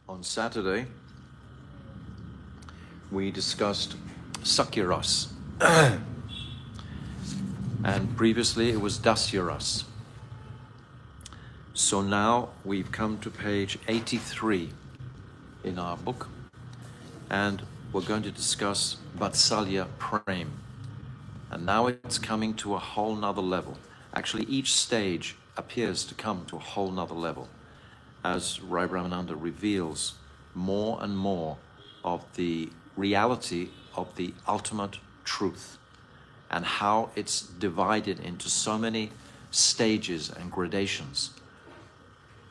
On Saturday, we discussed Sakyaras, and previously it was Dasyaras. So now we've come to page 83 in our book, and we're going to discuss Vatsalya Prema. And now it's coming to a whole nother level. Actually, each stage appears to come to a whole nother level as Rai Brahmananda reveals more and more of the reality of the ultimate truth and how it's divided into so many stages and gradations.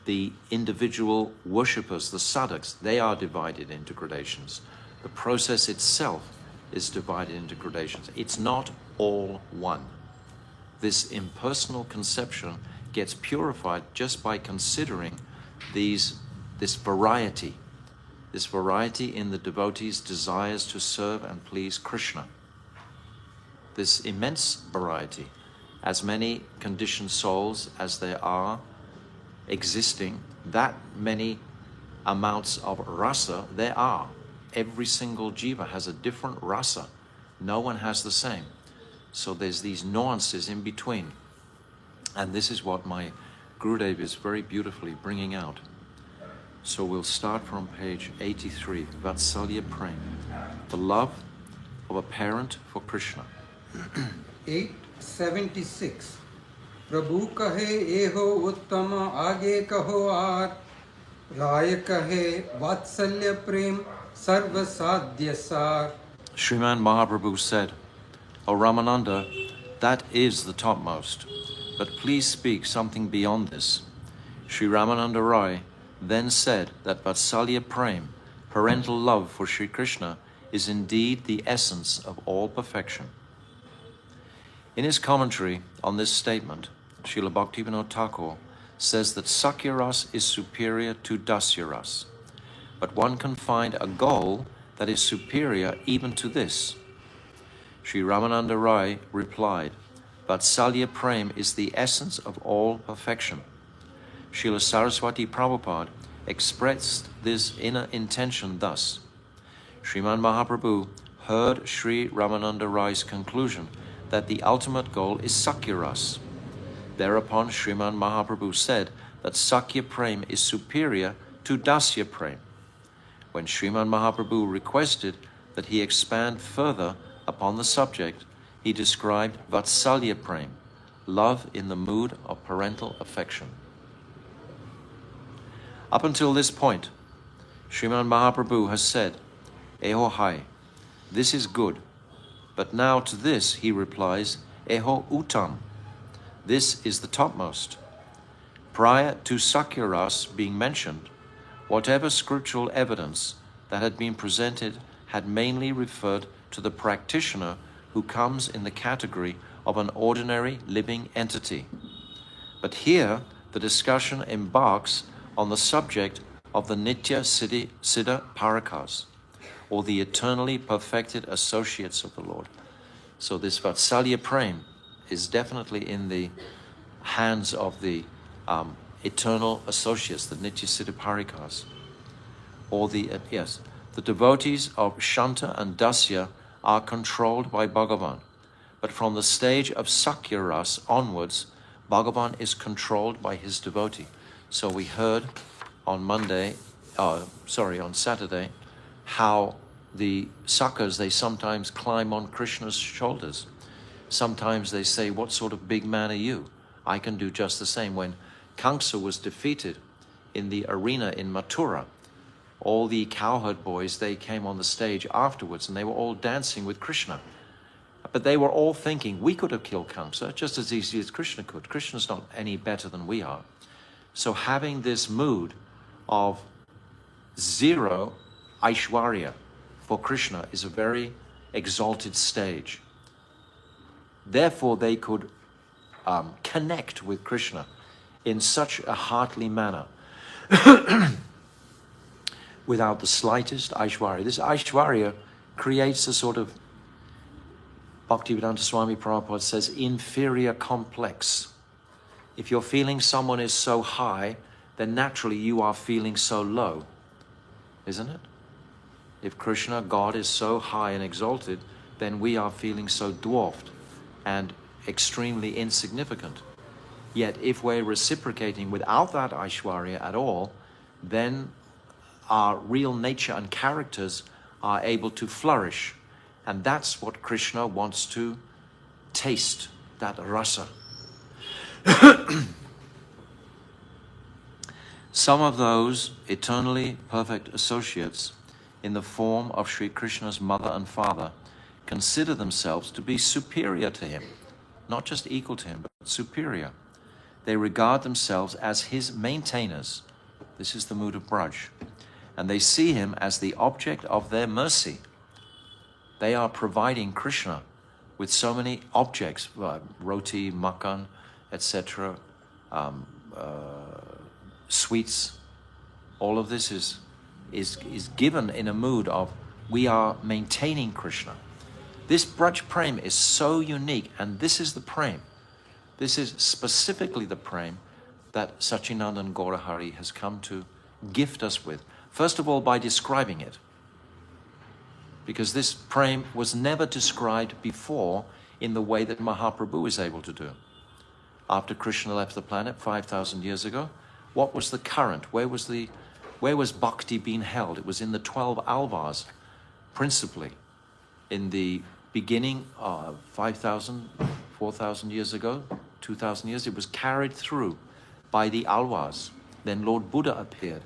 The individual worshippers, the sadhaks, they are divided into gradations. The process itself is divided into gradations. It's not all one. This impersonal conception gets purified just by considering this variety in the devotee's desires to serve and please Krishna. This immense variety, as many conditioned souls as there are existing, that many amounts of rasa there are. Every single jiva has a different rasa. No one has the same. So there's these nuances in between. And this is what my Gurudev is very beautifully bringing out. So we'll start from page 83, Vatsalya Prema, the love of a parent for Krishna. 876. Prabhu kahe eho uttama aage kaho aar, Rai kahe Vatsalya Prem sarva sadhya sar. Sriman Mahaprabhu said, O Ramananda, that is the topmost, but please speak something beyond this. Sri Ramananda Rai then said that Vatsalya Prema, parental love for Sri Krishna, is indeed the essence of all perfection. In his commentary on this statement, Srila Bhaktivinoda Thakur says that Sakyaras is superior to Dasyaras, but one can find a goal that is superior even to this. Sri Ramananda Rai replied, Vatsalya Prema is the essence of all perfection. Srila Saraswati Prabhupada expressed this inner intention thus. Sriman Mahaprabhu heard Sri Ramananda Rai's conclusion that the ultimate goal is Sakyaras. Thereupon Sriman Mahaprabhu said that Sakya Prema is superior to Dasya Prema. When Sriman Mahaprabhu requested that he expand further upon the subject, he described Vatsalya Prema, love in the mood of parental affection. Up until this point, Sriman Mahaprabhu has said, Eho hai, this is good. But now to this he replies, Eho uttam, this is the topmost. Prior to Sakyaras being mentioned, whatever scriptural evidence that had been presented had mainly referred to the practitioner who comes in the category of an ordinary living entity. But here the discussion embarks on the subject of the Nitya Siddha Parakas, or the eternally perfected associates of the Lord. So this Vatsalya Prema is definitely in the hands of the eternal associates, the Nitya Siddha Parakas. Or the devotees of Shanta and Dasya are controlled by Bhagavan. But from the stage of Sakyaras onwards, Bhagavan is controlled by his devotee. So we heard on Saturday, how the Sakas, they sometimes climb on Krishna's shoulders. Sometimes they say, what sort of big man are you? I can do just the same. When Kamsa was defeated in the arena in Mathura, all the cowherd boys, they came on the stage afterwards and they were all dancing with Krishna. But they were all thinking, we could have killed Kamsa just as easily as Krishna could. Krishna's not any better than we are. So having this mood of zero Aishwarya for Krishna is a very exalted stage. Therefore, they could connect with Krishna in such a heartly manner without the slightest Aishwarya. This Aishwarya creates a sort of, Bhaktivedanta Swami Prabhupada says, inferior complex. If you're feeling someone is so high, then naturally you are feeling so low. isn't it? If Krishna, God, is so high and exalted, then we are feeling so dwarfed and extremely insignificant. Yet if we're reciprocating without that Aishwarya at all, then our real nature and characters are able to flourish. And that's what Krishna wants to taste, that rasa. Some of those eternally perfect associates in the form of Sri Krishna's mother and father consider themselves to be superior to him, not just equal to him, but superior. They regard themselves as his maintainers. This is the mood of Braj. And they see him as the object of their mercy. They are providing Krishna with so many objects, roti, makan, etc., sweets. All of this is given in a mood of we are maintaining Krishna. This Braj Prem is so unique, and this is the Prem. This is specifically the Prem that Sachinandan Gaurahari has come to gift us with. First of all, by describing it. Because this Prem was never described before in the way that Mahaprabhu is able to do. After Krishna left the planet 5,000 years ago, what was the current? Where was bhakti being held? It was in the 12 alvas, principally. In the beginning of 5,000, 4,000 years ago, 2,000 years, it was carried through by the alvas. Then Lord Buddha appeared.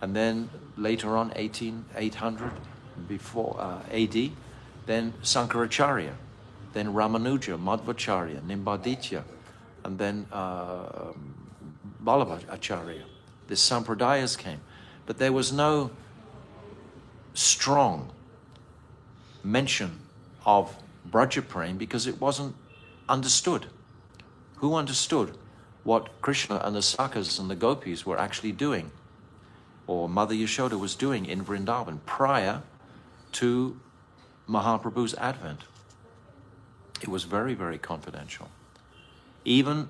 And then later on, 800 before AD, then Sankaracharya, then Ramanuja, Madhvacharya, Nimbaditya, and then Vallabhacharya. The Sampradayas came. But there was no strong mention of Brajaprem because it wasn't understood. Who understood what Krishna and the Sakhas and the Gopis were actually doing, or Mother Yashoda was doing in Vrindavan prior to Mahaprabhu's advent? It was very, very confidential. Even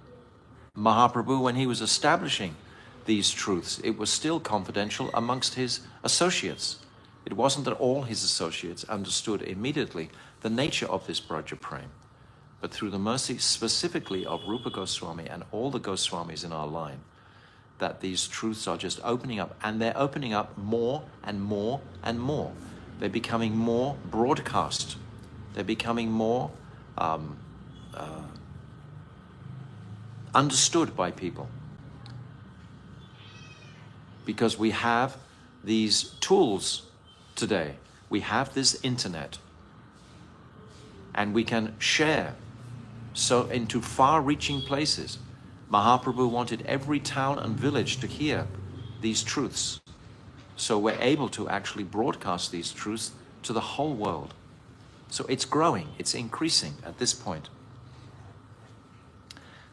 Mahaprabhu, when he was establishing these truths, it was still confidential amongst his associates. It wasn't that all his associates understood immediately the nature of this Brajaprem, but through the mercy specifically of Rupa Goswami and all the Goswamis in our line, that these truths are just opening up, and they're opening up more and more and more. They're becoming more broadcast. They're becoming more understood by people. Because we have these tools today. We have this internet. And we can share so into far-reaching places. Mahaprabhu wanted every town and village to hear these truths. So we're able to actually broadcast these truths to the whole world. So it's growing, it's increasing at this point.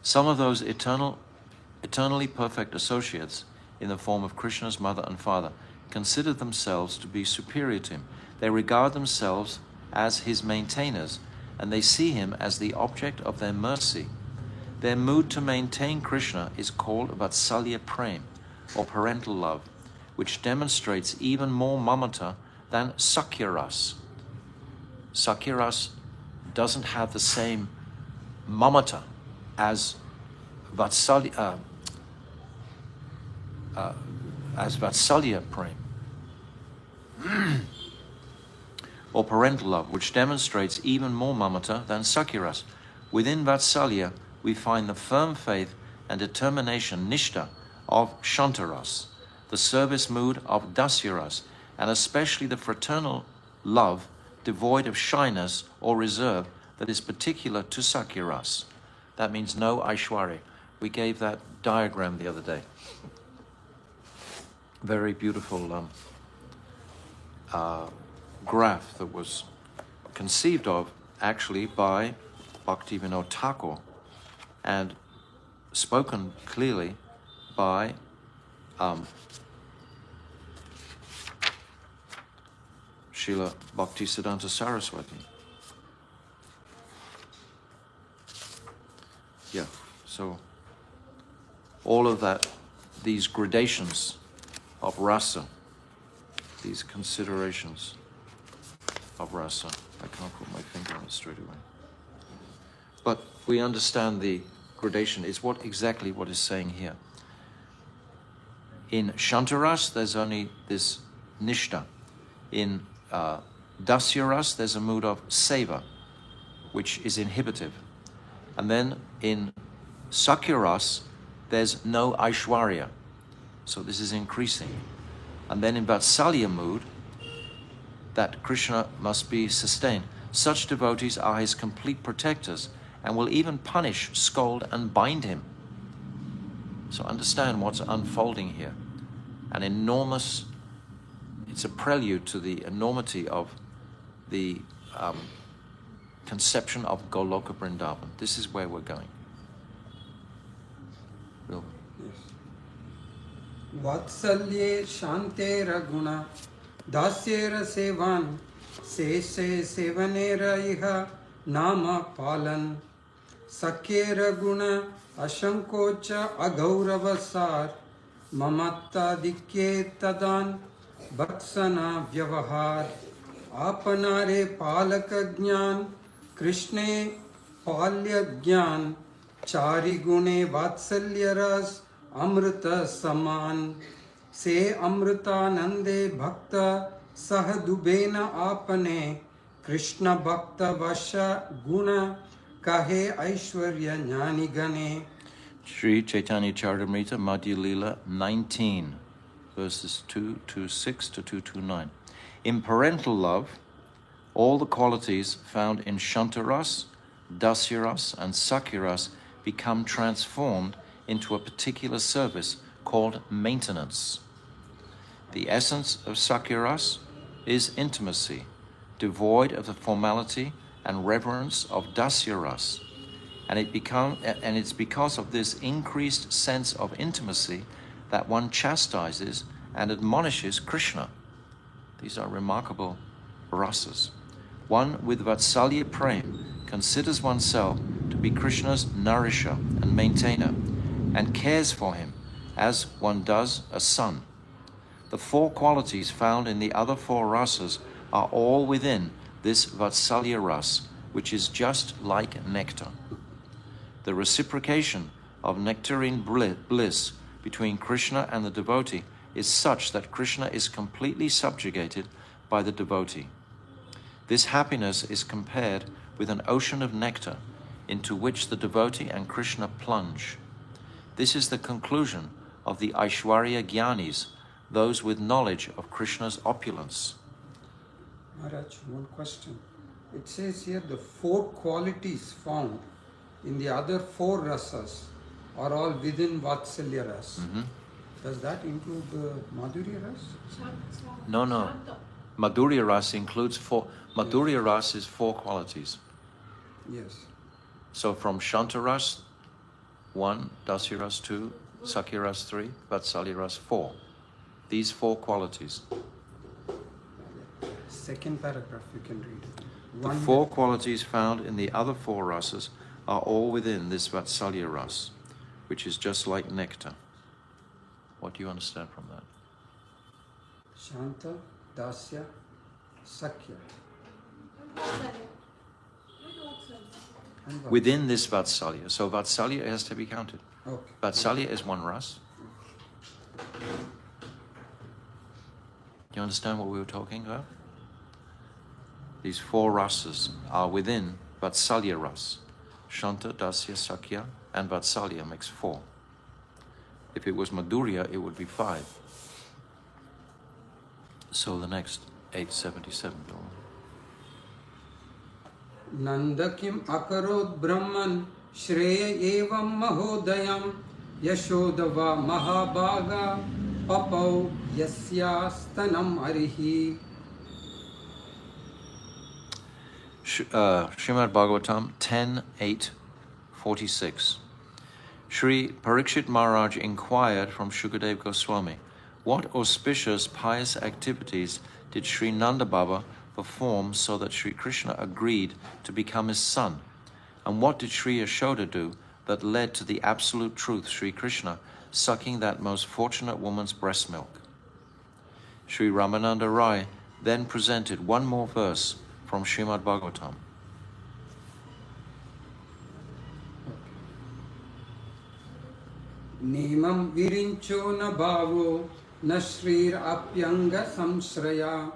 Some of those eternally perfect associates in the form of Krishna's mother and father consider themselves to be superior to him. They regard themselves as his maintainers, and they see him as the object of their mercy. Their mood to maintain Krishna is called Vatsalya Prem, or parental love, which demonstrates even more mamata than Sakyaras. Sakyaras doesn't have the same mamata as Vatsalya Prem, or parental love, which demonstrates even more mamata than Sakyaras. Within Vatsalya, we find the firm faith and determination, nishta, of Shantaras, the service mood of Dasyaras, and especially the fraternal love devoid of shyness or reserve that is particular to Sakyaras. That means no Aishwarya. We gave that diagram the other day. Very beautiful graph that was conceived of actually by Bhaktivinoda Thakur and spoken clearly by Srila Bhaktisiddhanta Saraswati. Yeah, so all of that, these gradations of rasa these considerations of rasa. I can't put my finger on it straight away. But we understand the gradation is exactly what is saying here. In Shantaras, there's only this nishta. In Dasyaras, there's a mood of seva, which is inhibitive. And then in Sakyaras, there's no Aishwarya. So this is increasing. And then in Vatsalya mood, that Krishna must be sustained. Such devotees are his complete protectors and will even punish, scold, and bind him. So understand what's unfolding here. It's a prelude to the enormity of the conception of Goloka Vrindavan. This is where we're going. Real. Yes. Vatsalye shantera guna dasyera sevan se sevanera iha nama palan sakyera guna ashankocha agauravasar mamatta dikke tadan vatsana vyavahar apanare palaka jnan krishne palya jnan chari gune vatsalya ras amrita saman se amritanande bhakta sahadubena apane krishna bhakta vasha guna kahe aishwarya jnani gane. Sri Chaitanya Charitamrita Madhya Lila 19, verses 226 to 229. In parental love, all the qualities found in Shantaras, Dasyaras, and Sakyaras become transformed into a particular service called maintenance. The essence of Sakyaras is intimacy, devoid of the formality and reverence of Dasyaras. And it's because of this increased sense of intimacy that one chastises and admonishes Krishna. These are remarkable rasas. One with Vatsalya Prem considers oneself to be Krishna's nourisher and maintainer and cares for him as one does a son. The four qualities found in the other four rasas are all within this Vatsalya ras, which is just like nectar. The reciprocation of nectarine bliss between Krishna and the devotee is such that Krishna is completely subjugated by the devotee. This happiness is compared with an ocean of nectar into which the devotee and Krishna plunge. This is the conclusion of the Aishwarya Jnanis, those with knowledge of Krishna's opulence. Maharaj, one question. It says here the four qualities found in the other four rasas are all within Vatsalya ras. Mm-hmm. Does that include Madhurya ras? No. Madhurya ras includes four. Madhurya ras is four qualities. Yes. So from Shantaras 1, Dasyaras 2, Sakyaras 3, Vatsalya ras 4. These four qualities. Second paragraph you can read. The four qualities found in the other four rasas are all within this Vatsalya ras, which is just like nectar. What do you understand from that? Shanta, Dasya, Sakya. Within this Vatsalya. So Vatsalya has to be counted. Okay. Vatsalya is one ras. Do you understand what we were talking about? These four rasas are within Vatsalya ras. Shanta, Dasya, Sakya, and Vatsalya makes 4. If it was Madhurya, it would be 5. So the next 877. Nandakim akarod brahman shreya evam mahodayam yashodava mahabhaga papau yasyastanam arihi. Srimad Bhagavatam 10.8.46. Sri Parikshit Maharaj inquired from Shukadev Goswami, what auspicious pious activities did Sri Nanda Baba perform so that Sri Krishna agreed to become his son? And what did Sri Yashoda do that led to the absolute truth, Sri Krishna sucking that most fortunate woman's breast milk? Sri Ramananda Rai then presented one more verse from Srimad Bhagavatam. Nemam virincho na bhavo na shrir apyanga samsraya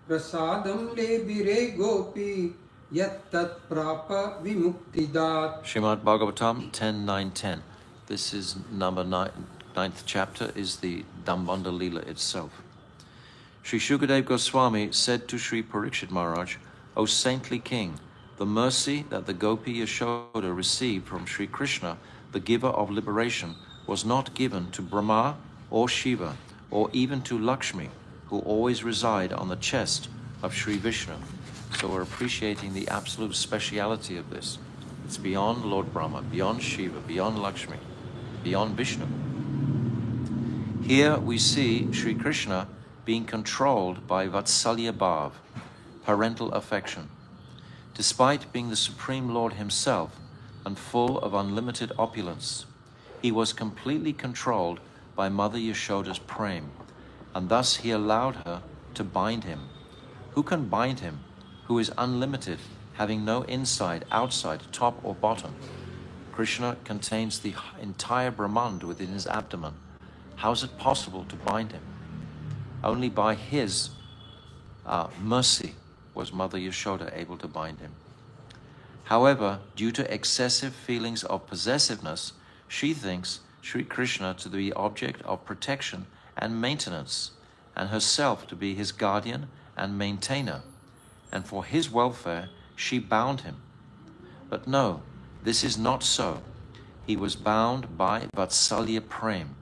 prasadam lebire gopi yat tat prapa vimuktidat. Srimad Bhagavatam 10.9.10. This is number 9th chapter, is the Dambanda Leela itself. Sri Shukadev Goswami said to Sri Parikshit Maharaj, O saintly king, the mercy that the Gopi Yashoda received from Sri Krishna, the giver of liberation, was not given to Brahma or Shiva or even to Lakshmi, who always reside on the chest of Sri Vishnu. So we're appreciating the absolute speciality of this. It's beyond Lord Brahma, beyond Shiva, beyond Lakshmi, beyond Vishnu. Here we see Sri Krishna being controlled by Vatsalya Bhav, parental affection. Despite being the Supreme Lord himself and full of unlimited opulence, he was completely controlled by Mother Yashoda's prema, and thus he allowed her to bind him. Who can bind him, who is unlimited, having no inside, outside, top or bottom? Krishna contains the entire Brahmand within his abdomen. How is it possible to bind him? Only by his mercy was Mother Yashoda able to bind him. However, due to excessive feelings of possessiveness, she thinks Sri Krishna to be the object of protection and maintenance, and herself to be his guardian and maintainer, and for his welfare she bound him. But no, this is not so. He was bound by Vatsalya Prem.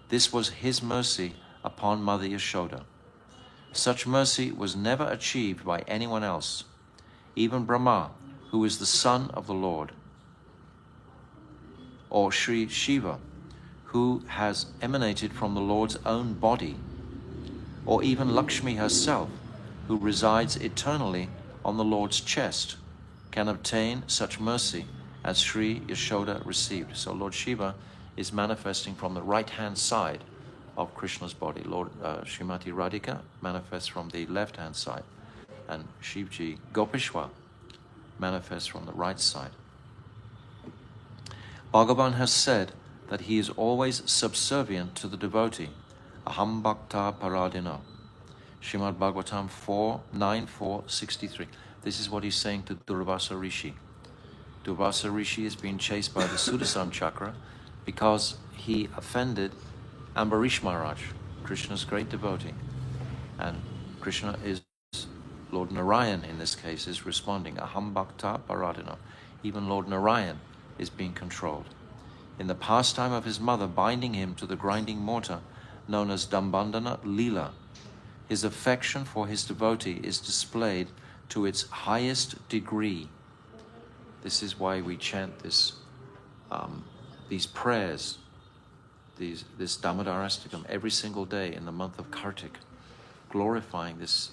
This was his mercy upon Mother Yashoda. Such mercy was never achieved by anyone else, even Brahma, who is the son of the Lord, or Sri Shiva, who has emanated from the Lord's own body, or even Lakshmi herself, who resides eternally on the Lord's chest, can obtain such mercy as Sri Yashoda received. So Lord Shiva is manifesting from the right-hand side of Krishna's body. Lord Srimati Radhika manifests from the left-hand side, and Shivji Gopishwa manifests from the right side. Bhagavan has said that he is always subservient to the devotee. Aham Bhakta Paradina. Srimad Bhagavatam 4.9.4.63. This is what he's saying to Durvasa Rishi. Durvasa Rishi is being chased by the Sudarshan Chakra because he offended Ambarish Maharaj, Krishna's great devotee. And Krishna is, Lord Narayan in this case, is responding, Aham Bhakta Paradina. Even Lord Narayan is being controlled. In the pastime of his mother binding him to the grinding mortar known as Dambandana Leela, his affection for his devotee is displayed to its highest degree. This is why we chant this, these prayers, this Damodarastakam every single day in the month of Kartik, glorifying this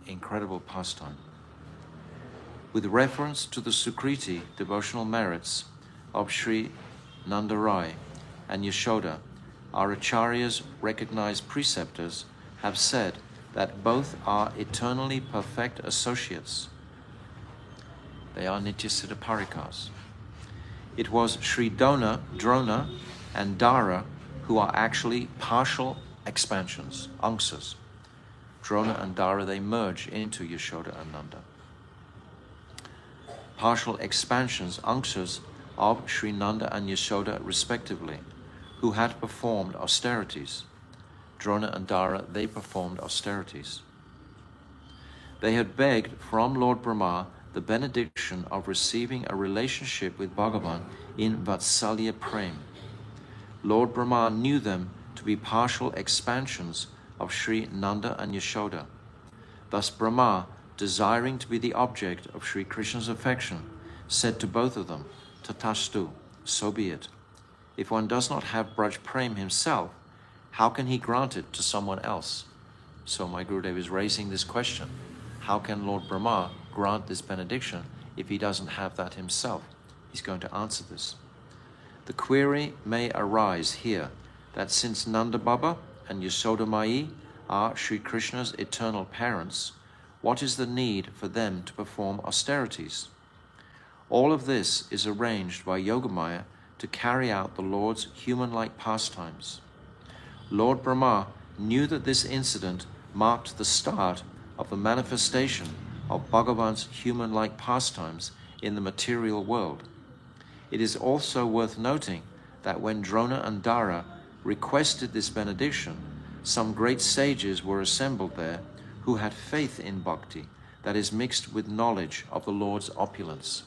incredible pastime. With reference to the Sukriti devotional merits of Sri Nanda Rai and Yashoda, our acharyas, recognized preceptors, have said that both are eternally perfect associates. They are Nityasiddha Parikas. It was Sri Drona and Dara who are actually partial expansions, angsas. Drona and Dara, they merge into Yashoda and Nanda. Partial expansions, angsas of Sri Nanda and Yashoda respectively, who had performed austerities. Drona and Dara, they performed austerities. They had begged from Lord Brahma the benediction of receiving a relationship with Bhagavan in Vatsalya Prem. Lord Brahma knew them to be partial expansions of Sri Nanda and Yashoda. Thus Brahma, desiring to be the object of Sri Krishna's affection, said to both of them, Tatastu, so be it. If one does not have Braj Prem himself, how can he grant it to someone else? So my Gurudev is raising this question. How can Lord Brahma grant this benediction if he doesn't have that himself? He's going to answer this. The query may arise here that since Nanda Baba and Yashoda Mai are Sri Krishna's eternal parents, what is the need for them to perform austerities? All of this is arranged by Yogamaya to carry out the Lord's human-like pastimes. Lord Brahma knew that this incident marked the start of the manifestation of Bhagavan's human-like pastimes in the material world. It is also worth noting that when Drona and Dara requested this benediction, some great sages were assembled there who had faith in bhakti that is mixed with knowledge of the Lord's opulence.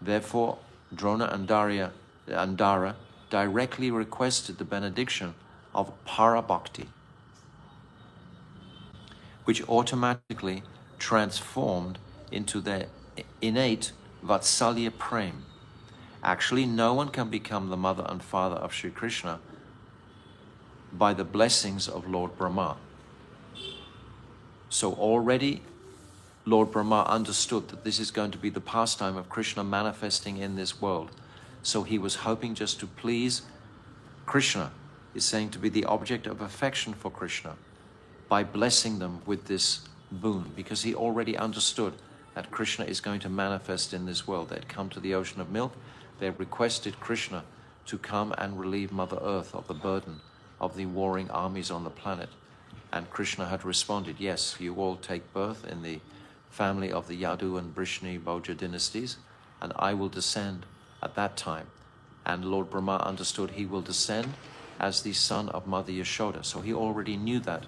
Therefore, Drona and Dara directly requested the benediction of Parabhakti, which automatically transformed into their innate Vatsalya Prema. Actually, no one can become the mother and father of Sri Krishna by the blessings of Lord Brahma. So already Lord Brahma understood that this is going to be the pastime of Krishna manifesting in this world. So he was hoping just to please Krishna, is saying to be the object of affection for Krishna, by blessing them with this boon, because he already understood that Krishna is going to manifest in this world. They'd come to the ocean of milk, they requested Krishna to come and relieve Mother Earth of the burden of the warring armies on the planet. And Krishna had responded, yes, you all take birth in the family of the Yadu and Brishni Bauja dynasties, and I will descend at that time. And Lord Brahma understood he will descend as the son of Mother Yashoda. So he already knew that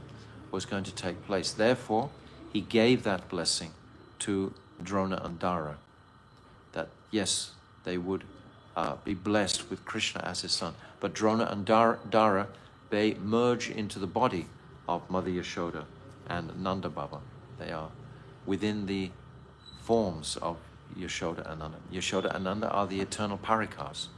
was going to take place. Therefore, he gave that blessing to Drona and Dara, that yes, they would be blessed with Krishna as his son. But Drona and Dara, they merge into the body of Mother Yashoda and Nanda Baba. They are within the forms of Yashoda and Nanda. Yashoda and Nanda are the eternal parikas.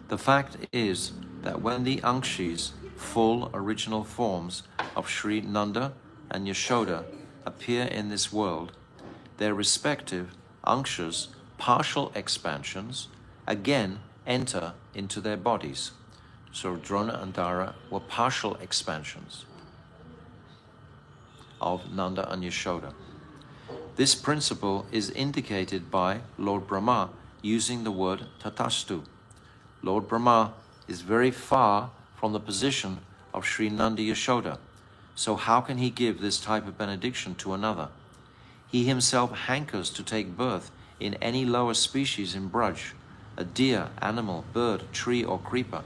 The fact is that when the Ankshis, full original forms of Sri Nanda and Yashoda, appear in this world, their respective Ankshas, partial expansions, again enter into their bodies. So Drona and Dara were partial expansions of Nanda and Yashoda. This principle is indicated by Lord Brahma using the word tatastu. Lord Brahma is very far from the position of Sri Nanda Yashoda, so how can he give this type of benediction to another? He himself hankers to take birth in any lower species in Braj, a deer, animal, bird, tree or creeper,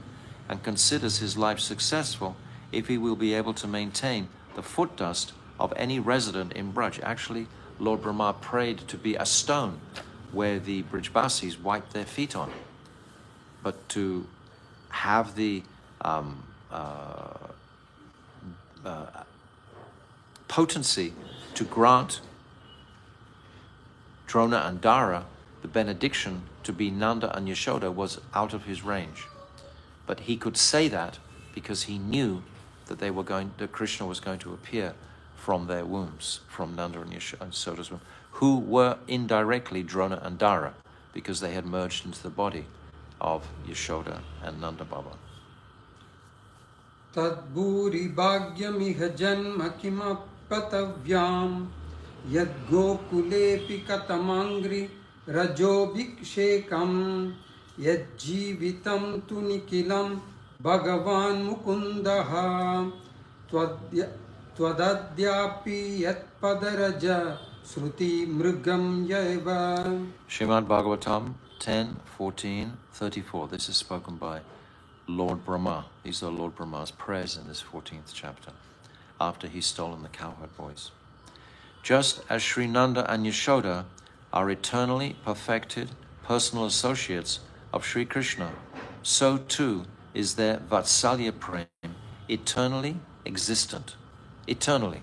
and considers his life successful if he will be able to maintain the foot dust of any resident in Braj. Actually, Lord Brahma prayed to be a stone where the Brijbasis wiped their feet on. But to have the potency to grant Drona and Dara the benediction to be Nanda and Yashoda was out of his range. But he could say that because he knew that that Krishna was going to appear from their wombs, from Nanda and Yashoda's womb, who were indirectly Drona and Dara, because they had merged into the body of Yashoda and Nanda Baba. Tadburi bhagyamiha janma kimapatavyam yad gokulepi katamangri rajobhikshekam yad jivitam tu nikilam bhagavan mukundaha twadadyapi yat padaraja sruti mrugam yaiva. Srimad Bhagavatam 10:14-34. This is spoken by Lord Brahma. These are Lord Brahma's prayers in this 14th chapter, after he's stolen the cowherd boys. Just as Sri Nanda and Yashoda are eternally perfected personal associates of Sri Krishna, so too is their Vatsalya Prema eternally existent. Eternally.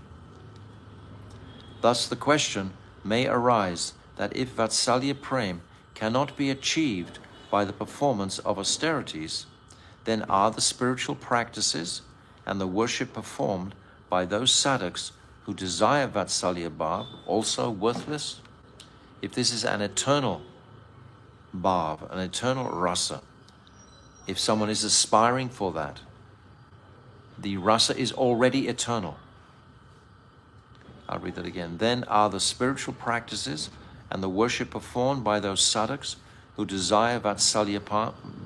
Thus the question may arise that if Vatsalya Prema cannot be achieved by the performance of austerities, then are the spiritual practices and the worship performed by those sadhaks who desire Vatsalya Bhav also worthless? If this is an eternal Bhav, an eternal rasa, if someone is aspiring for that, the rasa is already eternal. I'll read that again. Then are the spiritual practices and the worship performed by those sadhaks who desire Vatsalya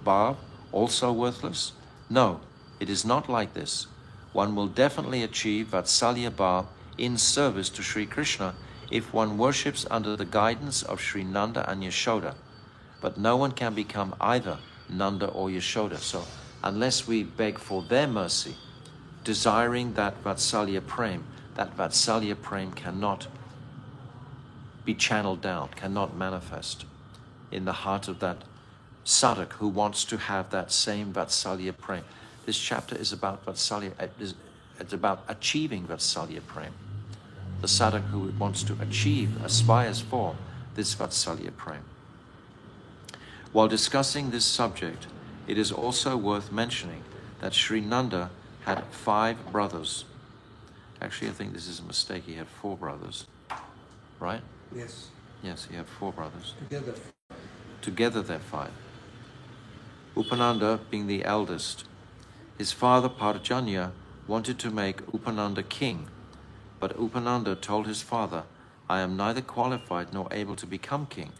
Bhav also worthless? No, it is not like this. One will definitely achieve Vatsalya Bhav in service to Sri Krishna if one worships under the guidance of Sri Nanda and Yashoda. But no one can become either Nanda or Yashoda. So unless we beg for their mercy, desiring that Vatsalya Prem cannot be channeled down, cannot manifest in the heart of that sadhak who wants to have that same Vatsalya Prem. This chapter is about Vatsalya, it's about achieving Vatsalya Prem. The sadhak who wants to achieve, aspires for this Vatsalya Prem. While discussing this subject, it is also worth mentioning that Sri Nanda had 5 brothers. Actually, I think this is a mistake. He had 4 brothers, right? Yes. Yes, he had 4 brothers. Together. They're 5. Upananda being the eldest. His father Parjanya wanted to make Upananda king, but Upananda told his father, I am neither qualified nor able to become king.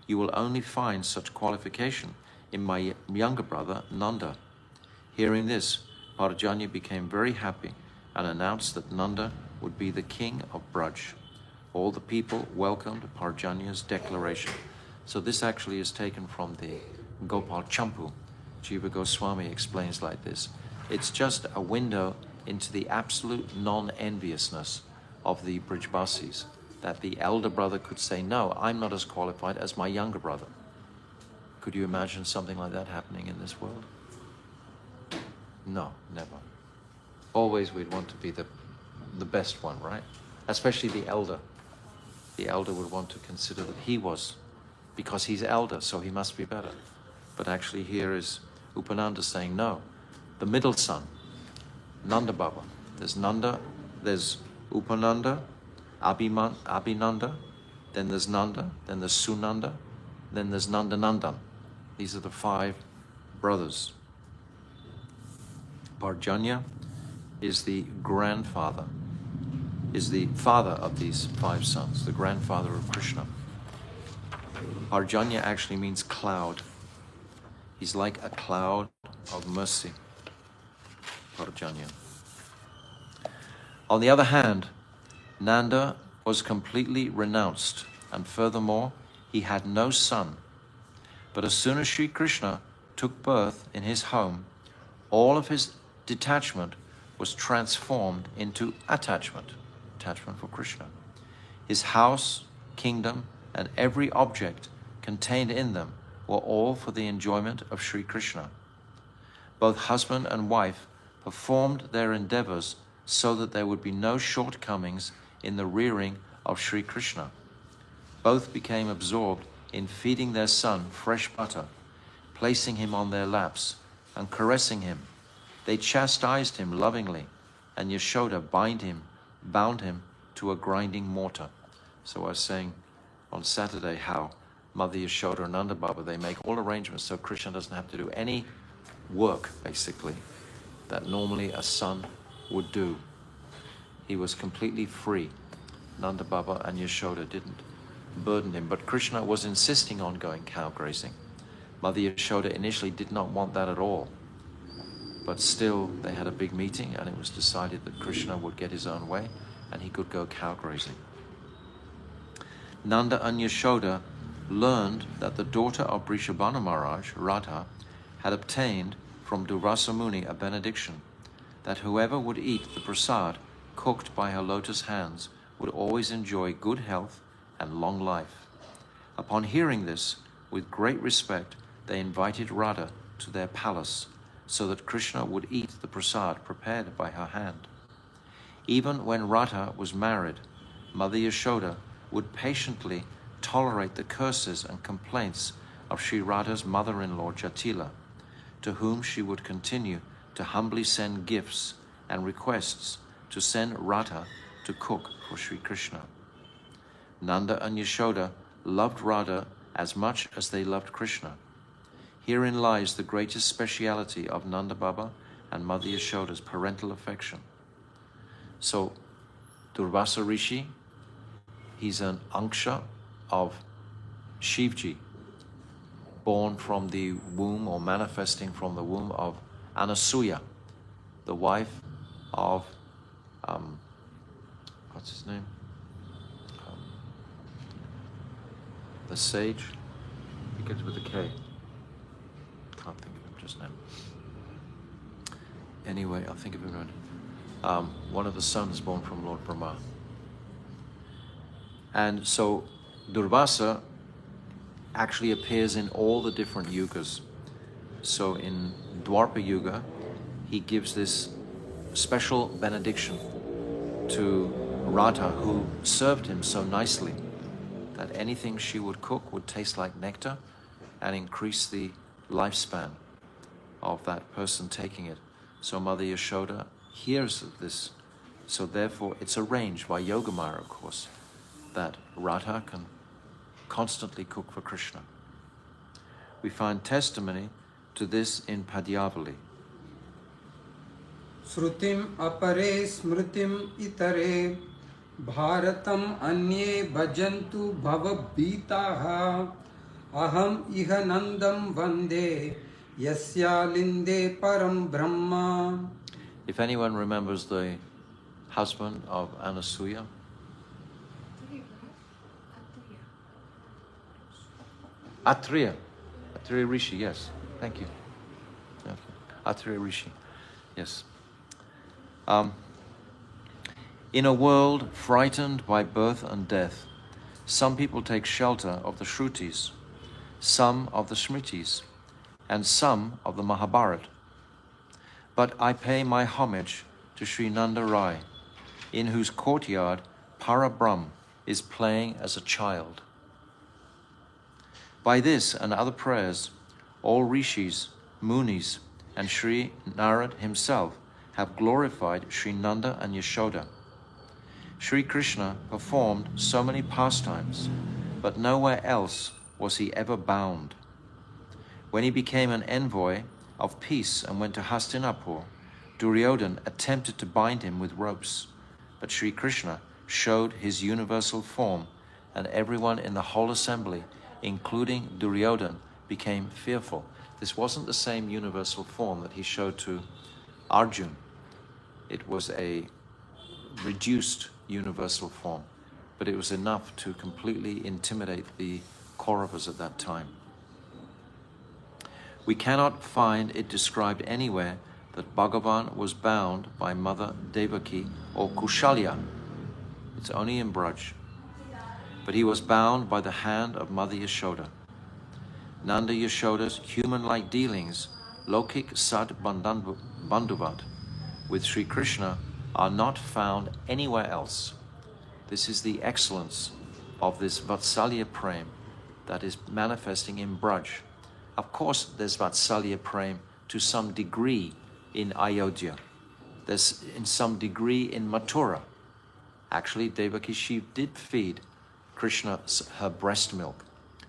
You will only find such qualification in my younger brother Nanda. Hearing this, Parjanya became very happy and announced that Nanda would be the king of Braj. All the people welcomed Parjanya's declaration. So this actually is taken from the Gopal Champu. Jiva Goswami explains like this. It's just a window into the absolute non-enviousness of the Brijbasis, that the elder brother could say, no, I'm not as qualified as my younger brother. Could you imagine something like that happening in this world? No, never. Always we'd want to be the best one, right? Especially the elder. The elder would want to consider that he was, because he's elder, so he must be better. But actually here is Upananda saying, no, the middle son, Nanda Baba. There's Nanda, there's Upananda, Abhinanda, then there's Nanda, then there's Sunanda, then there's Nandanandan. These are the 5 brothers. Parjanya is the grandfather, is the father of these 5 sons, the grandfather of Krishna. Parjanya actually means cloud. He's like a cloud of mercy, Parjanya. On the other hand, Nanda was completely renounced, and furthermore, he had no son. But as soon as Sri Krishna took birth in his home, all of his detachment was transformed into attachment for Krishna. His house, kingdom, and every object contained in them were all for the enjoyment of Sri Krishna. Both husband and wife performed their endeavors so that there would be no shortcomings in the rearing of Sri Krishna. Both became absorbed in feeding their son fresh butter, placing him on their laps, and caressing him. They chastised him lovingly, and Yashoda bound him to a grinding mortar. So I was saying on Saturday how Mother Yashoda and Nanda Baba, they make all arrangements so Krishna doesn't have to do any work, basically, that normally a son would do. He was completely free. Nanda Baba and Yashoda didn't burden him, but Krishna was insisting on going cow grazing. Mother Yashoda initially did not want that at all, but still they had a big meeting and it was decided that Krishna would get his own way and he could go cow grazing. Nanda and Yashoda learned that the daughter of Vrishabhana Maharaj, Radha, had obtained from Durvasa Muni a benediction that whoever would eat the prasad cooked by her lotus hands would always enjoy good health and long life. Upon hearing this, with great respect, they invited Radha to their palace so that Krishna would eat the prasad prepared by her hand. Even when Radha was married, Mother Yashoda would patiently tolerate the curses and complaints of Sri Radha's mother-in-law Jatila, to whom she would continue to humbly send gifts and requests to send Radha to cook for Sri Krishna. Nanda and Yashoda loved Radha as much as they loved Krishna. Herein lies the greatest speciality of Nanda Baba and Mother Yashoda's parental affection. So Durvasa Rishi, he's an Anksha of Shivji, born from the womb or manifesting from the womb of Anasuya, the wife of, what's his name? The sage, he begins with a K. Can't think of him just now. Anyway, I'll think of him right. One of the sons born from Lord Brahma. And so Durvasa actually appears in all the different yugas. So in Dwapara Yuga, he gives this special benediction to Radha, who served him so nicely that anything she would cook would taste like nectar and increase the lifespan of that person taking it. So Mother Yashoda hears of this. So therefore it's arranged by Yogamaya, of course, that Radha can constantly cook for Krishna. We find testimony to this in Padyavali. Shrutim apare smritim itare bharatam anye bhajantu bhavabhitaha aham iha nandam vande yasya linde param brahma. If anyone remembers the husband of Anasuya, Atriya Rishi, yes. Thank you. Okay. Atriya Rishi, yes. In a world frightened by birth and death, some people take shelter of the Shrutis, some of the Smritis, and some of the Mahabharata. But I pay my homage to Sri Nanda Rai, in whose courtyard Parabrahm is playing as a child. By this and other prayers, all rishis, munis, and Sri Narad himself have glorified Sri Nanda and Yashoda. Sri Krishna performed so many pastimes, but nowhere else was he ever bound. When he became an envoy of peace and went to Hastinapur, Duryodhana attempted to bind him with ropes, but Sri Krishna showed his universal form, and everyone in the whole assembly, including Duryodhana, became fearful. This wasn't the same universal form that he showed to Arjun. It was a reduced universal form, but it was enough to completely intimidate the Kauravas at that time. We cannot find it described anywhere that Bhagavan was bound by Mother Devaki or Kushalya. It's only in Braj. But he was bound by the hand of Mother Yashoda. Nanda Yashoda's human-like dealings, Lokik Sad Bandhuvat, with Sri Krishna are not found anywhere else. This is the excellence of this Vatsalya Prem that is manifesting in Braj. Of course, there's Vatsalya Prem to some degree in Ayodhya. There's in some degree in Mathura. Actually, Devaki, she did feed Krishna her breast milk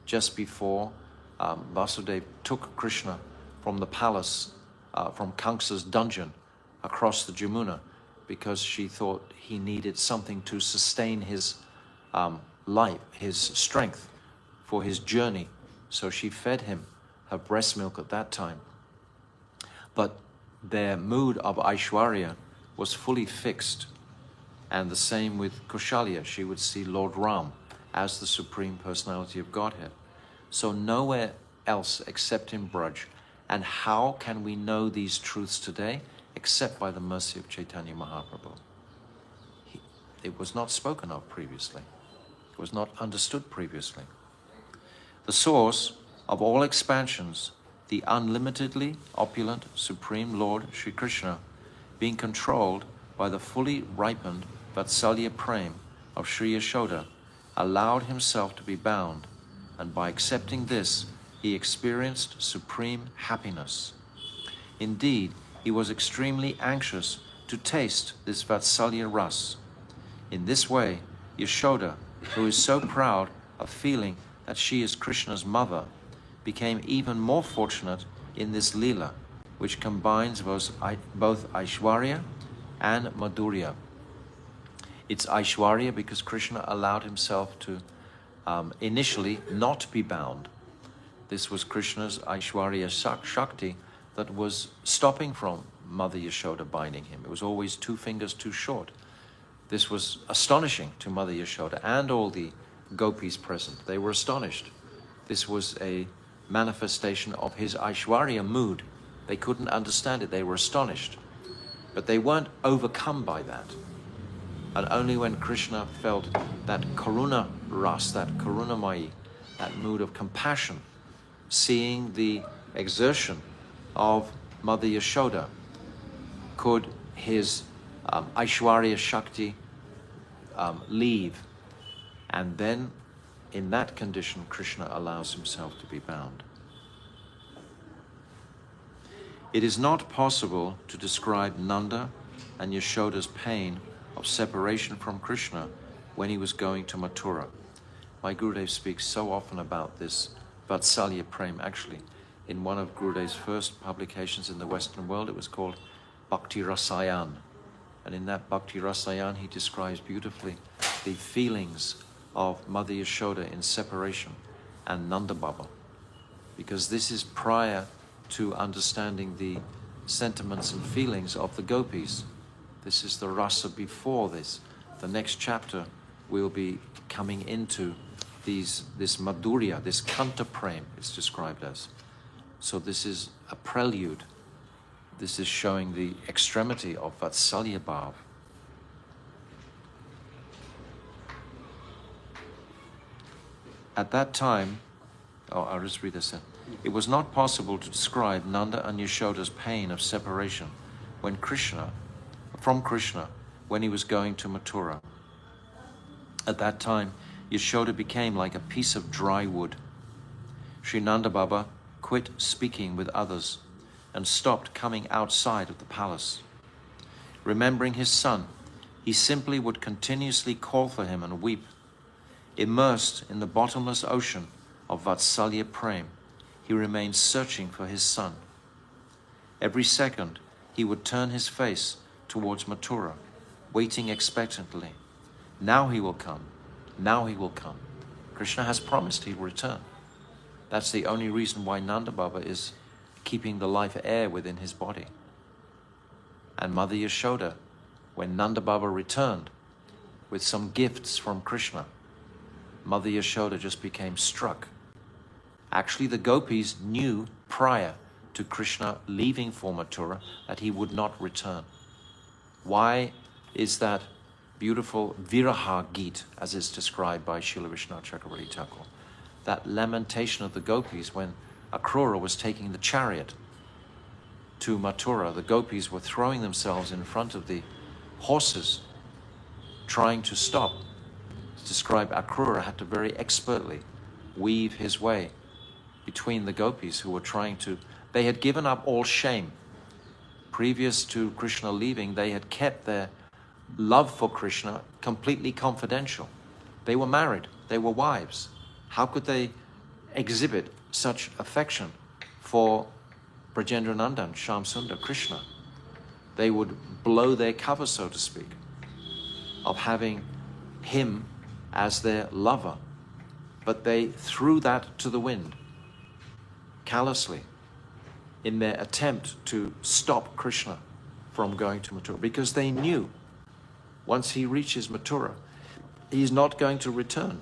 just before Vasudeva took Krishna from the palace, from Kamsa's dungeon across the Jamuna, because she thought he needed something to sustain his life, his strength for his journey. So she fed him her breast milk at that time. But their mood of Aishwarya was fully fixed. And the same with Kushalya. She would see Lord Ram as the Supreme Personality of Godhead. So nowhere else except in Braj. And how can we know these truths today? Except by the mercy of Chaitanya Mahaprabhu. It was not spoken of previously. It was not understood previously. The source of all expansions, the unlimitedly opulent Supreme Lord Sri Krishna, being controlled by the fully ripened Vatsalya Prem of Sri Yashoda, allowed himself to be bound, and by accepting this, he experienced supreme happiness. Indeed, he was extremely anxious to taste this Vatsalya Ras. In this way, Yashoda, who is so proud of feeling that she is Krishna's mother, became even more fortunate in this Leela, which combines both Aishwarya and Madhurya. It's Aishwarya because Krishna allowed himself to initially not be bound. This was Krishna's Aishwarya Shakti that was stopping from Mother Yashoda binding him. It was always 2 fingers too short. This was astonishing to Mother Yashoda and all the gopis present. They were astonished. This was a manifestation of his Aishwarya mood. They couldn't understand it. They were astonished. But they weren't overcome by that. And only when Krishna felt that Karuna Ras, that Karunamayi, that mood of compassion, seeing the exertion of Mother Yashoda, could his Aishwarya Shakti leave. And then, in that condition, Krishna allows himself to be bound. It is not possible to describe Nanda and Yashoda's pain of separation from Krishna when he was going to Mathura. My Gurudev speaks so often about this Vatsalya Prema. Actually, in one of Gurudev's first publications in the Western world, it was called Bhakti Rasayan. And in that Bhakti Rasayan, he describes beautifully the feelings of Mother Yashoda in separation and Nanda Baba. Because this is prior to understanding the sentiments and feelings of the gopis. This is the rasa before this. The next chapter will be coming into this Madhurya, this Kanta Prem, it's described as. So this is a prelude. This is showing the extremity of Vatsalya Bhav. At that time, I'll just read this. It was not possible to describe Nanda and Yashoda's pain of separation from Krishna when he was going to Mathura. At that time, Yashoda became like a piece of dry wood. Sri Nanda Baba quit speaking with others and stopped coming outside of the palace. Remembering his son, he simply would continuously call for him and weep. Immersed in the bottomless ocean of Vatsalya Prem, he remained searching for his son. Every second, he would turn his face towards Mathura, waiting expectantly. Now he will come. Now he will come. Krishna has promised he will return. That's the only reason why Nanda Baba is keeping the life air within his body. And Mother Yashoda, when Nanda Baba returned with some gifts from Krishna, Mother Yashoda just became struck. Actually, the gopis knew prior to Krishna leaving for Mathura that he would not return. Why is that beautiful Viraha Geet, as is described by Srila Vishwanath Chakravarti Thakur, that lamentation of the gopis when Akrura was taking the chariot to Mathura? The gopis were throwing themselves in front of the horses, trying to stop. It's described Akrura had to very expertly weave his way between the gopis who were trying to... They had given up all shame. Previous to Krishna leaving, they had kept their love for Krishna completely confidential. They were married, they were wives. How could they exhibit such affection for Brajendra Nandan, Shyam Sundar, Krishna? They would blow their cover, so to speak, of having him as their lover. But they threw that to the wind, callously, in their attempt to stop Krishna from going to Mathura, because they knew once he reaches Mathura, he's not going to return.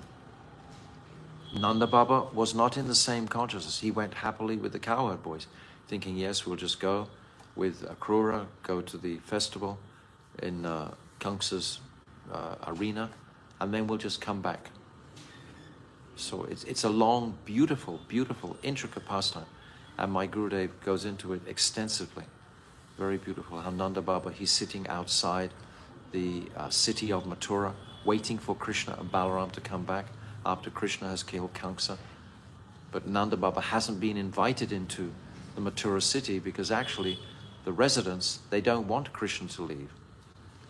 Nanda Baba was not in the same consciousness. He went happily with the cowherd boys, thinking, yes, we'll just go with Akrura, go to the festival in Kamsa's arena, and then we'll just come back. So it's a long, beautiful, beautiful, intricate pastime. And my Gurudev goes into it extensively. Very beautiful. How Nanda Baba, he's sitting outside the city of Mathura, waiting for Krishna and Balaram to come back after Krishna has killed Kamsa. But Nanda Baba hasn't been invited into the Mathura city because actually the residents, they don't want Krishna to leave.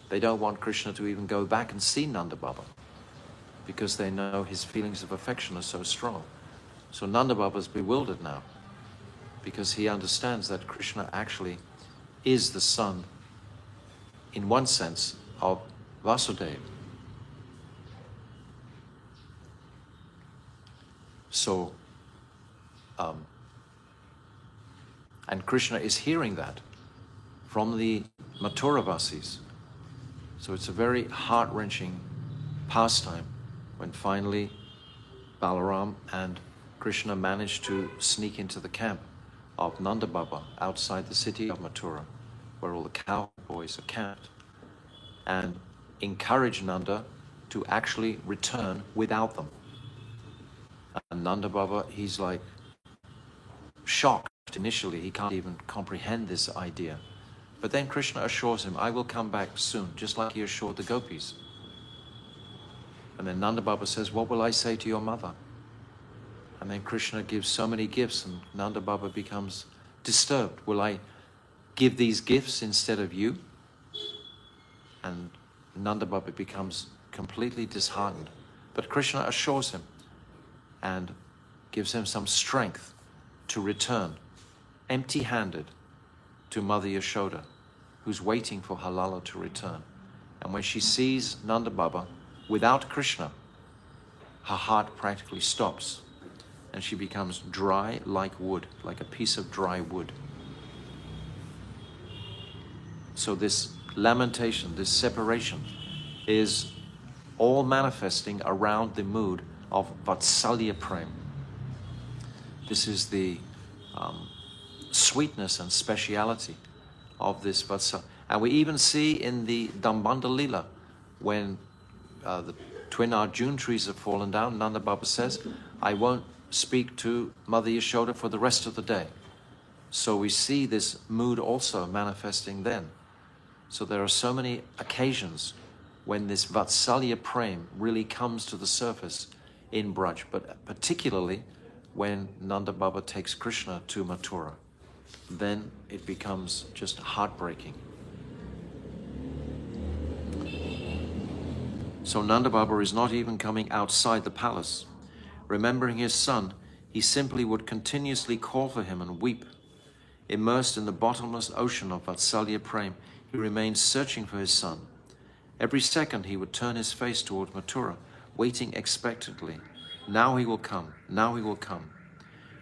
They don't want Krishna to even go back and see Nanda Baba because they know his feelings of affection are so strong. So Nanda Baba's bewildered now. because he understands that Krishna actually is the son, in one sense, of Vasudeva. So, and Krishna is hearing that from the Mathuravasis. So it's a very heart-wrenching pastime when finally Balaram and Krishna managed to sneak into the camp of Nanda Baba outside the city of Mathura, where all the cowboys are camped, and encourage Nanda to actually return without them. And Nanda Baba, he's like shocked initially. He can't even comprehend this idea. But then Krishna assures him, I will come back soon, just like he assured the gopis. And then Nanda Baba says, what will I say to your mother? And then Krishna gives so many gifts, and Nanda Baba becomes disturbed. Will I give these gifts instead of you? And Nanda Baba becomes completely disheartened. But Krishna assures him and gives him some strength to return empty-handed to Mother Yashoda, who's waiting for Halala to return. And when she sees Nanda Baba without Krishna, her heart practically stops, and she becomes dry like wood, like a piece of dry wood. So this lamentation, this separation, is all manifesting around the mood of Vatsalya Prem. This is the sweetness and speciality of this Vatsalya. And we even see in the Dambanda Lila, when the twin Arjun trees have fallen down, Nanda Baba says, I won't speak to Mother Yashoda for the rest of the day. So we see this mood also manifesting then. So there are so many occasions when this Vatsalya Prem really comes to the surface in Braj, but particularly when Nanda Baba takes Krishna to Mathura. Then it becomes just heartbreaking. So Nanda Baba is not even coming outside the palace. Remembering his son, he simply would continuously call for him and weep. Immersed in the bottomless ocean of Vatsalya Prem, he remained searching for his son. Every second he would turn his face toward Mathura, waiting expectantly. Now he will come, now he will come.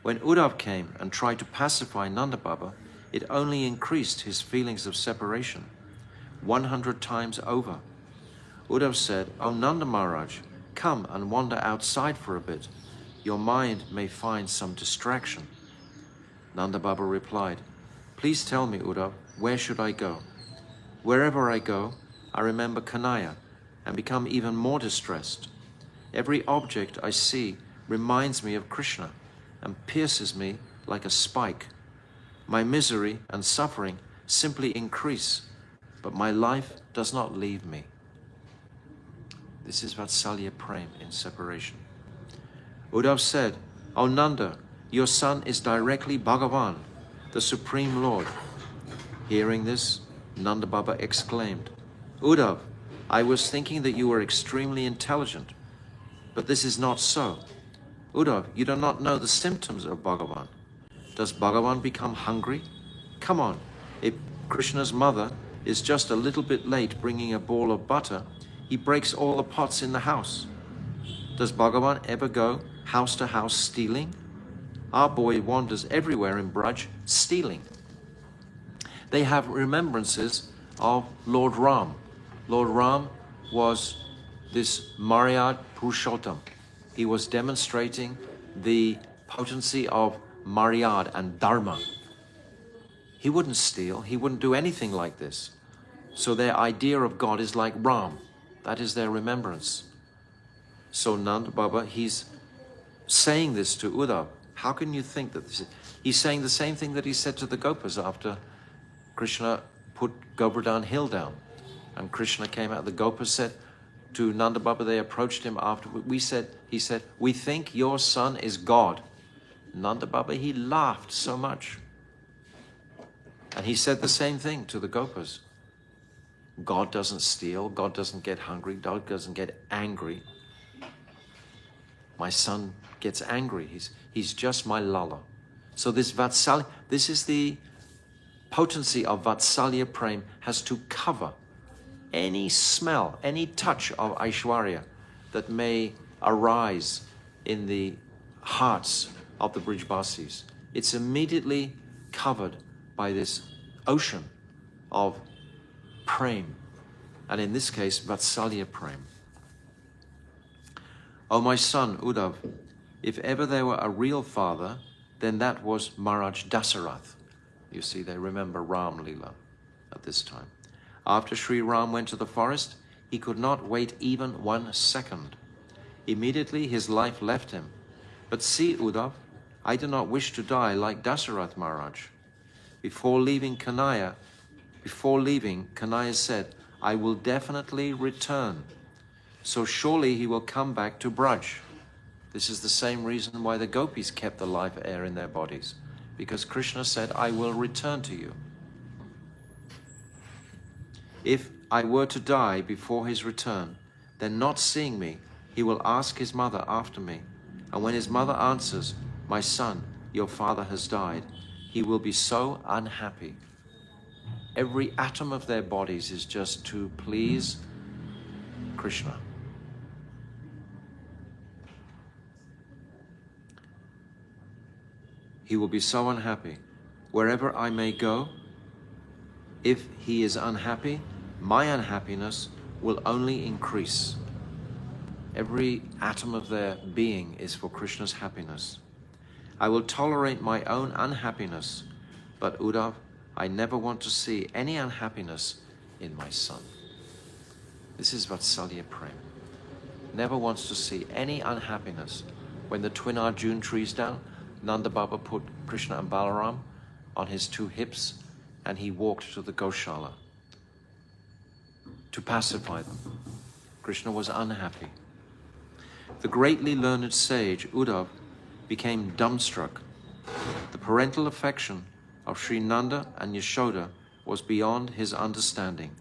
When Uddhav came and tried to pacify Nanda Baba, it only increased his feelings of separation 100 times over. Uddhav said, O Nanda Maharaj, come and wander outside for a bit. Your mind may find some distraction. Nanda Baba replied, please tell me, Uddhav, where should I go? Wherever I go, I remember Kanaya and become even more distressed. Every object I see reminds me of Krishna and pierces me like a spike. My misery and suffering simply increase, but my life does not leave me. This is Vatsalya Prem in separation. Uddhav said, O Nanda, your son is directly Bhagavan, the Supreme Lord. Hearing this, Nanda Baba exclaimed, Uddhav, I was thinking that you were extremely intelligent, but this is not so. Uddhav, you do not know the symptoms of Bhagavan. Does Bhagavan become hungry? Come on, if Krishna's mother is just a little bit late bringing a ball of butter, he breaks all the pots in the house. Does Bhagavan ever go house to house stealing? Our boy wanders everywhere in Braj stealing. They have remembrances of Lord Ram. Lord Ram was this Maryad Purushottam. He was demonstrating the potency of Maryad and Dharma. He wouldn't steal, he wouldn't do anything like this. So their idea of God is like Ram. That is their remembrance. So Nanda Baba, he's saying this to Uddhav. How can you think that this is... He's saying the same thing that he said to the Gopas after Krishna put Govardhan hill down. And Krishna came out. The Gopas said to Nanda Baba, they approached him after. He said, we think your son is God. Nanda Baba, he laughed so much. And he said the same thing to the Gopas. God doesn't steal, God doesn't get hungry, God doesn't get angry. My son gets angry, he's just my lala. So this Vatsalya, this is the potency of Vatsalya Prem, has to cover any smell, any touch of Aishwarya that may arise in the hearts of the Brijbasis. It's immediately covered by this ocean of Prem, and in this case, Vatsalya Prem. O my son, Uddhav, if ever there were a real father, then that was Maharaj Dasarath. You see, they remember Ram Leela at this time. After Sri Ram went to the forest, he could not wait even 1 second. Immediately his life left him. But see, Uddhav, I do not wish to die like Dasarath Maharaj. Before leaving, Kanaya said, I will definitely return. So surely he will come back to Braj. This is the same reason why the gopis kept the life air in their bodies, because Krishna said, I will return to you. If I were to die before his return, then not seeing me, he will ask his mother after me. And when his mother answers, my son, your father has died, he will be so unhappy. Every atom of their bodies is just to please Krishna. He will be so unhappy. Wherever I may go, if he is unhappy, my unhappiness will only increase. Every atom of their being is for Krishna's happiness. I will tolerate my own unhappiness, but Uddhav, I never want to see any unhappiness in my son. This is Vatsalya Prem. Never wants to see any unhappiness. When the twin Arjun trees down, Nanda Baba put Krishna and Balaram on his 2 hips and he walked to the Goshala to pacify them. Krishna was unhappy. The greatly learned sage Uddhav became dumbstruck. The parental affection of Sri Nanda and Yashoda was beyond his understanding.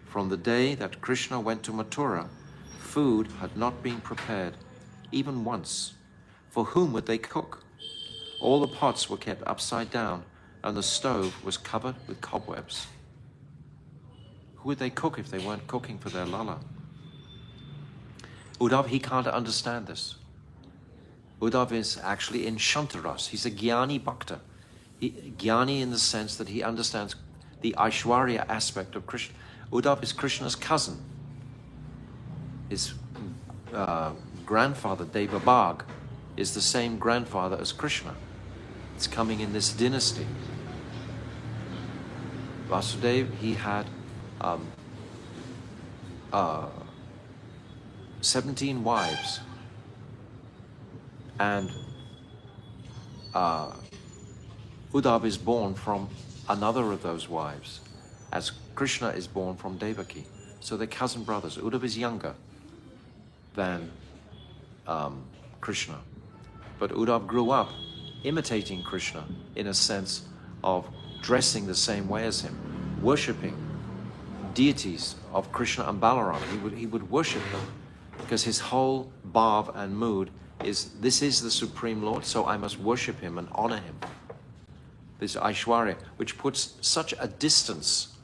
From the day that Krishna went to Mathura, food had not been prepared, even once. For whom would they cook? All the pots were kept upside down, and the stove was covered with cobwebs. Who would they cook if they weren't cooking for their Lala? Uddhav, he can't understand this. Uddhav is actually in Shantaras. He's a Jnani Bhakta. Jnani in the sense that he understands the Aishwarya aspect of Krishna. Uddhav is Krishna's cousin. His grandfather, Devabhag, is the same grandfather as Krishna. It's coming in this dynasty. Vasudeva, he had 17 wives. And Uddhav is born from another of those wives, as Krishna is born from Devaki. So they're cousin brothers. Uddhav is younger than Krishna. But Uddhav grew up imitating Krishna in a sense of dressing the same way as him, worshipping deities of Krishna and Balaram. He would worship them because his whole bhav and mood is, this is the Supreme Lord, so I must worship him and honor him. This Aishwarya, which puts such a distance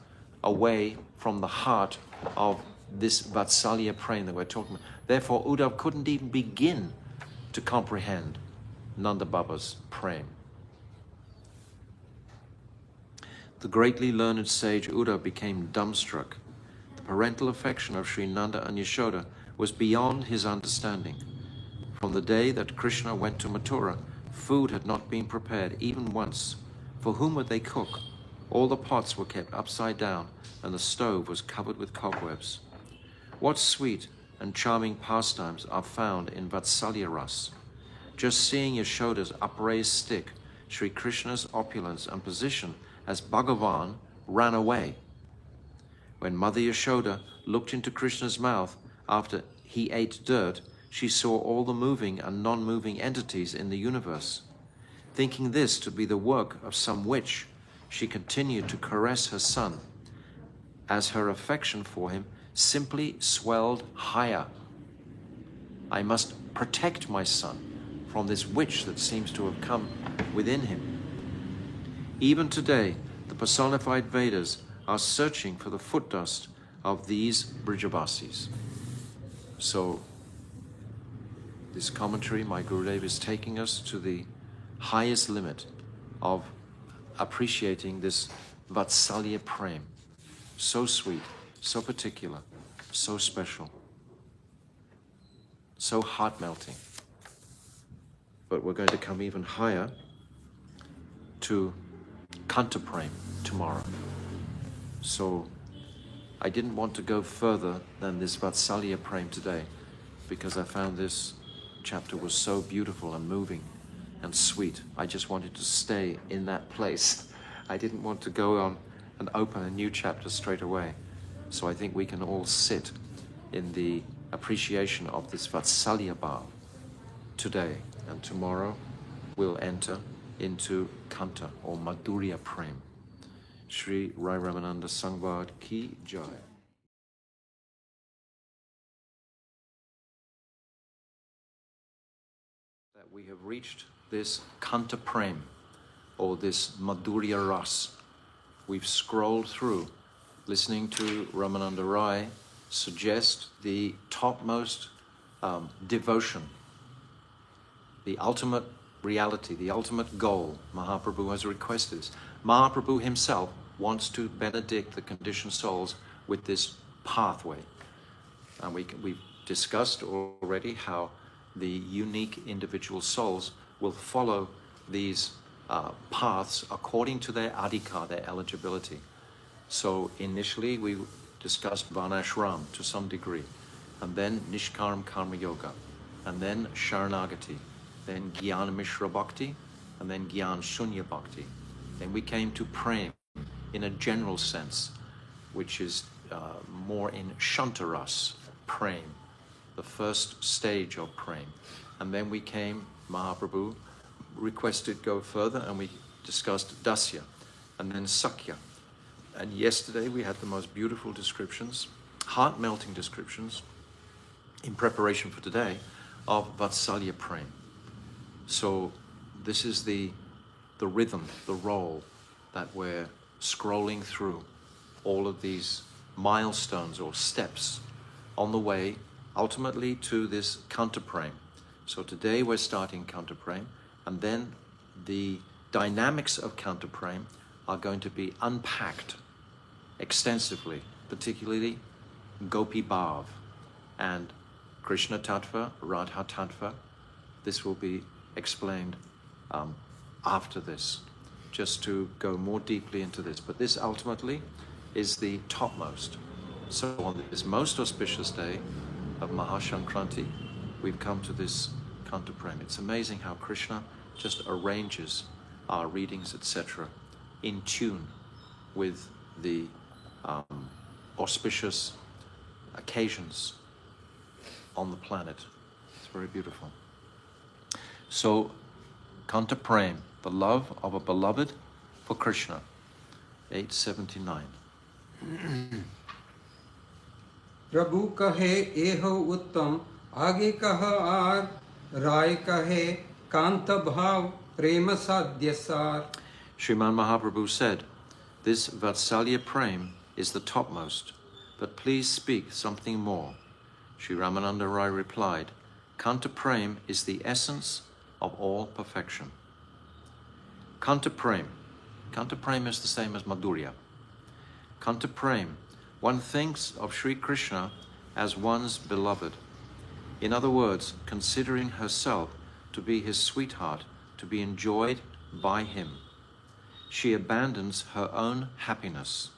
away from the heart of this Vatsalya Prem that we're talking about. Therefore, Uddhav couldn't even begin to comprehend Nanda Baba's Prem. The greatly learned sage Uddhav became dumbstruck. The parental affection of Sri Nanda and Yashoda was beyond his understanding. From the day that Krishna went to Mathura, food had not been prepared even once. For whom would they cook? All the pots were kept upside down, and the stove was covered with cobwebs. What sweet and charming pastimes are found in Vatsalya Ras. Just seeing Yashoda's upraised stick, Sri Krishna's opulence and position as Bhagavan ran away. When Mother Yashoda looked into Krishna's mouth after he ate dirt, she saw all the moving and non-moving entities in the universe. Thinking this to be the work of some witch, she continued to caress her son, as her affection for him simply swelled higher. I must protect my son from this witch that seems to have come within him. Even today, the personified Vedas are searching for the foot dust of these Brijavasis. So, this commentary, my Gurudev is taking us to the highest limit of appreciating this Vatsalya Prem. So sweet, so particular, so special, so heart-melting. But we're going to come even higher to Kanta Prem tomorrow. So I didn't want to go further than this Vatsalya Prem today, because I found this chapter was so beautiful and moving and sweet. I just wanted to stay in that place. I didn't want to go on and open a new chapter straight away. So I think we can all sit in the appreciation of this Vatsalya Bhav today, and tomorrow we'll enter into Kanta or Madhurya Prem. Shri Rai Ramananda Sangvad Ki Jai. That we have reached this Kanta Prem, or this Madhurya Ras. We've scrolled through, listening to Ramananda Rai suggest the topmost devotion, the ultimate reality, the ultimate goal Mahaprabhu has requested us. Mahaprabhu himself wants to benedict the conditioned souls with this pathway. And we've discussed already how the unique individual souls will follow these paths according to their adhikar, their eligibility. So initially we discussed Varnashram to some degree, and then Nishkaram Karma Yoga, and then Sharanagati, then Gyan Mishra Bhakti, and then Gyan Shunya Bhakti. Then we came to Prem in a general sense, which is more in Shantaras, Prem, the first stage of Prem. And then we came, Mahaprabhu requested go further, and we discussed Dasya, and then Sakya. And yesterday we had the most beautiful descriptions, heart-melting descriptions, in preparation for today, of Vatsalya Prem. So this is the rhythm, the roll that we're scrolling through, all of these milestones or steps on the way ultimately to this Kanta Prem. So today we're starting Kanta Prem, and then the dynamics of Kanta Prem are going to be unpacked extensively, particularly Gopi Bhav and Krishna Tattva, Radha Tattva. This will be explained after this, just to go more deeply into this. But this ultimately is the topmost. So on this most auspicious day of Mahashankranti, we've come to this Kanta Prem. It's amazing how Krishna just arranges our readings, etc., in tune with the auspicious occasions on the planet. It's very beautiful. So, Kanta Prem, the love of a beloved for Krishna, 879. प्रभु कहे एह उत्तम आगे कह are राय कहे कांत भाव प्रेम साध्य सार. Sriman Mahaprabhu said, this Vatsalya Prem is the topmost, but please speak something more. Sri Ramananda Rai replied, Kanta Prem is the essence of all perfection. Kanta Prem is the same as Madhurya. Kanta Prem, one thinks of Sri Krishna as one's beloved. In other words, considering herself to be his sweetheart, to be enjoyed by him. She abandons her own happiness.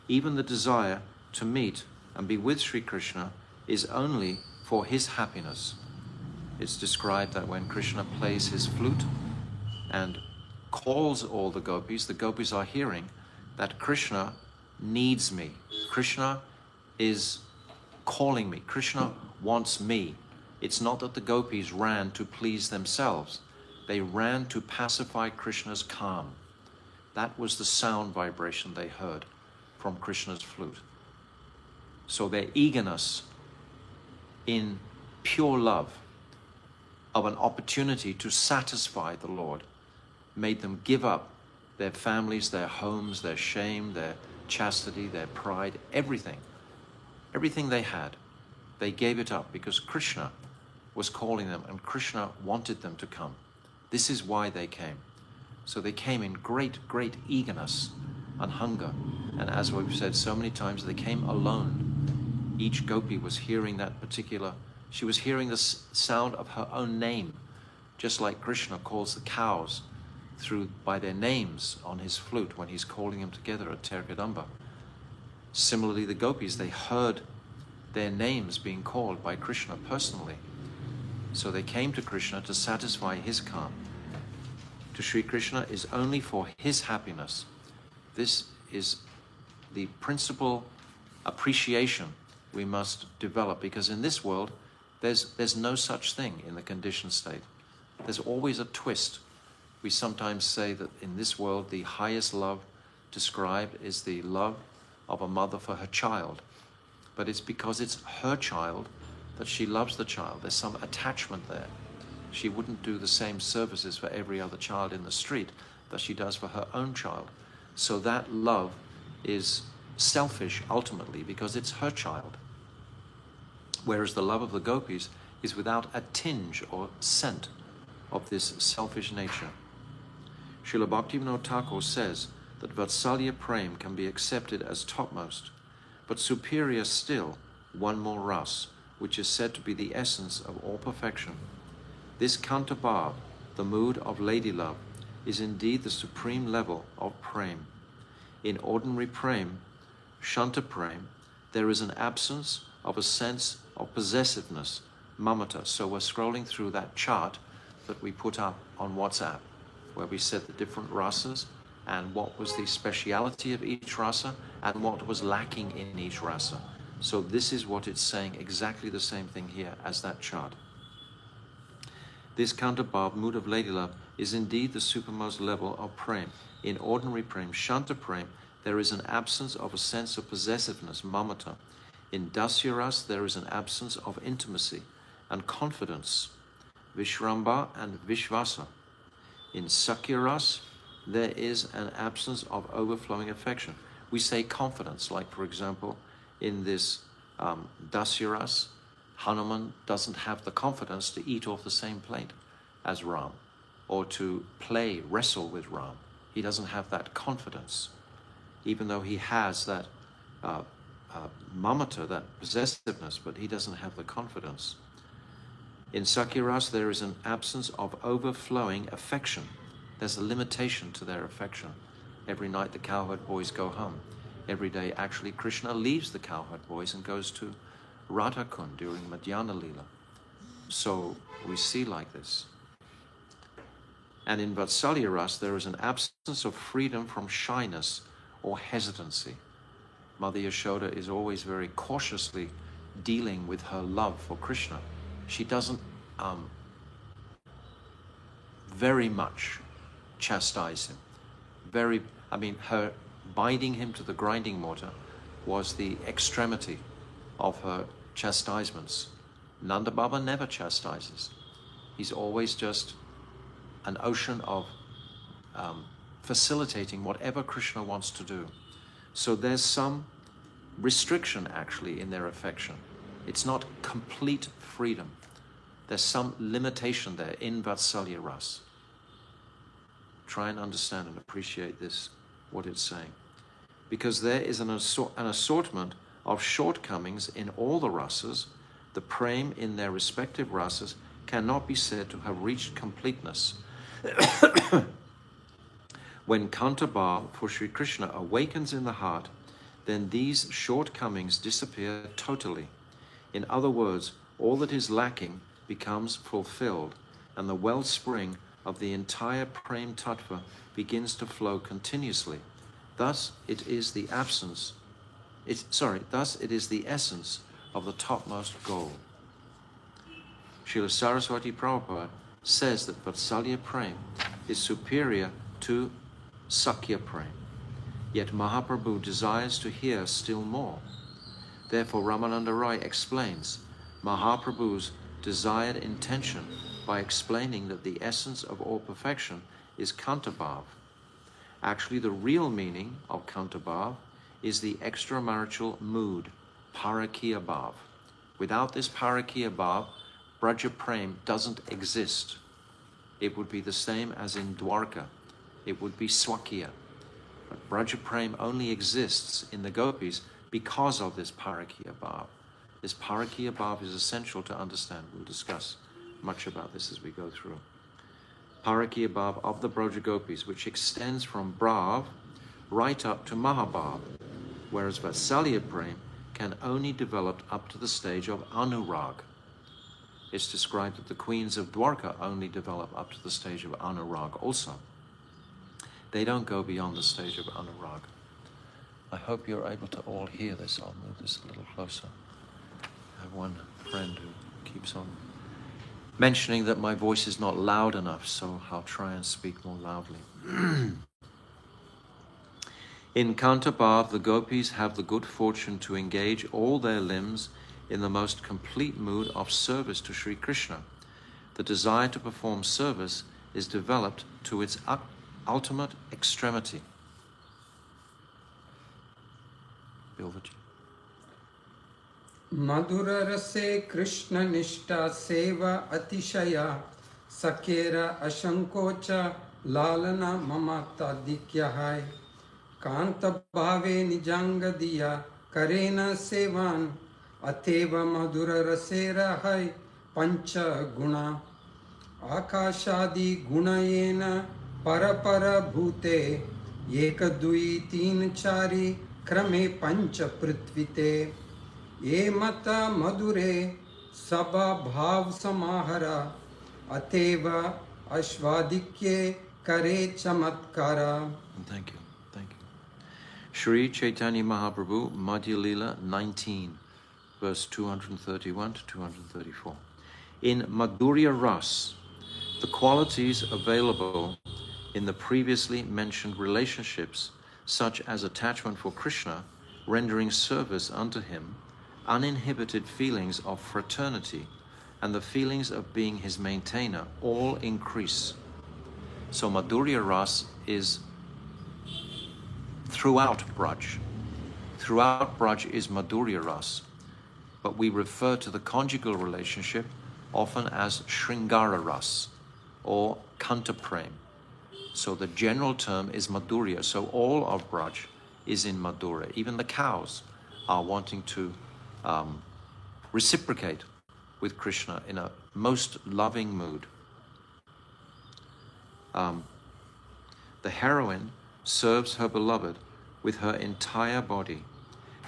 Even the desire to meet and be with Sri Krishna is only for his happiness. It's described that when Krishna plays his flute and calls all the gopis are hearing that Krishna needs me. Krishna is calling me. Krishna wants me. It's not that the gopis ran to please themselves. They ran to pacify Krishna's calm. That was the sound vibration they heard from Krishna's flute. So their eagerness in pure love of an opportunity to satisfy the Lord made them give up their families, their homes, their shame, their chastity, their pride, everything. Everything they had, they gave it up because Krishna was calling them and Krishna wanted them to come. This is why they came. So they came in great, great eagerness and hunger. And as we've said so many times, they came alone. Each gopi was hearing that particular, she was hearing the sound of her own name, just like Krishna calls the cows by their names on his flute when he's calling them together at Terkadamba. Similarly, the gopis, they heard their names being called by Krishna personally. So they came to Krishna to satisfy his karma. To Sri Krishna is only for his happiness. This is the principal appreciation we must develop, because in this world, there's no such thing in the conditioned state. There's always a twist. We sometimes say that in this world, the highest love described is the love of a mother for her child. But it's because it's her child that she loves the child. There's some attachment there. She wouldn't do the same services for every other child in the street that she does for her own child. So that love is selfish ultimately because it's her child. Whereas the love of the gopis is without a tinge or scent of this selfish nature. Srila Bhaktivinoda Thakur says that Vatsalya Prem can be accepted as topmost, but superior still, one more ras, which is said to be the essence of all perfection. This Kanta Bhav, the mood of lady love, is indeed the supreme level of Prem. In ordinary Prem, Shanta Prem, there is an absence of a sense of possessiveness, mamata. So we're scrolling through that chart that we put up on WhatsApp, where we said the different rasas and what was the speciality of each rasa and what was lacking in each rasa. So this is what it's saying, exactly the same thing here as that chart. This Kanta Bhav, mood of lady love, is indeed the supermost level of Prem. In ordinary Prem, Shanta Prem, there is an absence of a sense of possessiveness, mamata. In Dasyaras, there is an absence of intimacy and confidence, Vishramba and Vishvasa. In Sakyaras, there is an absence of overflowing affection. We say confidence, like for example, in this Dasyaras, Hanuman doesn't have the confidence to eat off the same plate as Ram, or to wrestle with Ram. He doesn't have that confidence, even though he has that mamata, that possessiveness, but he doesn't have the confidence. In Sakyaras, there is an absence of overflowing affection. There's a limitation to their affection. Every night the cowherd boys go home. Every day, actually, Krishna leaves the cowherd boys and goes to Radhakund during Madhyana Lila. So we see like this. And in Vatsalya Ras, there is an absence of freedom from shyness or hesitancy. Mother Yashoda is always very cautiously dealing with her love for Krishna. She doesn't very much chastise him. Her binding him to the grinding mortar was the extremity of her chastisements. Nanda Baba never chastises. He's always just an ocean of facilitating whatever Krishna wants to do. So there's some restriction actually in their affection. It's not complete freedom. There's some limitation there in Vatsalya Ras. Try and understand and appreciate this, what it's saying. Because there is an assortment of shortcomings in all the rasas, the prem in their respective rasas cannot be said to have reached completeness. When Kanta Bhav for Sri Krishna awakens in the heart, then these shortcomings disappear totally. In other words, all that is lacking becomes fulfilled, and the wellspring of the entire Prem Tattva begins to flow continuously. Thus it is the essence of the topmost goal. Srila Saraswati Prabhupada says that Vatsalya Prem is superior to Sakya Prem. Yet Mahaprabhu desires to hear still more. Therefore Ramananda Rai explains Mahaprabhu's desired intention by explaining that the essence of all perfection is Kantabhav. Actually, the real meaning of Kantabhav is the extramarital mood, Parakiya Bhav. Without this Parakiya Bhav, Braja Prem doesn't exist. It would be the same as in Dwarka. It would be Swakiya. But Braja Prem only exists in the gopis because of this Parakiya Bhav. This Parakiya Bhav is essential to understand. We'll discuss much about this as we go through. Parakiya Bhav of the Braja Gopis, which extends from Bhav right up to Mahabhav, whereas Vatsalya Prem can only develop up to the stage of Anurag. It's described that the queens of Dwarka only develop up to the stage of Anurag also. They don't go beyond the stage of Anurag. I hope you're able to all hear this. I'll move this a little closer. I have one friend who keeps on mentioning that my voice is not loud enough, so I'll try and speak more loudly. In Kantabhav, the gopis have the good fortune to engage all their limbs in the most complete mood of service to Sri Krishna. The desire to perform service is developed to its ultimate extremity. Bilvaji. Madhura rase Krishna nishta seva atishaya sakera ashankocha lalana mamata dikyahai kanta bhave nijanga diya karena sevan ateva madhura rasera hai pancha guna akashadi gunayena parapara bhute ekadui teen chari krame pancha prithvite ये मता मधुरे सबा भाव समाहरा अतेव अश्वादिक्ये करे चमत्कारा. Thank you, thank you. Shri Chaitanya Mahaprabhu, Madhya Lila 19, verse 231 to 234. In Madhurya Ras, the qualities available in the previously mentioned relationships, such as attachment for Krishna, rendering service unto him, uninhibited feelings of fraternity, and the feelings of being his maintainer all increase. So Madhurya Ras is throughout Braj. Throughout Braj is Madhurya Ras, but we refer to the conjugal relationship often as Shringara Ras or Kanta Prem. So the general term is Madhurya. So all of Braj is in Madhurya. Even the cows are wanting to reciprocate with Krishna in a most loving mood. The heroine serves her beloved with her entire body.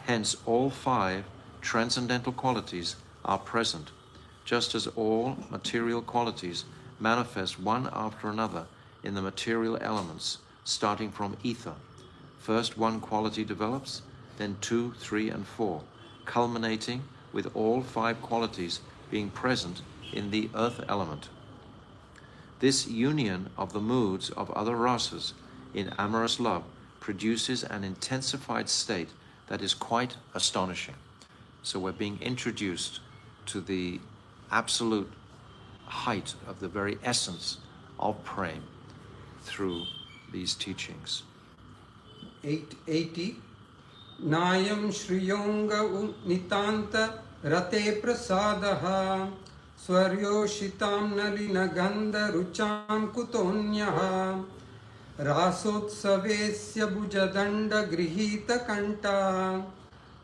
Hence, all 5 transcendental qualities are present, just as all material qualities manifest one after another in the material elements, starting from ether. First one quality develops, then 2, 3, and 4, culminating with all 5 qualities being present in the earth element. This union of the moods of other rasas in amorous love produces an intensified state that is quite astonishing. So we're being introduced to the absolute height of the very essence of prem through these teachings. 880 Nayam Shriyonga Nitanta Rate Prasadaha Swaryoshitam Nalina Gandha Rucham Kutonyaha Rasotsavesya Bujadanda Grihita Kanta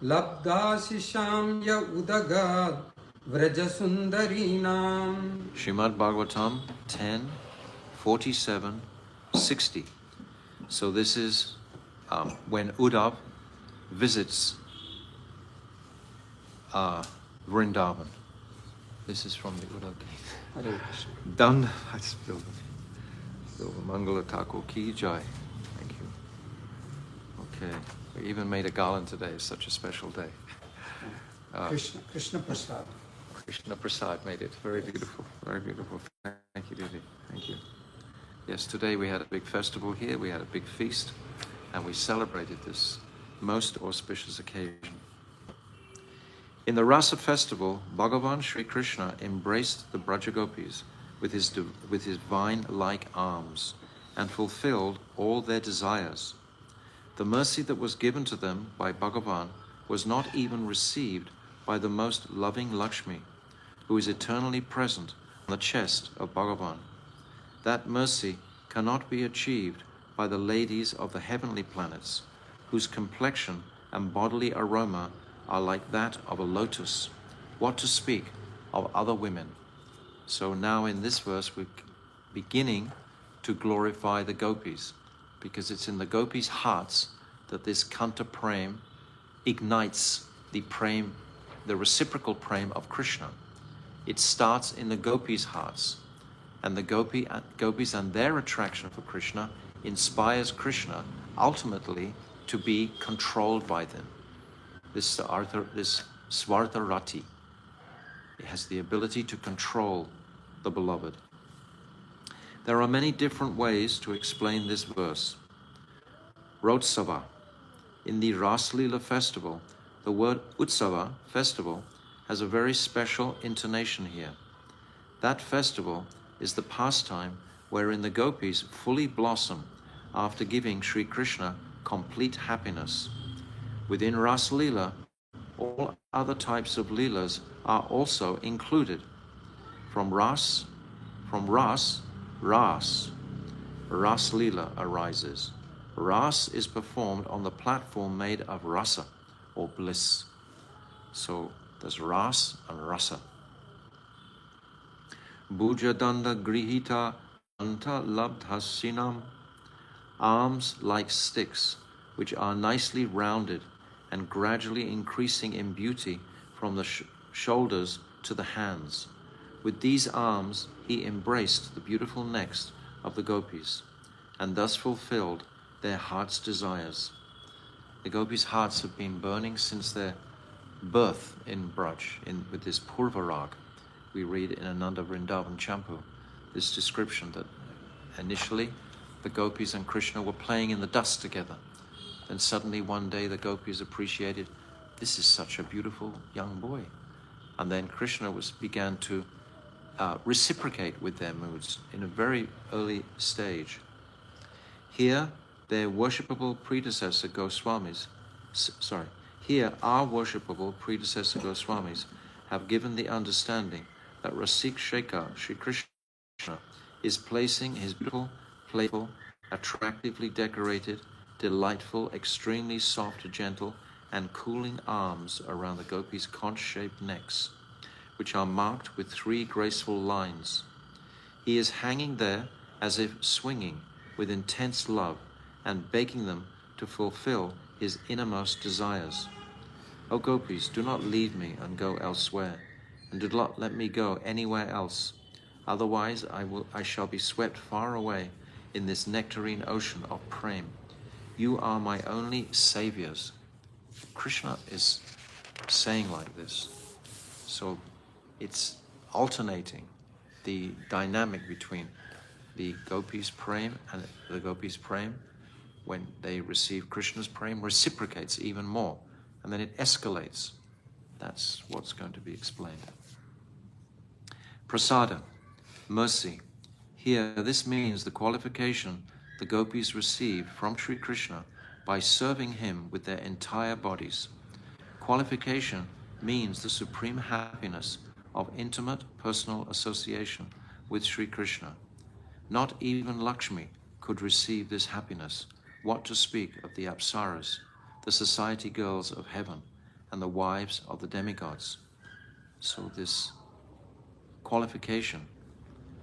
Labdashisham Ya Udagad Vrajasundarinam. Srimad Bhagavatam 10, 47, 60. So this is when Uddhav visits Vrindavan. This is from the Uddhav Gita. Done. I spilled it. Mangala Thakur Ki Jai. Thank you. Okay. We even made a garland today. It's such a special day. Krishna Prasad. Krishna Prasad made it. Very beautiful. Very beautiful. Thank you, Didi. Thank you. Yes, today we had a big festival here. We had a big feast. And we celebrated this most auspicious occasion. In the Rasa festival, Bhagavan Sri Krishna embraced the Brajagopis with his vine-like arms, and fulfilled all their desires. The mercy that was given to them by Bhagavan was not even received by the most loving Lakshmi, who is eternally present on the chest of Bhagavan. That mercy cannot be achieved by the ladies of the heavenly planets, whose complexion and bodily aroma are like that of a lotus. What to speak of other women? So now in this verse we're beginning to glorify the gopis, because it's in the gopis' hearts that this Kanta prem ignites the reciprocal prem of Krishna. It starts in the gopis' hearts, and the gopis and their attraction for Krishna inspires Krishna ultimately to be controlled by them. This Svartha Rati, it has the ability to control the beloved. There are many different ways to explain this verse. Rotsava. In the Raslila festival, the word Utsava, festival, has a very special intonation here. That festival is the pastime wherein the gopis fully blossom after giving Sri Krishna complete happiness. Within Raslila, all other types of leelas are also included. From Ras, Raslila arises. Ras is performed on the platform made of rasa, or bliss. So there's Ras and Rasa. Bhujadanda grihita anta labdhasinam. Arms like sticks, which are nicely rounded and gradually increasing in beauty from the shoulders to the hands. With these arms, he embraced the beautiful necks of the gopis, and thus fulfilled their heart's desires. The gopis' hearts have been burning since their birth in Braj, with this Purvarag. We read in Ananda Vrindavan Champu this description that initially the gopis and Krishna were playing in the dust together. Then suddenly one day the gopis appreciated, this is such a beautiful young boy. And then Krishna began to reciprocate with their moods in a very early stage. Here, their worshipable predecessor Goswamis, our worshipable predecessor Goswamis have given the understanding that Rasik Shekhar, Sri Krishna, is placing his beautiful, playful, attractively decorated, delightful, extremely soft, gentle, and cooling arms around the gopis' conch-shaped necks, which are marked with 3 graceful lines. He is hanging there as if swinging with intense love and begging them to fulfill his innermost desires. O gopis, do not leave me and go elsewhere, and do not let me go anywhere else. Otherwise I shall be swept far away in this nectarine ocean of prem. You are my only saviors. Krishna is saying like this. So it's alternating the dynamic between the gopis' prem and the gopis' prem. When they receive Krishna's prem, reciprocates even more, and then it escalates. That's what's going to be explained. Prasada, mercy. Here, this means the qualification the gopis received from Sri Krishna by serving him with their entire bodies. Qualification means the supreme happiness of intimate personal association with Sri Krishna. Not even Lakshmi could receive this happiness. What to speak of the Apsaras, the society girls of heaven, and the wives of the demigods. So this qualification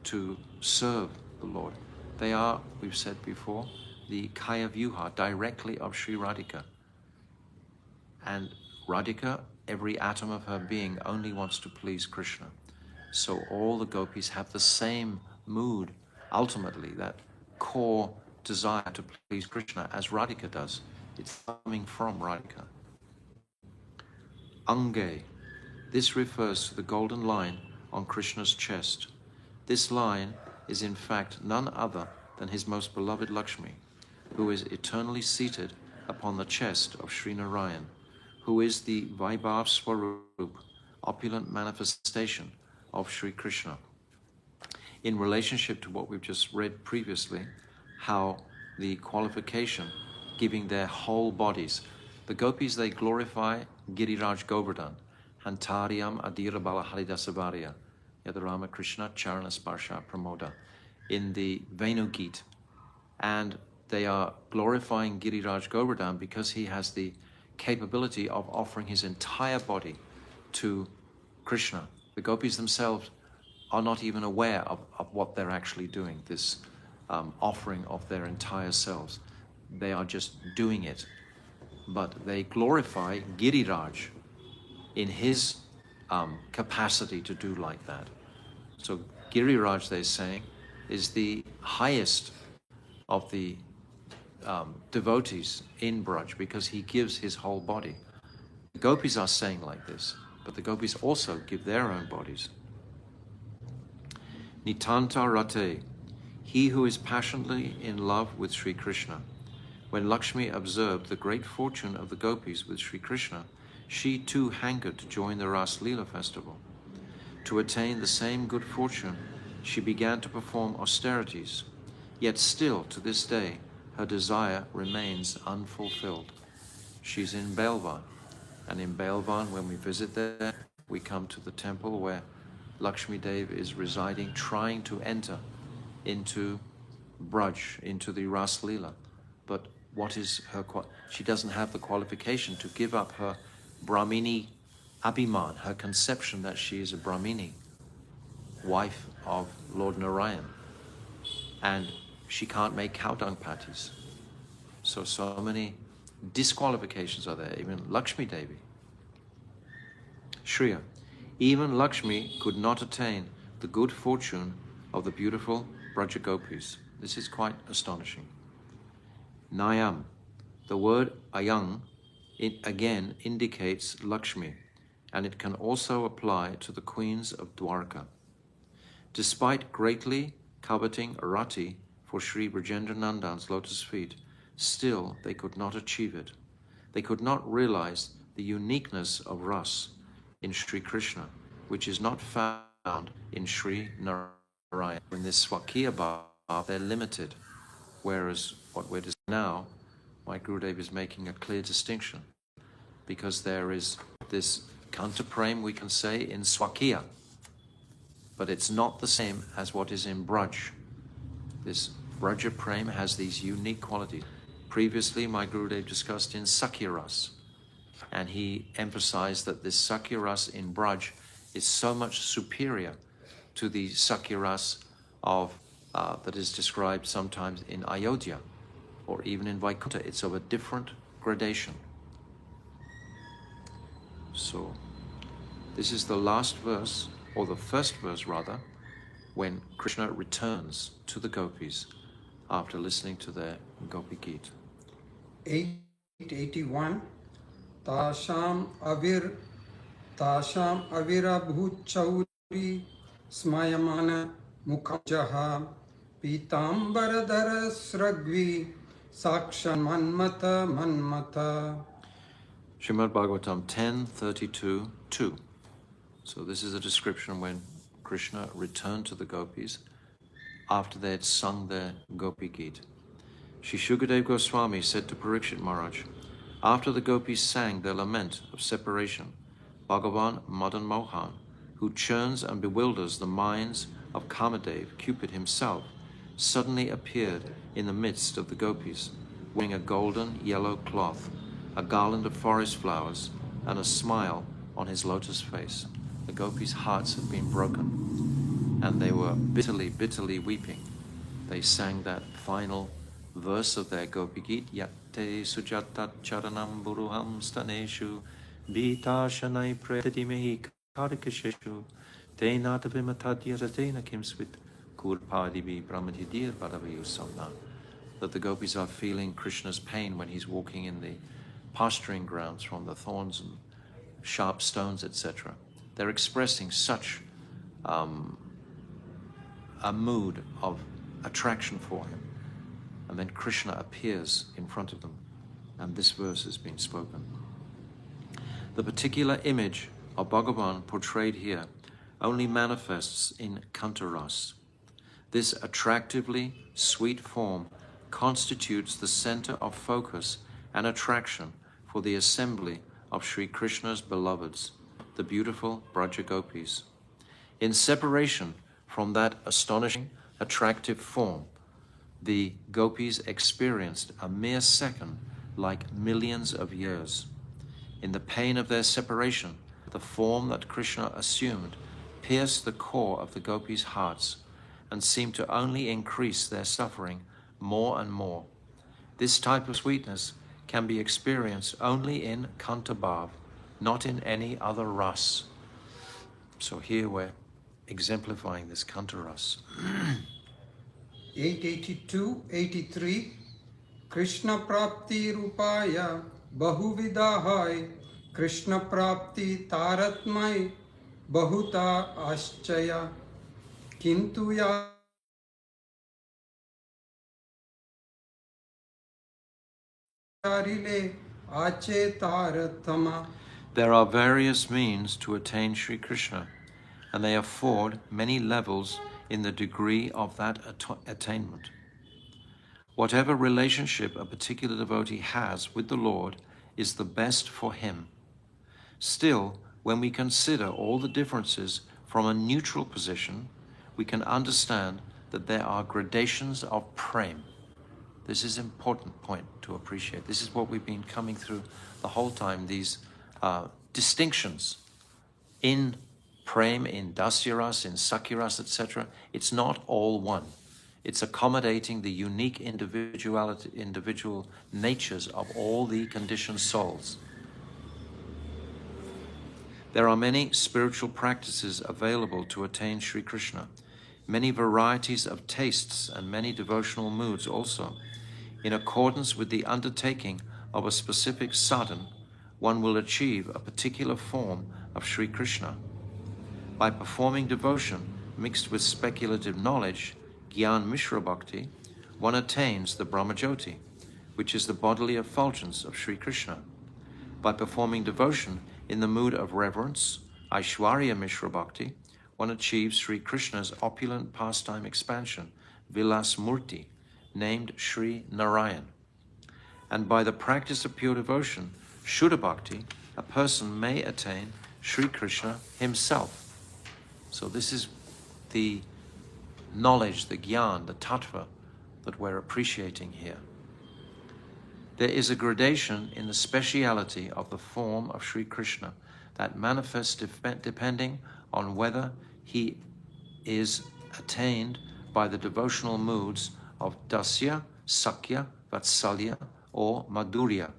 to serve the Lord, they are, we've said before, the Kaya Vyuha, directly of Sri Radhika. And Radhika, every atom of her being only wants to please Krishna. So all the gopis have the same mood, ultimately, that core desire to please Krishna as Radhika does. It's coming from Radhika. Ange. This refers to the golden line on Krishna's chest. This line is in fact none other than his most beloved Lakshmi, who is eternally seated upon the chest of Sri Narayan, who is the Vaibhav Swarup, opulent manifestation of Sri Krishna. in relationship to what we've just read previously, how the qualification, giving their whole bodies. The gopis, they glorify Giriraj Govardhan, Hantaryam Adira Bala Haridasavarya, Yadarama Krishna Charana Sparsha Pramoda, in the Venu Geet. And they are glorifying Giriraj Govardhan because he has the capability of offering his entire body to Krishna. The gopis themselves are not even aware of what they're actually doing, this offering of their entire selves. They are just doing it. But they glorify Giriraj in his capacity to do like that. So Giriraj, they're saying, is the highest of the devotees in Braj because he gives his whole body. The gopis are saying like this, but the gopis also give their own bodies. Nitanta Rate, he who is passionately in love with Sri Krishna. When Lakshmi observed the great fortune of the gopis with Sri Krishna, she too hankered to join the Ras Leela festival. To attain the same good fortune, she began to perform austerities, yet still to this day her desire remains unfulfilled. She's in Belvan, and in Belvan, when we visit there, we come to the temple where Lakshmi Dev is residing, trying to enter into Braj, into the Ras Leela. But what is her she doesn't have the qualification to give up her Brahmini Abhiman, her conception that she is a Brahmini, wife of Lord Narayan. And she can't make cow dung patties. So many disqualifications are there, even Lakshmi Devi. Shriya, even Lakshmi could not attain the good fortune of the beautiful Braja Gopis. This is quite astonishing. Nayam, the word ayang, it again indicates Lakshmi, and it can also apply to the queens of Dwarka. Despite greatly coveting Rati for Sri Brajendra Nandan's lotus feet, still they could not achieve it. They could not realize the uniqueness of Ras in Sri Krishna, which is not found in Sri Narayan. In this Swakiya Bhav, they're limited, whereas what we're discussing now, my Gurudev is making a clear distinction, because there is this Kanta Prem, we can say, in Swakiya, but it's not the same as what is in Braj. This Braja Prem has these unique qualities. Previously, my Gurudev discussed in Sakya Ras, and he emphasized that this Sakya Ras in Braj is so much superior to the Sakya Ras of that is described sometimes in Ayodhya or even in Vaikuntha. It's of a different gradation. So this is the last verse, or the first verse rather, when Krishna returns to the gopis after listening to their Gopi Geet. 881 Tasham Avirabhut Chauri Smayamana Mukhajaha Pitambaradhara Sragvi Sakshan Manmata. Srimad Bhagavatam 10:32-2. So this is a description when Krishna returned to the gopis after they had sung their Gopi Geet. Shri Shukadev Goswami said to Parikshit Maharaj, after the gopis sang their lament of separation, Bhagavan Madan Mohan, who churns and bewilders the minds of Kamadev, Cupid himself, suddenly appeared in the midst of the gopis, wearing a golden yellow cloth, a garland of forest flowers, and a smile on his lotus face. The gopis' hearts had been broken, and they were bitterly, bitterly weeping. They sang that final verse of their Gopi Geet, Yatte Sujatat Charanam Buruham Staneshu Bita Shanai Pretimehi Karikasheshu Te Nata Vimatadya Ratena Kimsvit Kurpadibi Brahmatidir Badaviyu Samna. That the gopis are feeling Krishna's pain when he's walking in the pasturing grounds from the thorns and sharp stones, etc. They're expressing such a mood of attraction for him. And then Krishna appears in front of them, and this verse has been spoken. The particular image of Bhagavan portrayed here only manifests in Kanta Ras. This attractively sweet form constitutes the center of focus and attraction for the assembly of Sri Krishna's beloveds, the beautiful Braja Gopis. In separation from that astonishing, attractive form, the gopis experienced a mere second like millions of years. In the pain of their separation, the form that Krishna assumed pierced the core of the gopis' hearts and seemed to only increase their suffering more and more. This type of sweetness can be experienced only in Kanta Bhav, not in any other ras. So here we're exemplifying this Kanta ras. 882-83 Krishna Prapti Rupaya Bahuvidahai Krishna Prapti Taratmai Bahuta Aschaya Kintu Yarile Ache Taratama. There are various means to attain Sri Krishna, and they afford many levels in the degree of that attainment. Whatever relationship a particular devotee has with the Lord is the best for him. Still, when we consider all the differences from a neutral position, we can understand that there are gradations of prema. This is an important point to appreciate. This is what we've been coming through the whole time, these distinctions in prema, in dasyaras, in sakyaras, etc. It's not all one. It's accommodating the unique individual natures of all the conditioned souls. There are many spiritual practices available to attain Sri Krishna, many varieties of tastes and many devotional moods also. In accordance with the undertaking of a specific sadhana, one will achieve a particular form of Sri Krishna. By performing devotion mixed with speculative knowledge, Gyan Mishra Bhakti, one attains the Brahmajyoti, which is the bodily effulgence of Sri Krishna. By performing devotion in the mood of reverence, Aishwarya Mishra Bhakti, one achieves Sri Krishna's opulent pastime expansion, Vilas Murti, named Sri Narayan. And by the practice of pure devotion, Shuddha Bhakti, a person may attain Sri Krishna himself. So this is the knowledge, the gyan, the tattva that we're appreciating here. There is a gradation in the speciality of the form of Sri Krishna that manifests depending on whether he is attained by the devotional moods of Dasya, Sakya, Vatsalya, or Madhurya.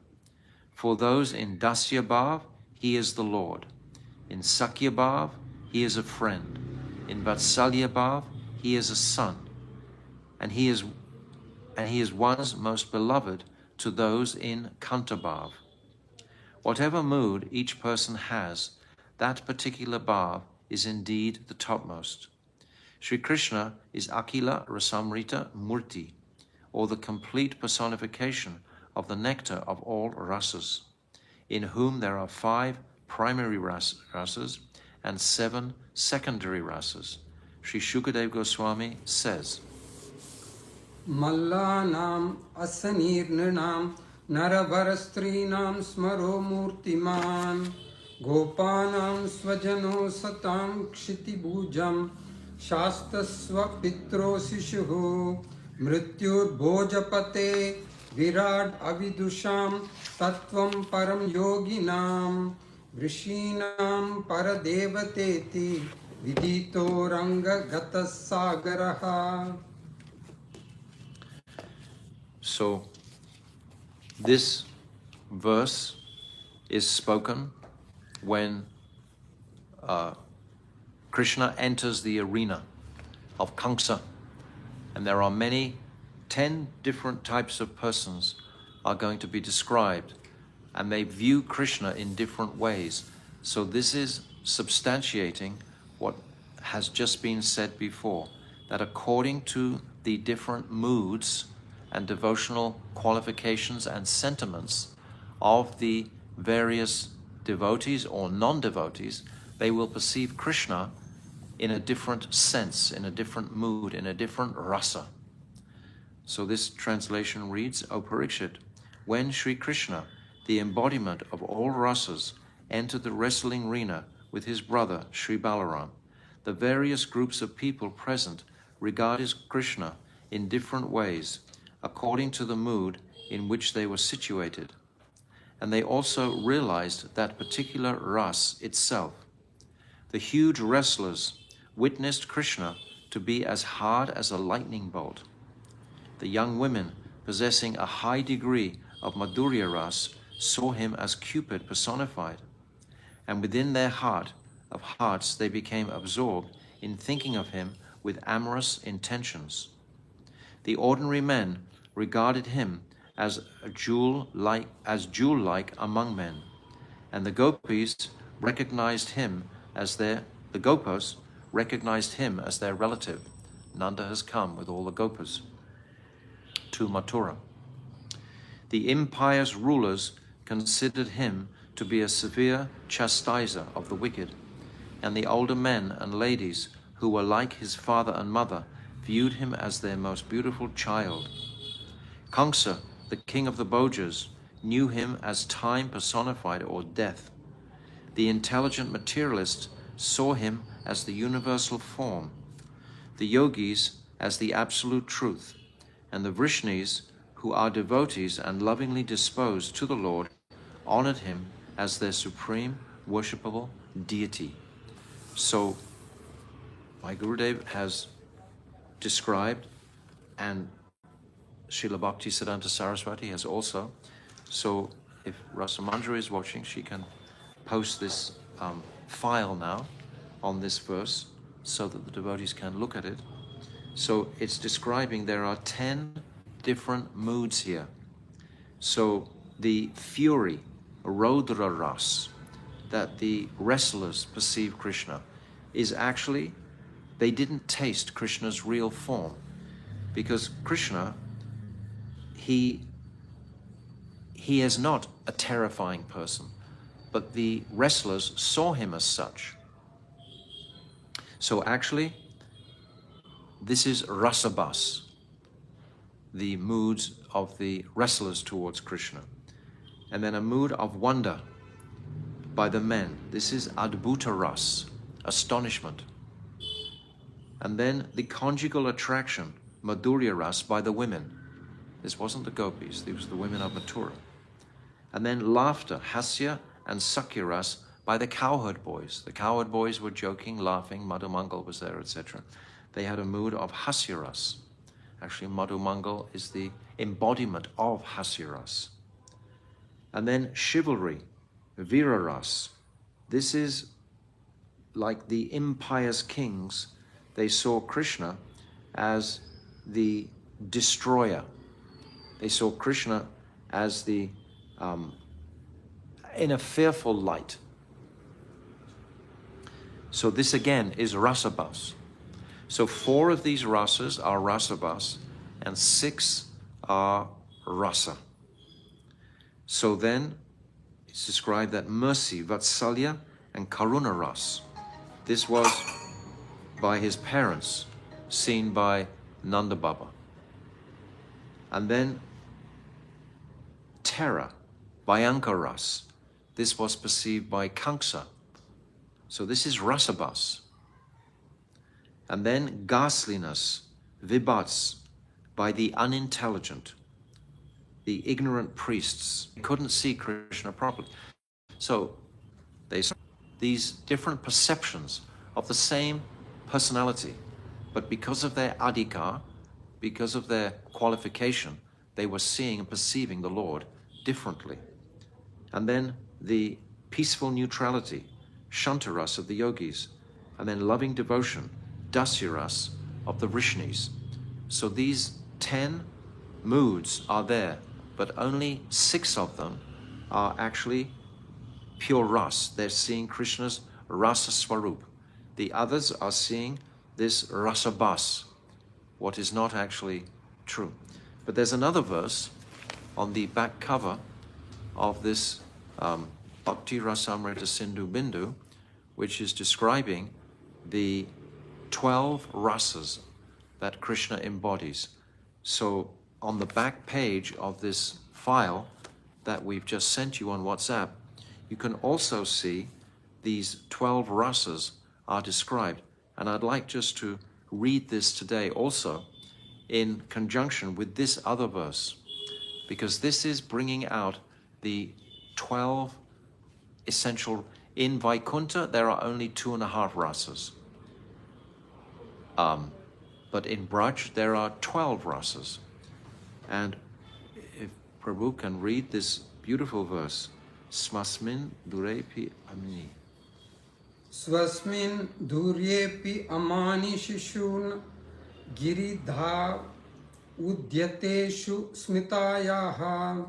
For those in Dasya Bhav, he is the Lord. In Sakya Bhav, he is a friend. In Vatsalya Bhav, he is a son. And he is one's most beloved to those in Kanta Bhav. Whatever mood each person has, that particular Bhav is indeed the topmost. Sri Krishna is Akila Rasamrita Murti, or the complete personification of the nectar of all rasas, in whom there are 5 primary rasas and 7 secondary rasas. Sri Shukadeva Goswami says, Mallanam asanirnanam naravarastrinam smaro murtiman gopanam svajano satam kshitibhujam shastasva pitro sishuhu mrityur bhojapate virad avidusham tattvam param yoginam vrishinam paradevateti vidito ranga gatasagaraha. So this verse is spoken when Krishna enters the arena of Kamsa, and there are 10 different types of persons are going to be described, and they view Krishna in different ways. So this is substantiating what has just been said before, that according to the different moods and devotional qualifications and sentiments of the various devotees or non-devotees, they will perceive Krishna in a different sense, in a different mood, in a different rasa. So this translation reads, O Parikshit, when Sri Krishna, the embodiment of all rasas, entered the wrestling arena with his brother Sri Balaram, the various groups of people present regarded Krishna in different ways, according to the mood in which they were situated. And they also realized that particular ras itself. The huge wrestlers witnessed Krishna to be as hard as a lightning bolt. The young women possessing a high degree of Madhurya ras saw him as Cupid personified, and within their heart of hearts they became absorbed in thinking of him with amorous intentions. The ordinary men regarded him as jewel-like among men, and the gopas recognized him as their relative. Nanda has come with all the gopas to Mathura. The impious rulers considered him to be a severe chastiser of the wicked, and the older men and ladies who were like his father and mother viewed him as their most beautiful child. Kamsa, the king of the Bhojas, knew him as time personified or death. The intelligent materialists saw him as the universal form, the yogis as the absolute truth, and the Vrishnis, who are devotees and lovingly disposed to the Lord, honored him as their supreme worshipable deity. So, my Gurudev has described, and Srila Bhaktisiddhanta Saraswati has also. So, if Rasa Manjari is watching, she can post this file now on this verse so that the devotees can look at it. So, it's describing there are 10 different moods here. So, the fury, Rodra Ras, that the wrestlers perceive Krishna, is actually, they didn't taste Krishna's real form, because Krishna, he is not a terrifying person, but the wrestlers saw him as such. So actually, this is rasabas, the moods of the wrestlers towards Krishna. And then a mood of wonder by the men. This is adbhuta ras, astonishment. And then the conjugal attraction, madhurya ras, by the women. This wasn't the gopis, these were the women of Mathura. And then laughter, hasya and sakya ras, by the cowherd boys. The cowherd boys were joking, laughing, Madhu Mangal was there, etc. They had a mood of hasya ras. Actually, Madhu Mangal is the embodiment of hasya ras. And then chivalry, vira ras. This is like the impious kings. They saw Krishna as the destroyer. They saw Krishna as the, in a fearful light. So this again is rasabas. So 4 of these rasas are rasabas and 6 are rasa. So then it's described that mercy, Vatsalya and Karuna ras. This was by his parents, seen by Nanda Baba. And then terror, Bhayankar ras. This was perceived by Kamsa. So this is rasabas. And then ghastliness, vibhats, by the unintelligent, the ignorant priests. They couldn't see Krishna properly. So they saw these different perceptions of the same personality, but because of their adhikar, because of their qualification, they were seeing and perceiving the Lord differently. And then the peaceful neutrality, shantaras of the yogis, and then loving devotion, dasyaras of the Vrishnis. So these 10 moods are there, but only 6 of them are actually pure ras. They're seeing Krishna's rasa swarup. The others are seeing this rasabas, what is not actually true. But there's another verse on the back cover of this Bhakti Rasamrita Sindhu Bindu, which is describing the 12 rasas that Krishna embodies. So on the back page of this file that we've just sent you on WhatsApp, you can also see these 12 rasas are described. And I'd like just to read this today also in conjunction with this other verse, because this is bringing out the 12 essential. In Vaikuntha, there are only 2.5 rasas. But in Braj, there are 12 rasas. And if Prabhu can read this beautiful verse, Smasmin Durepi Amini. Swasmin duryepi amani shishun giridha udyateshu smitayaha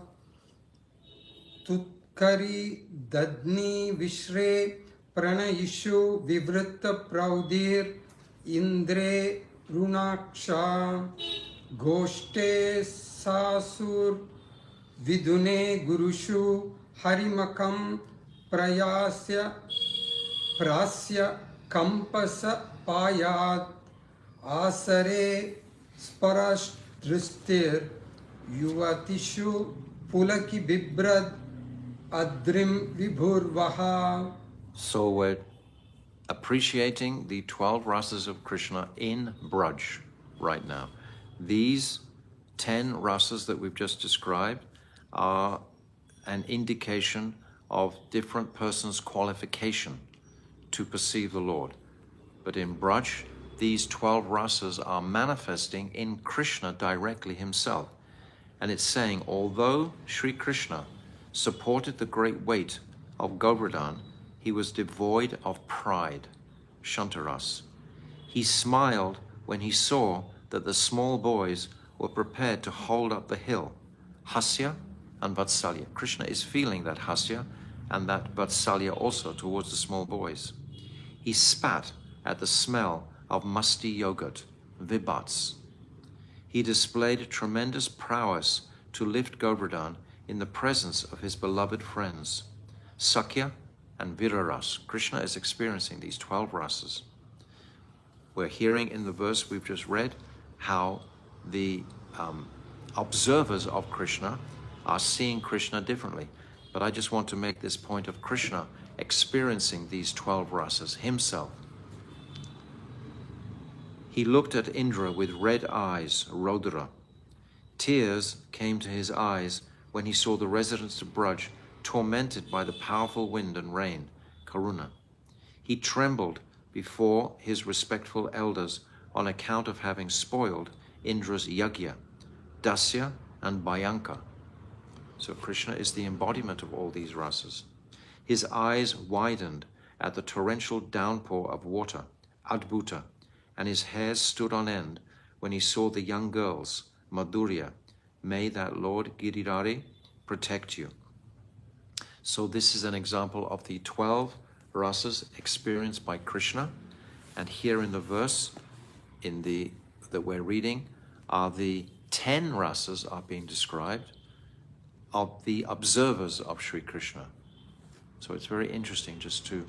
tutkari dadni vishre pranayishu vivritta praudir indre runaksha goshte sasur vidune gurushu harimakam prayasya prasya kampasa payat asare sparash dristir yuvatishu pulaki bibrad adrim vibhurvaha. So we're appreciating the 12 rasas of Krishna in Braj right now. These 10 rasas that we've just described are an indication of different persons' qualification to perceive the Lord. But in Braj, these 12 rasas are manifesting in Krishna directly himself. And it's saying, although Sri Krishna supported the great weight of Govardhan, he was devoid of pride, Shantaras. He smiled when he saw that the small boys were prepared to hold up the hill, Hasya and Vatsalya. Krishna is feeling that Hasya and that Vatsalya also towards the small boys. He spat at the smell of musty yogurt, vibhats. He displayed tremendous prowess to lift Govardhan in the presence of his beloved friends, Sakya and Viraras. Krishna is experiencing these 12 rasas. We're hearing in the verse we've just read how the observers of Krishna are seeing Krishna differently. But I just want to make this point of Krishna experiencing these 12 rasas himself. He looked at Indra with red eyes, Rodra. Tears came to his eyes when he saw the residents of Braj tormented by the powerful wind and rain, Karuna. He trembled before his respectful elders on account of having spoiled Indra's yagya, Dasya and Bhayanka. So Krishna is the embodiment of all these rasas. His eyes widened at the torrential downpour of water, Adbhuta, and his hairs stood on end when he saw the young girls, Madhurya. May that Lord Girirari protect you. So this is an example of the 12 rasas experienced by Krishna. And here in the verse that we're reading are the 10 rasas are being described of the observers of Sri Krishna. So it's very interesting just to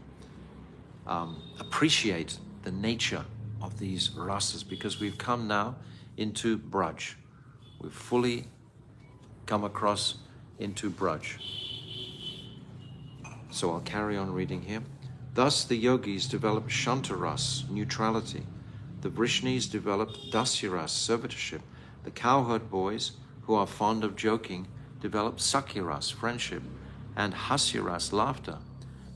appreciate the nature of these rasas, because we've come now into Braj. We've fully come across into Braj. So I'll carry on reading here. Thus the yogis developed Shantaras, neutrality. The Vrishnis developed Dasyaras, servitorship. The cowherd boys, who are fond of joking, developed Sakyaras, friendship, and Hasyaras, laughter.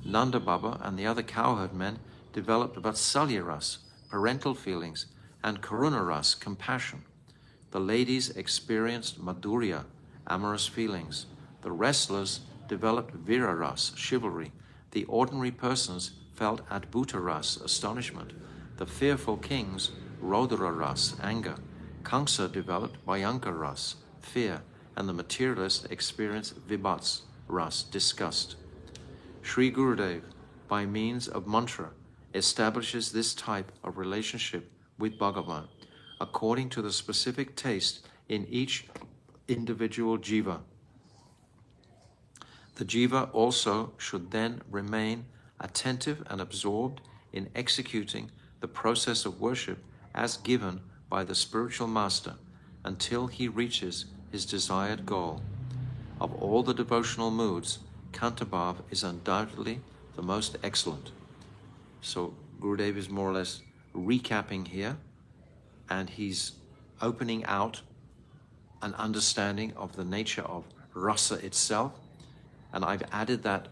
Nanda Baba and the other cowherd men developed Vatsalyaras, parental feelings, and Karunaras, compassion. The ladies experienced Madhurya, amorous feelings. The wrestlers developed Viraras, chivalry. The ordinary persons felt Adbhutaras, astonishment. The fearful kings, Rodararas, anger. Kamsa developed Bhayankaras, fear, and the materialists experienced Vibhats ras, disgust. Sri Gurudev, by means of mantra, establishes this type of relationship with Bhagavan according to the specific taste in each individual jiva. The jiva also should then remain attentive and absorbed in executing the process of worship as given by the spiritual master until he reaches his desired goal. Of all the devotional moods, Kantabhav is undoubtedly the most excellent. So Gurudev is more or less recapping here, and he's opening out an understanding of the nature of rasa itself, and I've added that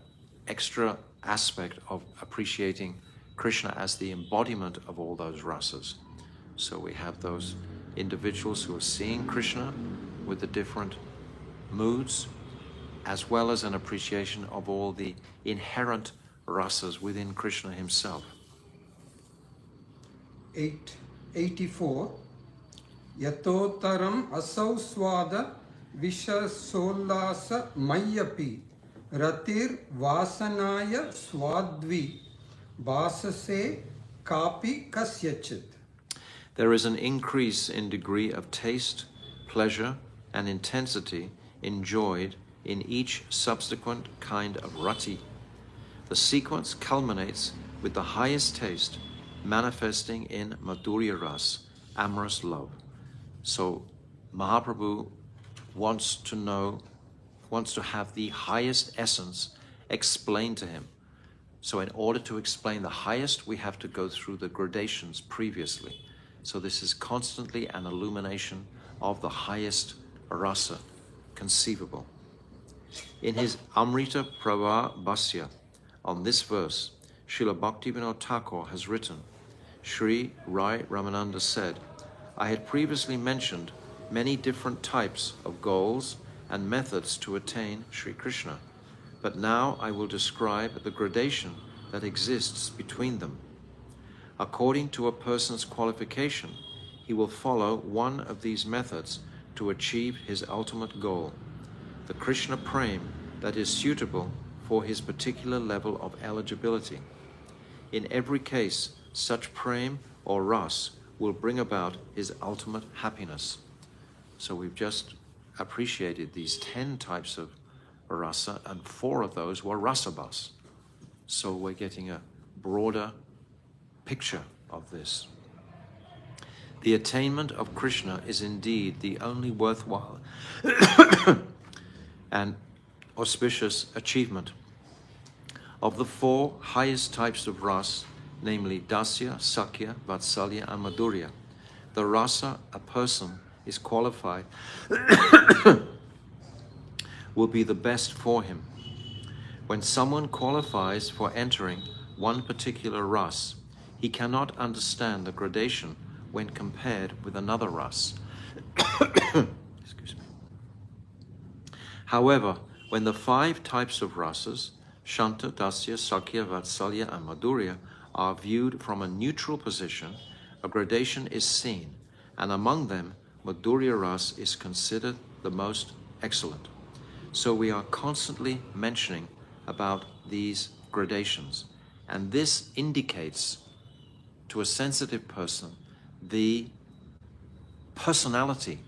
extra aspect of appreciating Krishna as the embodiment of all those rasas. So we have those individuals who are seeing Krishna with the different moods, as well as an appreciation of all the inherent rasas within Krishna himself. 84. Yatotaram asau swada vishasollasa mayapi ratir vasanaya swadvi basase kapi kasyachit. There is an increase in degree of taste, pleasure, and intensity enjoyed in each subsequent kind of rati. The sequence culminates with the highest taste manifesting in Madhurya Ras, amorous love. So Mahaprabhu wants to have the highest essence explained to him. So in order to explain the highest, we have to go through the gradations previously. So this is constantly an illumination of the highest rasa conceivable. In his Amrita Prava Bhasya, on this verse, Srila Bhaktivinoda Thakur has written, Sri Rai Ramananda said, I had previously mentioned many different types of goals and methods to attain Sri Krishna, but now I will describe the gradation that exists between them. According to a person's qualification, he will follow one of these methods to achieve his ultimate goal, the Krishna prema that is suitable for his particular level of eligibility. In every case, such prema or ras will bring about his ultimate happiness. So we've just appreciated these 10 types of rasa, and 4 of those were rasabhas. So we're getting a broader picture of this. The attainment of Krishna is indeed the only worthwhile and auspicious achievement. Of the 4 highest types of ras, namely Dasya, Sakya, Vatsalya, and Madhurya, the rasa a person is qualified will be the best for him. When someone qualifies for entering one particular ras, he cannot understand the gradation when compared with another ras. Excuse me. However, when the 5 types of rasas, Shanta, Dasya, Sakya, Vatsalya, and Madhurya, are viewed from a neutral position, a gradation is seen, and among them, Madhurya Ras is considered the most excellent. So we are constantly mentioning about these gradations, and this indicates to a sensitive person the personality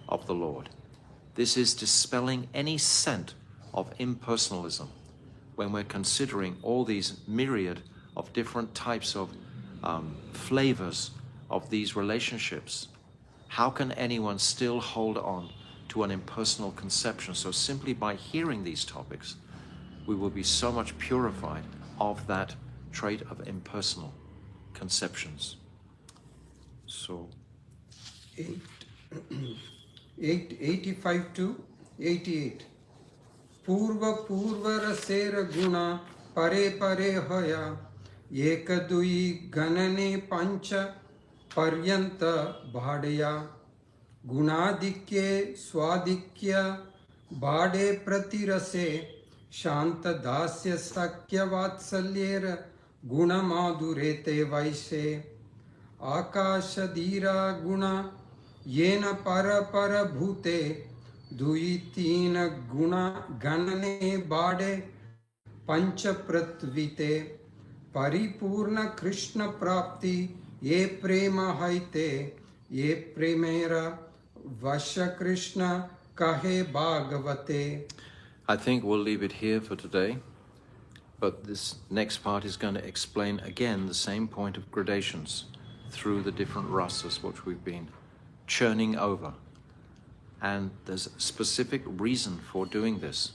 of the Lord. This is dispelling any scent of impersonalism when we're considering all these myriad of different types of flavors of these relationships. How can anyone still hold on to an impersonal conception? So simply by hearing these topics, we will be so much purified of that trait of impersonal conceptions. So 85 to 88. Purva rasera guna pare pare hoya ekadui ganane pancha paryanta bhadaya gunadikye swadikya bhade pratirase shanta dasya sakya vatsalyera guna madurete vaise akashadira guna yena para para bhute दुईतीन गुणा गणने बाडे पंचप्रत्विते परिपूर्ण कृष्ण प्राप्ति ये प्रेम हैते ये प्रेमेरा वश कृष्ण कहे भागवते. I think we'll leave it here for today. But this next part is going to explain again the same point of gradations through the different rasas which we've been churning over. And there's a specific reason for doing this,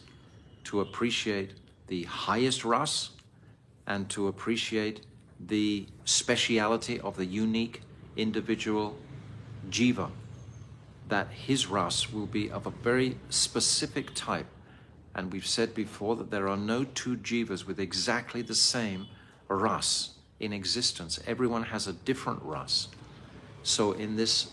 to appreciate the highest ras and to appreciate the speciality of the unique individual jiva, that his ras will be of a very specific type. And we've said before that there are no two jivas with exactly the same ras in existence. Everyone has a different ras. So in this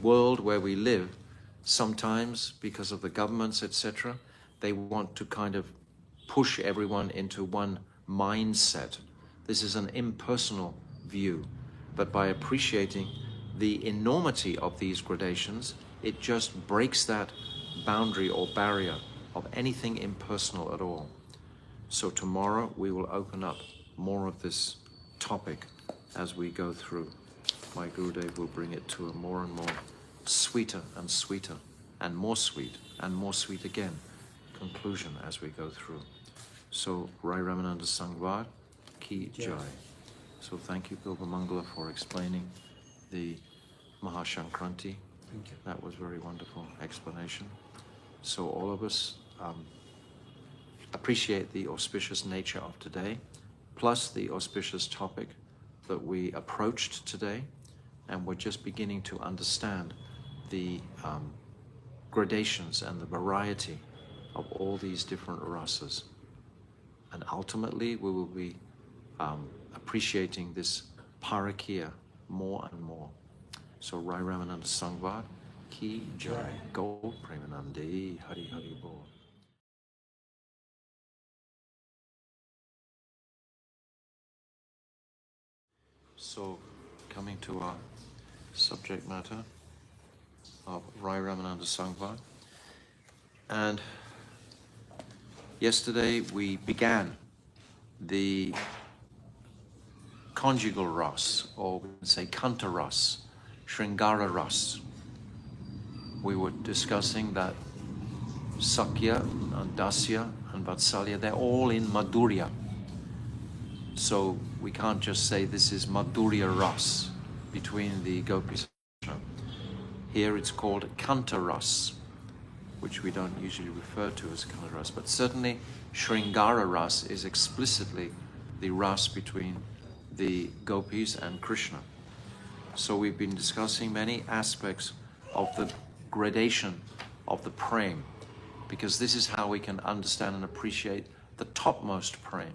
world where we live, sometimes because of the governments, etc., they want to kind of push everyone into one mindset. This is an impersonal view. But by appreciating the enormity of these gradations, it just breaks that boundary or barrier of anything impersonal at all. So tomorrow we will open up more of this topic as we go through. My Gurudev will bring it to a more and more sweeter and sweeter and more sweet again conclusion as we go through. So Rai Ramananda Sangvar Ki Jai. So thank you, Bilba Mangala, for explaining the Mahashankranti. Thank you. That was very wonderful explanation. So all of us appreciate the auspicious nature of today, plus the auspicious topic that we approached today, and we're just beginning to understand the gradations and the variety of all these different rasas. And ultimately we will be appreciating this parakya more and more. So Rai Ramananda Sangvar Ki Jai. Go Premanandi Hari Hari Bol. So coming to our subject matter of Rai Ramananda Sangvar. And yesterday we began the conjugal ras, or we can say Kanta ras, Sringara ras. We were discussing that Sakya and Dasya and Vatsalya, they're all in Madhurya. So we can't just say this is Madhurya ras between the gopis. Here it's called Kanta ras, which we don't usually refer to as Kanta ras, but certainly Sringara ras is explicitly the ras between the gopis and Krishna. So we've been discussing many aspects of the gradation of the prema, because this is how we can understand and appreciate the topmost prema.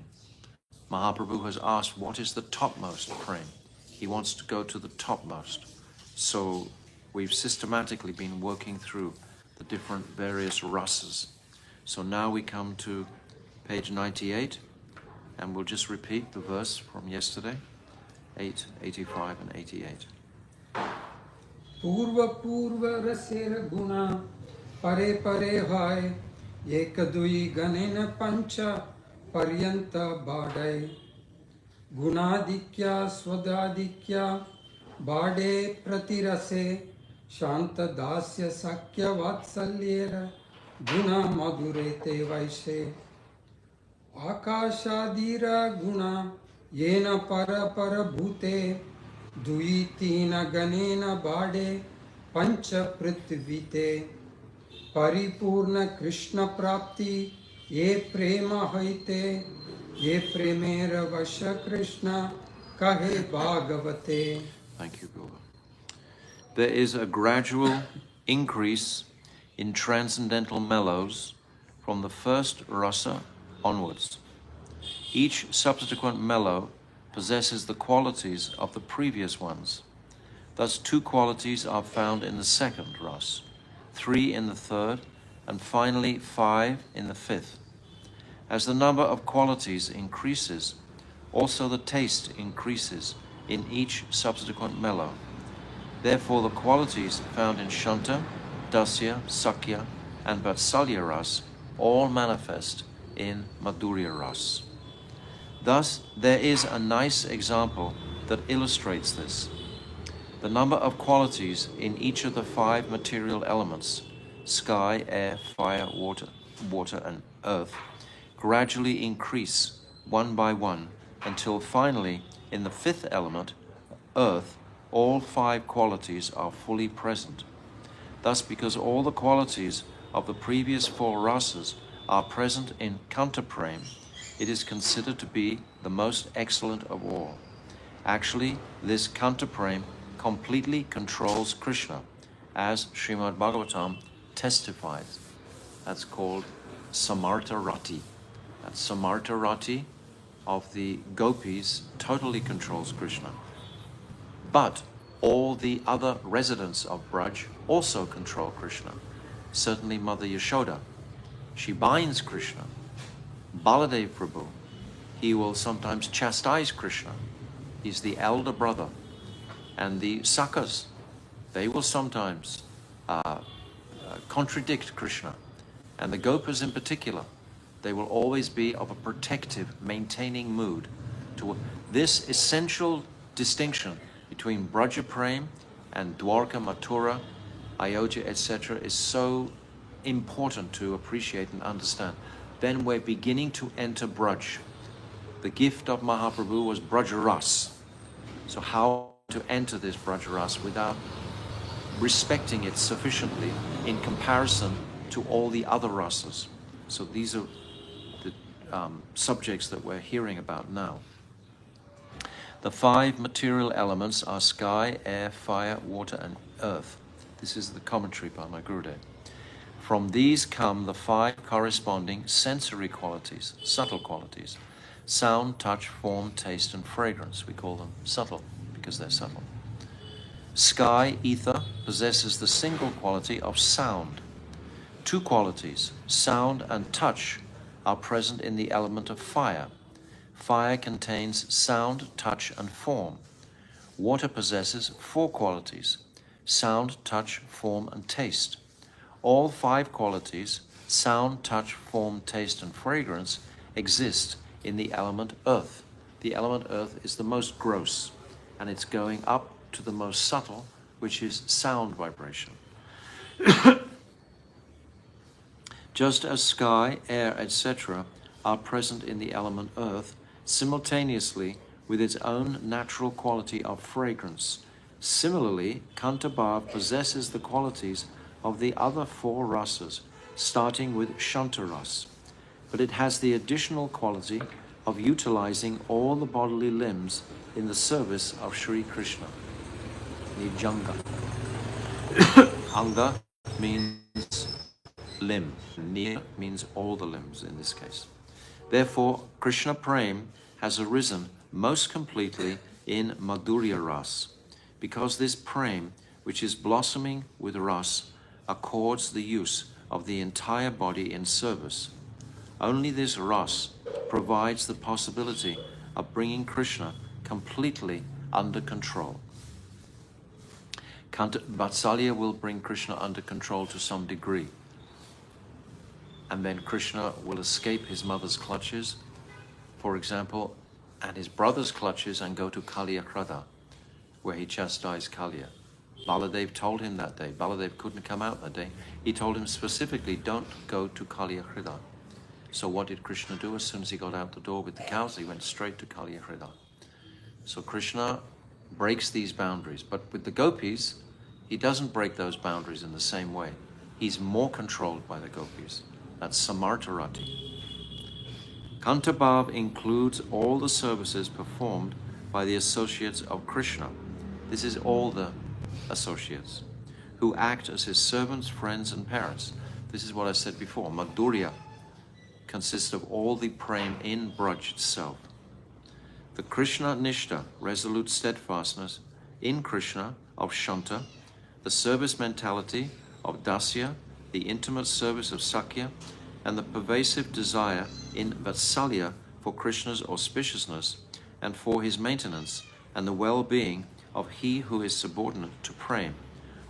Mahaprabhu has asked, what is the topmost prema? He wants to go to the topmost. So we've systematically been working through the different various rasas. So now we come to page 98, and we'll just repeat the verse from yesterday, 8, 85 and 88. Purva purva rasera guna pare pare hoy ekadui ganena pancha paryanta badai gunadikya swadadikya bade pratirase shanta dasya sakya vatsalyera guna madhurete vaishe akashadira guna yena para para bhute Duitina ganena bade pancha prithvite paripurna Krishna prapti ye prema haite ye premera vasha Krishna kahe bhagavate. Thank you, Bilba. There is a gradual increase in transcendental mellows from the first rasa onwards. Each subsequent mellow possesses the qualities of the previous ones. Thus 2 qualities are found in the second ras, 3 in the third, and finally 5 in the fifth. As the number of qualities increases, also the taste increases in each subsequent mellow. Therefore the qualities found in Shanta, Dasya, Sakya, and Vatsalya ras all manifest in Madhurya ras. Thus, there is a nice example that illustrates this. The number of qualities in each of the 5 material elements, sky, air, fire, water, and earth, gradually increase one by one, until finally, in the fifth element, earth, all five qualities are fully present. Thus, because all the qualities of the previous four rasas are present in Kanta prema, it is considered to be the most excellent of all. Actually, this Kanta prema completely controls Krishna, as Srimad Bhagavatam testifies. That's called Samartha Rati. That Samartha Rati of the gopis totally controls Krishna. But all the other residents of Braj also control Krishna. Certainly Mother Yashoda, she binds Krishna. Baladev Prabhu, he will sometimes chastise Krishna. He's the elder brother. And the Sakhas, they will sometimes contradict Krishna. And the Gopas in particular, they will always be of a protective, maintaining mood. To this essential distinction between Braja Prem and Dwarka, Mathura, Ayodhya, etc. is so important to appreciate and understand. Then we're beginning to enter Braj. The gift of Mahaprabhu was Brajaras. So how to enter this Brajaras without respecting it sufficiently in comparison to all the other rasas. So these are the subjects that we're hearing about now. The five material elements are sky, air, fire, water, and earth. This is the commentary by my Gurudev. From these come the five corresponding sensory qualities, subtle qualities: sound, touch, form, taste, and fragrance. We call them subtle because they're subtle. Sky, ether, possesses the single quality of sound. Two qualities, sound and touch, are present in the element of fire. Fire contains sound, touch, and form. Water possesses four qualities: sound, touch, form, and taste. All five qualities, sound, touch, form, taste, and fragrance, exist in the element earth. The element earth is the most gross, and it's going up to the most subtle, which is sound vibration. Just as sky, air, etc. are present in the element earth, simultaneously with its own natural quality of fragrance, similarly, Kantabhav possesses the qualities of the other four rasas, starting with Shantaras, but it has the additional quality of utilizing all the bodily limbs in the service of Sri Krishna. Nijanga. Anga means limb. Niya means all the limbs in this case. Therefore, Krishna Prema has arisen most completely in Madhurya Ras, because this Prema, which is blossoming with Ras, accords the use of the entire body in service. Only this Ras provides the possibility of bringing Krishna completely under control. Vatsalya will bring Krishna under control to some degree. And then Krishna will escape his mother's clutches, for example, and his brother's clutches, and go to Kaliya Khrada, where he chastised Kaliya. Baladev told him that day. Baladev couldn't come out that day. He told him specifically, don't go to Kaliya Khrida. So what did Krishna do? As soon as he got out the door with the cows, he went straight to Kaliya Khrida. So Krishna breaks these boundaries. But with the gopis, he doesn't break those boundaries in the same way. He's more controlled by the gopis. That's Samartharati. Kantabhav includes all the services performed by the associates of Krishna. This is all the associates who act as his servants, friends, and parents. This is what I said before. Madhurya consists of all the prema in Braj itself. The Krishna Nishta, resolute steadfastness in Krishna of Shanta, the service mentality of Dasya, the intimate service of Sakya, and the pervasive desire in Vatsalya for Krishna's auspiciousness and for his maintenance and the well-being of he who is subordinate to Prema.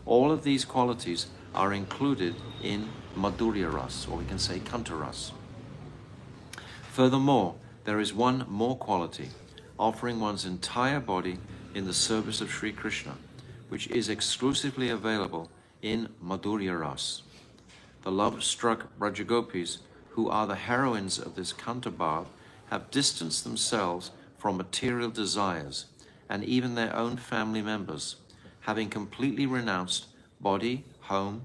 All of these qualities are included in Madhurya Ras, or we can say Kanta Ras. Furthermore, there is one more quality, offering one's entire body in the service of Sri Krishna, which is exclusively available in Madhurya Ras. The love-struck Brajagopis, who are the heroines of this Kantabhav, have distanced themselves from material desires and even their own family members, having completely renounced body, home,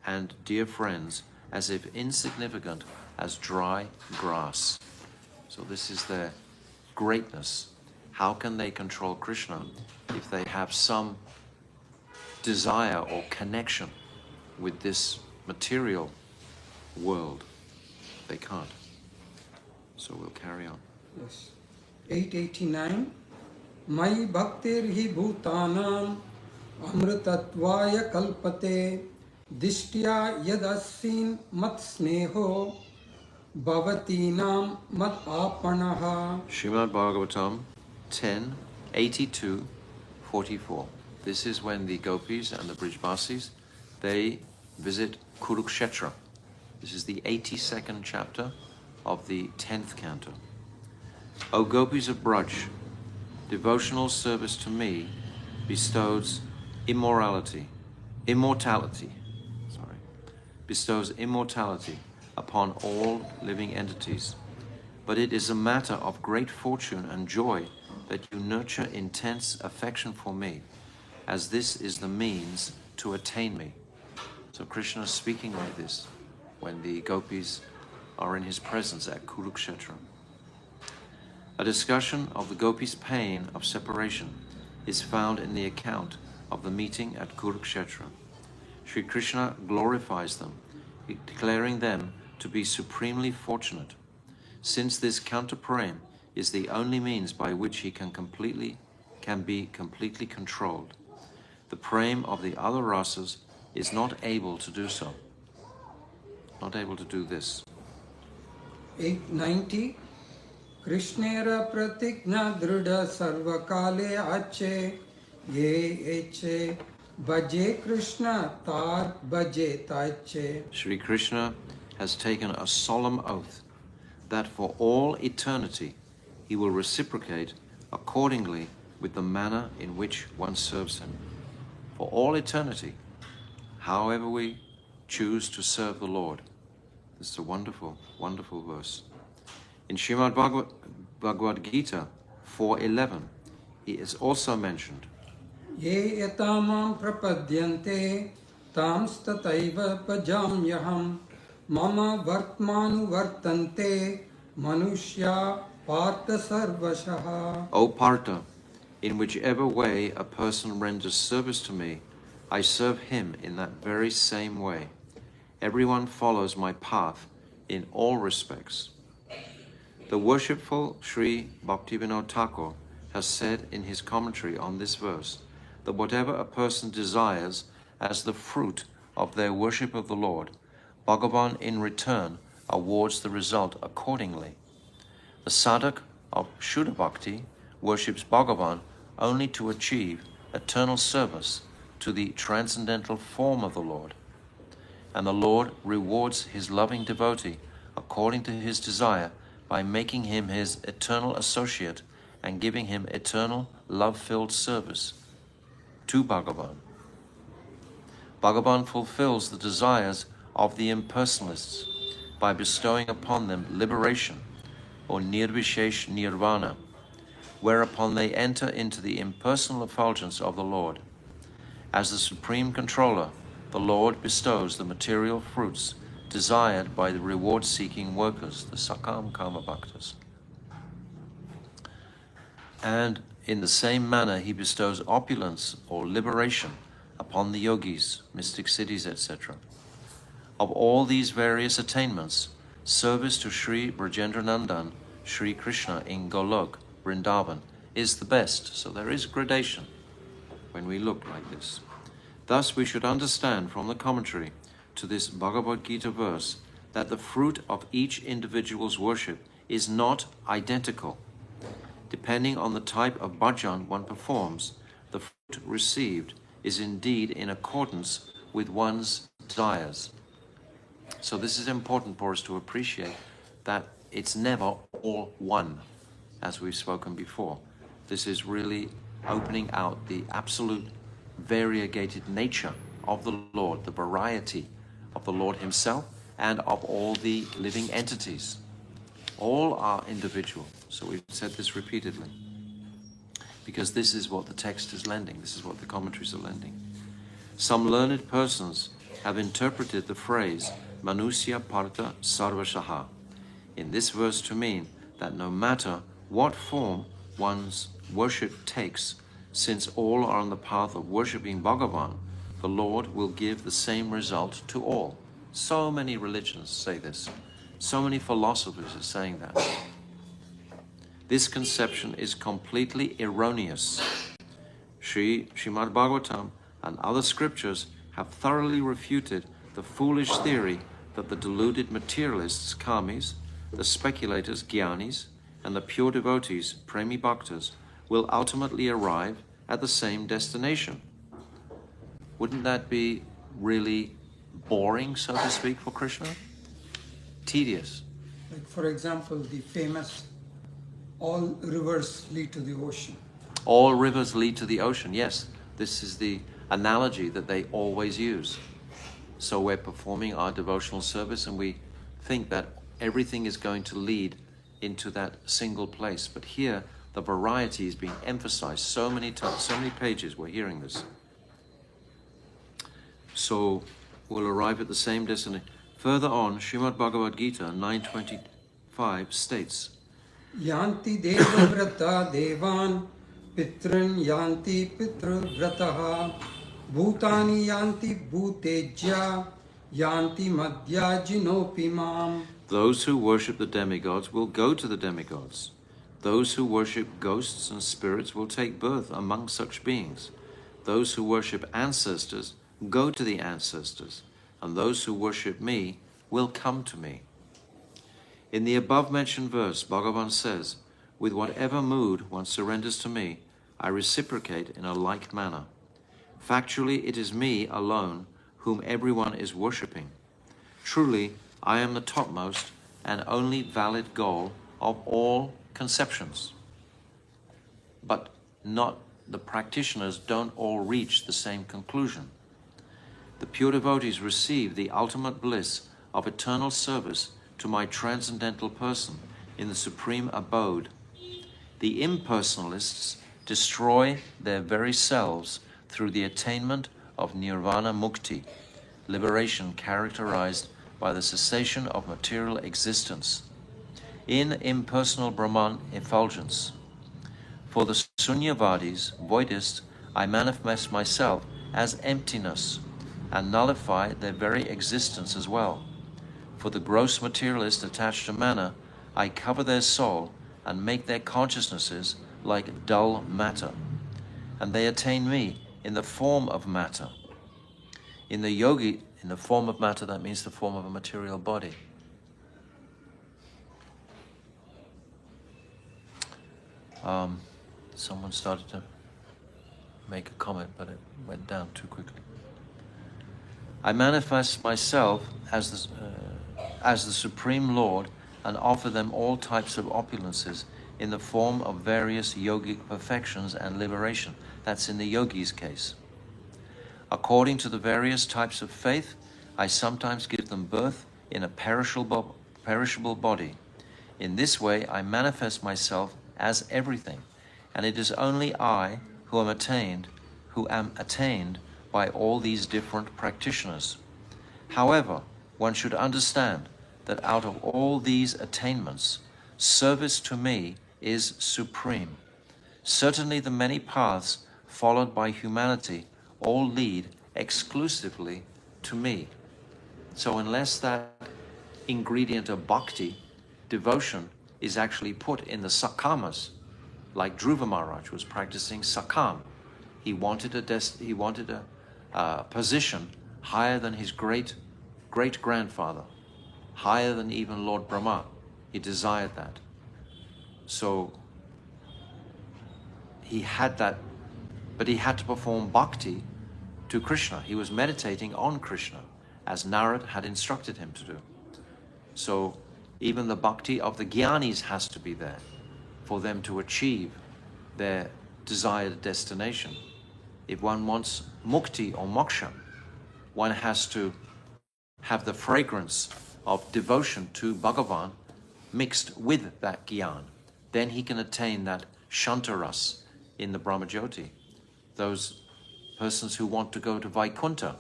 and dear friends as if insignificant as dry grass. So this is their greatness. How can they control Krishna if they have some desire or connection with this material world? They can't. So we'll carry on. Yes. 889. Mai bhaktir hi bhutanam amritattvaya kalpate dishtya yadasin mat sneho bhavatinam mat apanaha. Srimad Bhagavatam 10, 82, 44. This is when the gopis and the Brijbasis, they visit Kurukshetra. This is the 82nd chapter of the 10th canto. O gopis of Braj, devotional service to me bestows bestows immortality upon all living entities. But it is a matter of great fortune and joy that you nurture intense affection for me, as this is the means to attain me. So Krishna is speaking like this when the gopis are in his presence at Kurukshetra. A discussion of the gopis' pain of separation is found in the account of the meeting at Kurukshetra. Sri Krishna glorifies them, declaring them to be supremely fortunate, since this Kanta prema is the only means by which he can be completely controlled. The prema of the other rasas is not able to do so, not able to do this. 890. Krishnera pratigna drida sarvakale ache ye eche bhaje Krishna tar bhaje tache. Sri Krishna has taken a solemn oath that for all eternity he will reciprocate accordingly with the manner in which one serves him. For all eternity, however we choose to serve the Lord. This is a wonderful, wonderful verse. In Srimad Bhagavad Gita 4:11, he is also mentioned. Ye etamam prapadyante tam stataiva bhajamyaham mama vartmanu vartante manushya partha sarvashaha. O Partha, in whichever way a person renders service to me, I serve him in that very same way. Everyone follows my path in all respects. The worshipful Sri Bhaktivinoda Thakur has said in his commentary on this verse that whatever a person desires as the fruit of their worship of the Lord, Bhagavan in return awards the result accordingly. The sadhak of Shuddha Bhakti worships Bhagavan only to achieve eternal service to the transcendental form of the Lord, and the Lord rewards his loving devotee according to his desire by making him his eternal associate and giving him eternal love-filled service to Bhagavan. Bhagavan fulfills the desires of the impersonalists by bestowing upon them liberation or nirvishesh nirvana, whereupon they enter into the impersonal effulgence of the Lord. As the supreme controller, the Lord bestows the material fruits desired by the reward-seeking workers, the Sakam Kama Bhaktas. And in the same manner, he bestows opulence or liberation upon the yogis, mystic cities, etc. Of all these various attainments, service to Sri Brajendranandan, Sri Krishna in Golok, Vrindavan, is the best. So there is gradation when we look like this. Thus we should understand from the commentary to this Bhagavad Gita verse that the fruit of each individual's worship is not identical. Depending on the type of bhajan one performs, the fruit received is indeed in accordance with one's desires. So this is important for us to appreciate, that it's never all one, as we've spoken before. This is really opening out the absolute variegated nature of the Lord, the variety of the Lord himself and of all the living entities. All are individual. So we've said this repeatedly. Because this is what the text is lending. This is what the commentaries are lending. Some learned persons have interpreted the phrase Manusya Partha Sarvashaha in this verse to mean that no matter what form one's worship takes, since all are on the path of worshipping Bhagavan, the Lord will give the same result to all. So many religions say this. So many philosophers are saying that. This conception is completely erroneous. Srimad Bhagavatam and other scriptures have thoroughly refuted the foolish theory that the deluded materialists, kamis, the speculators, jnanis, and the pure devotees, premi bhaktas, will ultimately arrive at the same destination. Wouldn't that be really boring, so to speak, for Krishna? Tedious. Like for example, the famous all rivers lead to the ocean. All rivers lead to the ocean. Yes, this is the analogy that they always use. So we're performing our devotional service and we think that everything is going to lead into that single place. But here, the variety is being emphasized so many times, so many pages we're hearing this. So we'll arrive at the same destination. Further on, Srimad Bhagavad Gita 9:25 states, Yanti devavrata devan pitran yanti pitravrataha bhutani yanti bhutejya yanti madhyajinopimam. those who worship the demigods will go to the demigods. Those who worship ghosts and spirits will take birth among such beings. Those who worship ancestors go to the ancestors, and those who worship me will come to me. In the above-mentioned verse, Bhagavan says, with whatever mood one surrenders to me, I reciprocate in a like manner. Factually, it is me alone whom everyone is worshipping. Truly, I am the topmost and only valid goal of all conceptions. But not the practitioners don't all reach the same conclusion. The pure devotees receive the ultimate bliss of eternal service to my transcendental person in the supreme abode. The impersonalists destroy their very selves through the attainment of nirvana mukti, liberation characterized by the cessation of material existence, in impersonal Brahman effulgence. For the Sunyavadis, voidists, I manifest myself as emptiness and nullify their very existence as well. For the gross materialist attached to manna, I cover their soul and make their consciousnesses like dull matter, and they attain me in the form of matter. In the yogi, in the form of matter, that means the form of a material body. Someone started to make a comment, but it went down too quickly. I manifest myself as the Supreme Lord and offer them all types of opulences in the form of various yogic perfections and liberation. That's in the yogi's case. According to the various types of faith, I sometimes give them birth in a perishable body. In this way, I manifest myself as everything, and it is only I who am attained by all these different practitioners. However, one should understand that out of all these attainments, service to me is supreme. Certainly the many paths followed by humanity all lead exclusively to me. So unless that ingredient of bhakti, devotion, is actually put in the sakamas, like Dhruva Maharaj was practicing sakam, he wanted a position higher than his great-grandfather, higher than even Lord Brahma. He desired that. So he had that, but he had to perform bhakti to Krishna. He was meditating on Krishna, as Narad had instructed him to do. So even the bhakti of the jnanis has to be there for them to achieve their desired destination. If one wants mukti or moksha, one has to have the fragrance of devotion to Bhagavan mixed with that gyan, then he can attain that shantaras in the Brahmajyoti. Those persons who want to go to Vaikuntha.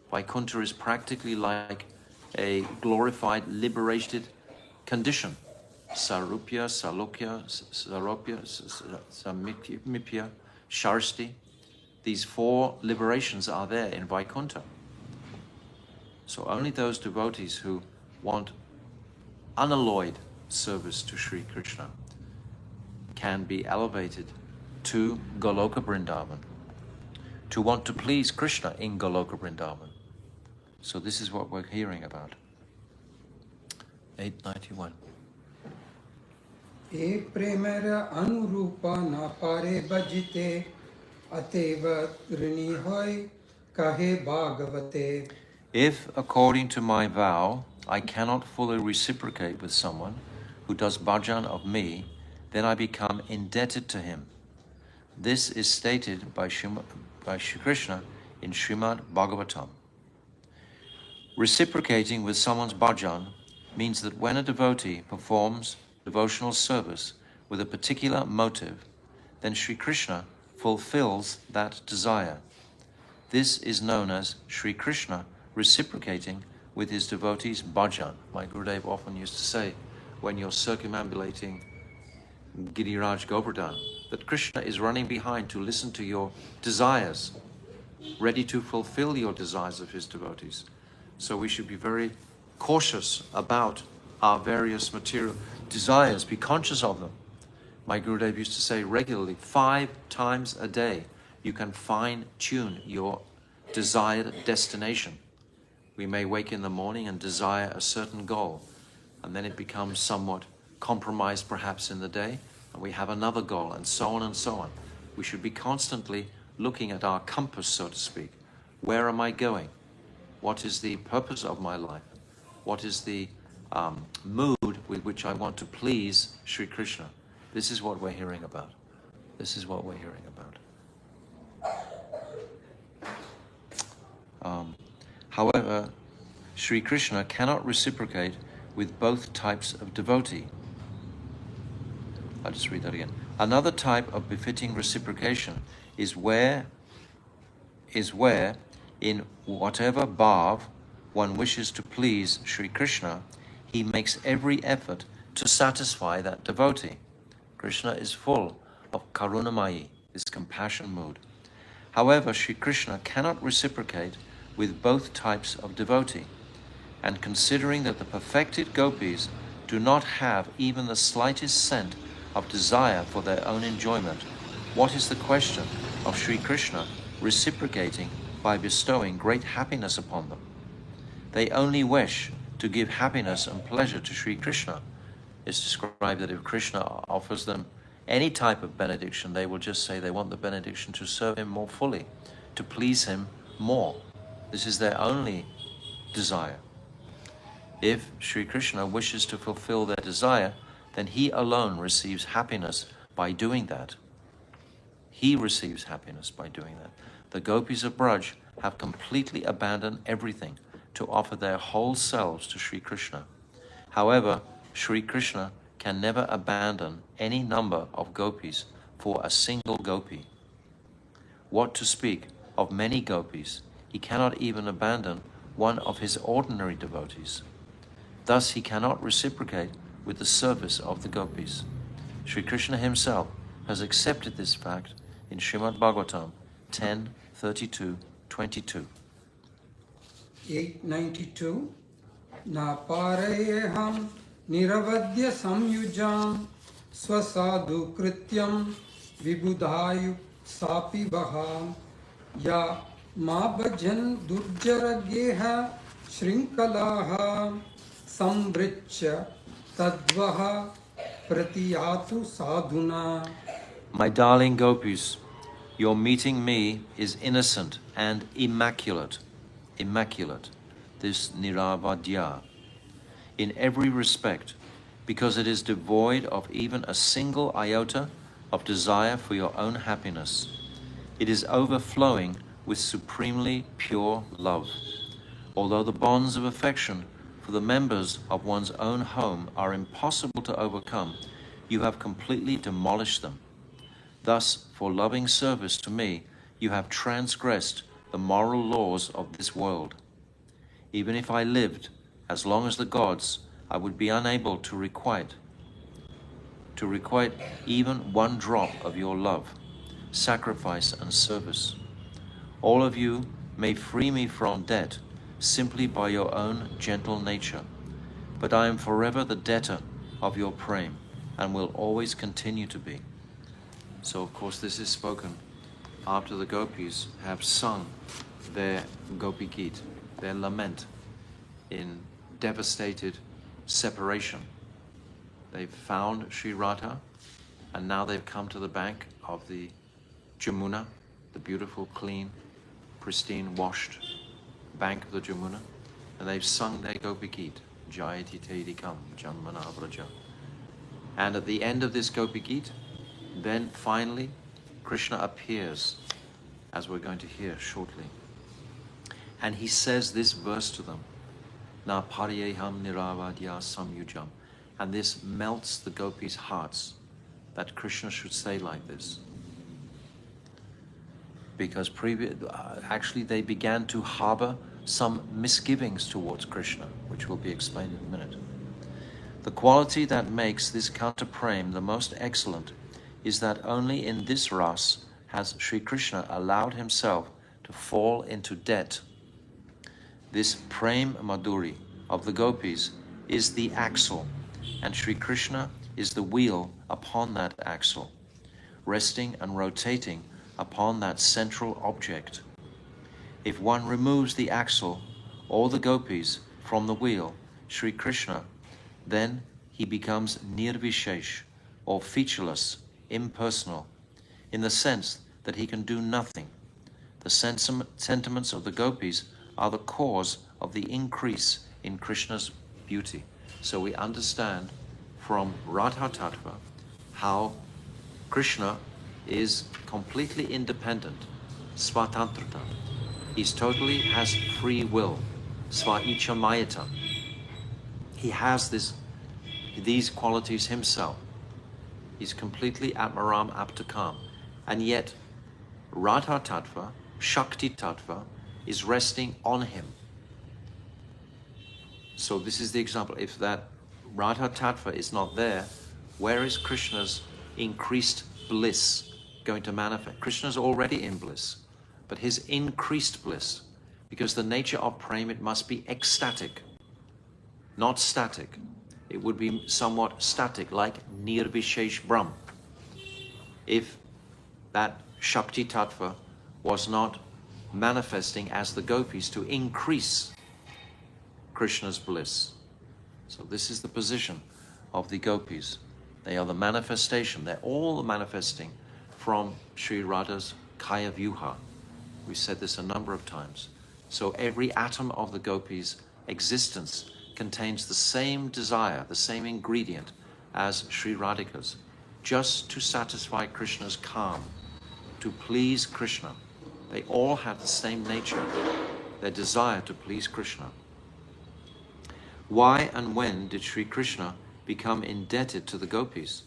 Vaikuntha is practically like a glorified, liberated condition. Sarupya, Salokya, Saropya, Samipya, Sharsti. These 4 liberations are there in Vaikuntha. So only those devotees who want unalloyed service to Sri Krishna can be elevated to Goloka Vrindavan, to want to please Krishna in Goloka Vrindavan. So this is what we're hearing about. 891. E premera anurupa na pare bajite ateva rini hoy kahe bhagavate. If, according to my vow, I cannot fully reciprocate with someone who does bhajan of me, then I become indebted to him. This is stated by Shri Krishna in Srimad Bhagavatam. Reciprocating with someone's bhajan means that when a devotee performs devotional service with a particular motive, then Sri Krishna fulfills that desire. This is known as Sri Krishna reciprocating with his devotees' bhajan. My Gurudev often used to say, when you're circumambulating Giriraj Govardhan, that Krishna is running behind to listen to your desires, ready to fulfill your desires of his devotees. So we should be very cautious about our various material desires, be conscious of them. My Gurudev used to say regularly, 5 times a day, you can fine-tune your desired destination. We may wake in the morning and desire a certain goal, and then it becomes somewhat compromised perhaps in the day, and we have another goal, and so on and so on. We should be constantly looking at our compass, so to speak. Where am I going? What is the purpose of my life? What is the mood with which I want to please Sri Krishna? This is what we're hearing about. This is what we're hearing about. However, Sri Krishna cannot reciprocate with both types of devotee. I'll just read that again. Another type of befitting reciprocation is where in whatever bhav one wishes to please Sri Krishna, he makes every effort to satisfy that devotee. Krishna is full of karunamayi, this compassion mood. However, Sri Krishna cannot reciprocate with both types of devotee, and considering that the perfected gopis do not have even the slightest scent of desire for their own enjoyment, what is the question of Sri Krishna reciprocating by bestowing great happiness upon them? They only wish to give happiness and pleasure to Sri Krishna. It's described that if Krishna offers them any type of benediction, they will just say they want the benediction to serve him more fully, to please him more. This is their only desire. If Sri Krishna wishes to fulfill their desire, then he alone receives happiness by doing that. He receives happiness by doing that. The gopis of Braj have completely abandoned everything to offer their whole selves to Sri Krishna. However, Sri Krishna can never abandon any number of gopis for a single gopi. What to speak of many gopis? He cannot even abandon one of his ordinary devotees. Thus he cannot reciprocate with the service of the gopis. Sri Krishna himself has accepted this fact in Srimad Bhagavatam 10:32-22. 892 Na parayeham niravadya samyujam swasadu krityam vibudhayu sapi vaham ya ma bhajan durjarageha shrinkalaha sambrichya tadvaha pratiyatu sadhuna. My darling gopis, your meeting me is innocent and immaculate. Immaculate, this niravadya, in every respect, because it is devoid of even a single iota of desire for your own happiness. It is overflowing with supremely pure love. Although the bonds of affection for the members of one's own home are impossible to overcome, you have completely demolished them. Thus, for loving service to me, you have transgressed the moral laws of this world. Even if I lived as long as the gods, I would be unable to requite even one drop of your love, sacrifice, and service. All of you may free me from debt simply by your own gentle nature, but I am forever the debtor of your prema and will always continue to be. So, of course, this is spoken after the gopis have sung their Gopi Gita, their lament in devastated separation. They've found Sri Radha, and now they've come to the bank of the Jamuna, the beautiful, clean, pristine, washed bank of the Jamuna, and they've sung their Gopi Gita, Jayati Tedikam Janmana Vraja. And at the end of this Gopi Gita, then finally Krishna appears, as we're going to hear shortly. And he says this verse to them, Na paryeham niravadya samyujam. And this melts the gopis' hearts, that Krishna should say like this. Because actually they began to harbor some misgivings towards Krishna, which will be explained in a minute. The quality that makes this Kanta Prem the most excellent is that only in this ras has Sri Krishna allowed himself to fall into debt. This Prem Madhuri of the gopis is the axle, and Sri Krishna is the wheel upon that axle, resting and rotating upon that central object. If one removes the axle or the gopis from the wheel, Sri Krishna, then he becomes nirvishesh, or featureless, impersonal, in the sense that he can do nothing. The sentiments of the gopis are the cause of the increase in Krishna's beauty. So we understand from Radha Tattva how Krishna is completely independent, svatantrata. He's totally has free will, sva-icha mayata. He has these qualities himself. He's completely atmaram aptakam. And yet Radha Tattva, Shakti Tattva, is resting on him. So this is the example. If that Radha Tattva is not there, where is Krishna's increased bliss going to manifest? Krishna's already in bliss, but his increased bliss, because the nature of prema, it must be ecstatic, not static. It would be somewhat static, like nirvishesh Brahm, if that Shakti Tattva was not manifesting as the gopis to increase Krishna's bliss. So this is the position of the gopis. They are the manifestation. They're all manifesting from Sri Radha's Kaya Vyuha. We said this a number of times. So every atom of the gopis' existence contains the same desire, the same ingredient as Sri Radhika's, just to satisfy Krishna's calm, to please Krishna. They all have the same nature, their desire to please Krishna. Why and when did Sri Krishna become indebted to the gopis?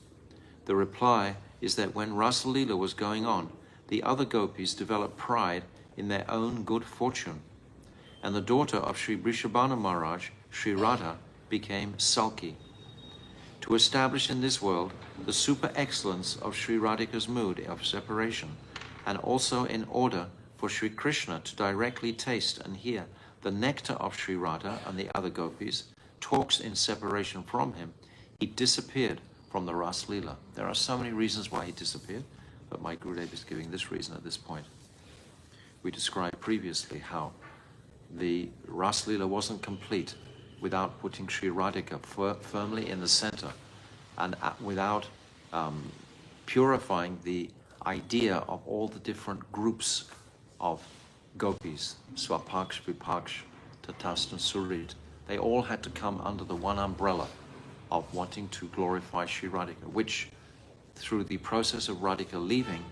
The reply is that when Rasa Leela was going on, the other gopis developed pride in their own good fortune, and the daughter of Sri Vrishabhana Maharaj, Sri Radha, became sulky. To establish in this world the super excellence of Sri Radhika's mood of separation, and also in order for Sri Krishna to directly taste and hear the nectar of Sri Radha and the other gopis, talks in separation from him, he disappeared from the Ras Leela. There are so many reasons why he disappeared, but my Gurudev is giving this reason at this point. We described previously how the Ras Leela wasn't complete without putting Sri Radhika firmly in the center, and without purifying the idea of all the different groups of gopis, Swapaksh, Vipaksh, Tatast, and Surit. They all had to come under the one umbrella of wanting to glorify Sri Radhika, which through the process of Radhika leaving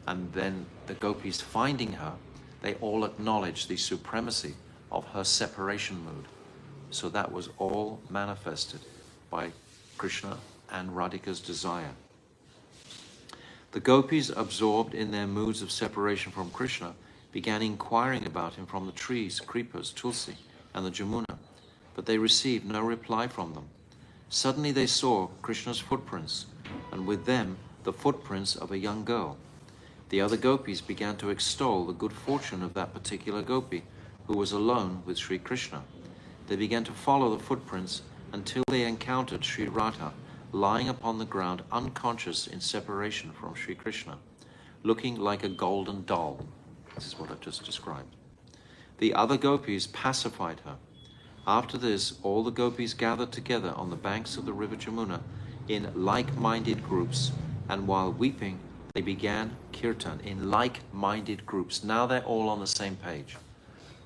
and then the gopis finding her, they all acknowledge the supremacy of her separation mood. So that was all manifested by Krishna and Radhika's desire. The gopis, absorbed in their moods of separation from Krishna, began inquiring about him from the trees, creepers, tulsi, and the Jamuna, but they received no reply from them. Suddenly they saw Krishna's footprints, and with them the footprints of a young girl. The other gopis began to extol the good fortune of that particular gopi, who was alone with Sri Krishna. They began to follow the footprints until they encountered Sri Radha lying upon the ground, unconscious in separation from Sri Krishna, looking like a golden doll. This is what I've just described. The other gopis pacified her. After this, all the gopis gathered together on the banks of the river Jamuna in like-minded groups, and while weeping, they began kirtan in like-minded groups. Now they're all on the same page.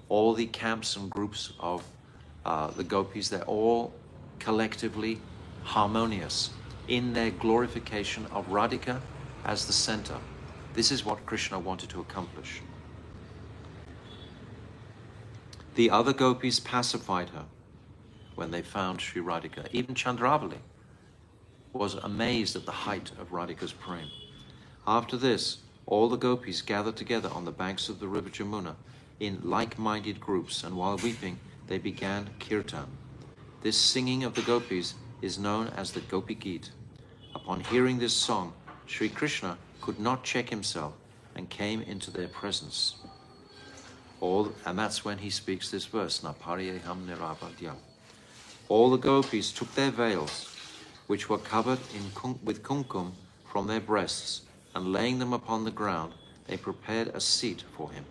All the camps and groups of the gopis, they're all collectively harmonious in their glorification of Radhika as the center. This is what Krishna wanted to accomplish. The other gopis pacified her when they found Sri Radhika. Even Chandravali was amazed at the height of Radhika's prema. After this, all the gopis gathered together on the banks of the river Jamuna in like-minded groups, and while weeping, they began kirtan. This singing of the gopis is known as the Gopi Geet. Upon hearing this song, Sri Krishna could not check himself and came into their presence. And that's when he speaks this verse, Na pariyeham nirabhadyam. All the gopis took their veils, which were covered with kumkum, from their breasts, and laying them upon the ground, they prepared a seat for him,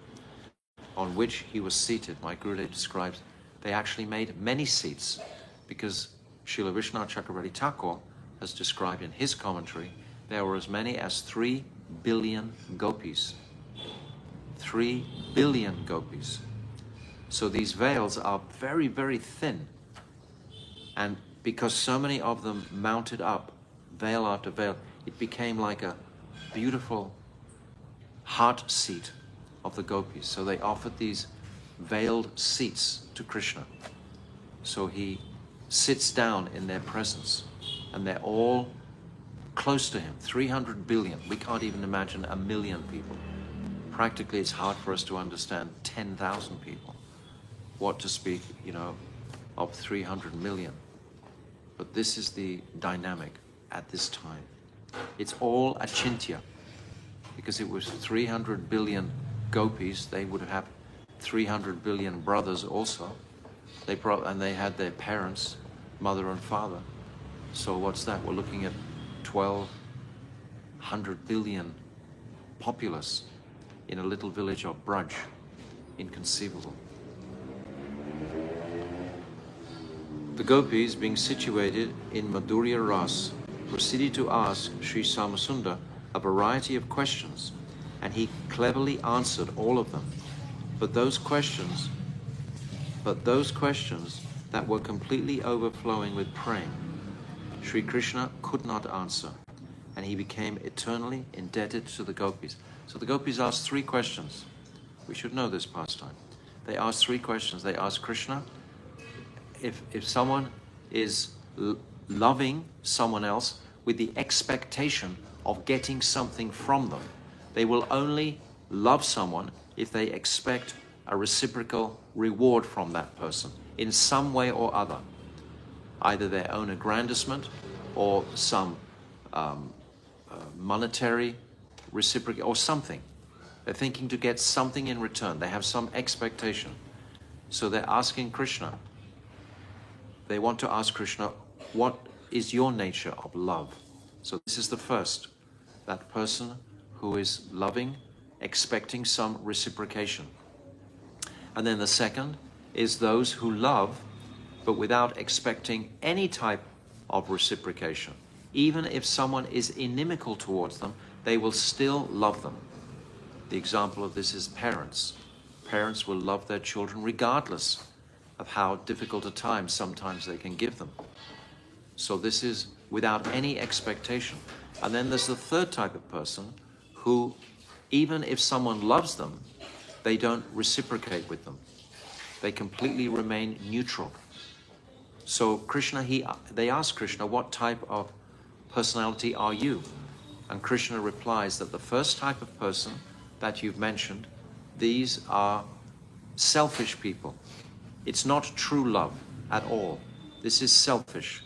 on which he was seated. My Gurudev describes, they actually made many seats, because Srila Vishwanath Chakravarti Thakur has described in his commentary, there were as many as 3 billion gopis. 3 billion gopis. So these veils are very, very thin. And because so many of them mounted up, veil after veil, it became like a beautiful heart seat of the gopis. So they offered these veiled seats to Krishna. So he sits down in their presence, and they're all close to him. 300 billion. We can't even imagine 1 million people. Practically, it's hard for us to understand 10,000 people. What to speak, of 300 million. But this is the dynamic at this time. It's all achintya, because it was 300 billion gopis. They would have 300 billion brothers also. And they had their parents, mother and father. So what's that? We're looking at 1,200 billion populace in a little village of Braj. Inconceivable. The gopis, being situated in Madhurya Ras, proceeded to ask Sri Samasunda a variety of questions, and he cleverly answered all of them. But those questions that were completely overflowing with prema, Sri Krishna could not answer, and he became eternally indebted to the gopis. So the gopis asked 3 questions. We should know this pastime. They asked 3 questions. They asked Krishna, if someone is loving someone else with the expectation of getting something from them, they will only love someone if they expect a reciprocal reward from that person in some way or other, either their own aggrandizement or some monetary reciprocal or something. They're thinking to get something in return. They have some expectation. So they're asking Krishna. They want to ask Krishna, what is your nature of love? So this is the first, that person who is loving, expecting some reciprocation. And then the second is those who love, but without expecting any type of reciprocation. Even if someone is inimical towards them, they will still love them. The example of this is parents. Parents will love their children regardless of how difficult a time sometimes they can give them. So this is without any expectation. And then there's the third type of person who, even if someone loves them, they don't reciprocate with them. They completely remain neutral. So Krishna, they ask Krishna, what type of personality are you? And Krishna replies that the first type of person that you've mentioned, these are selfish people. It's not true love at all. This is selfish.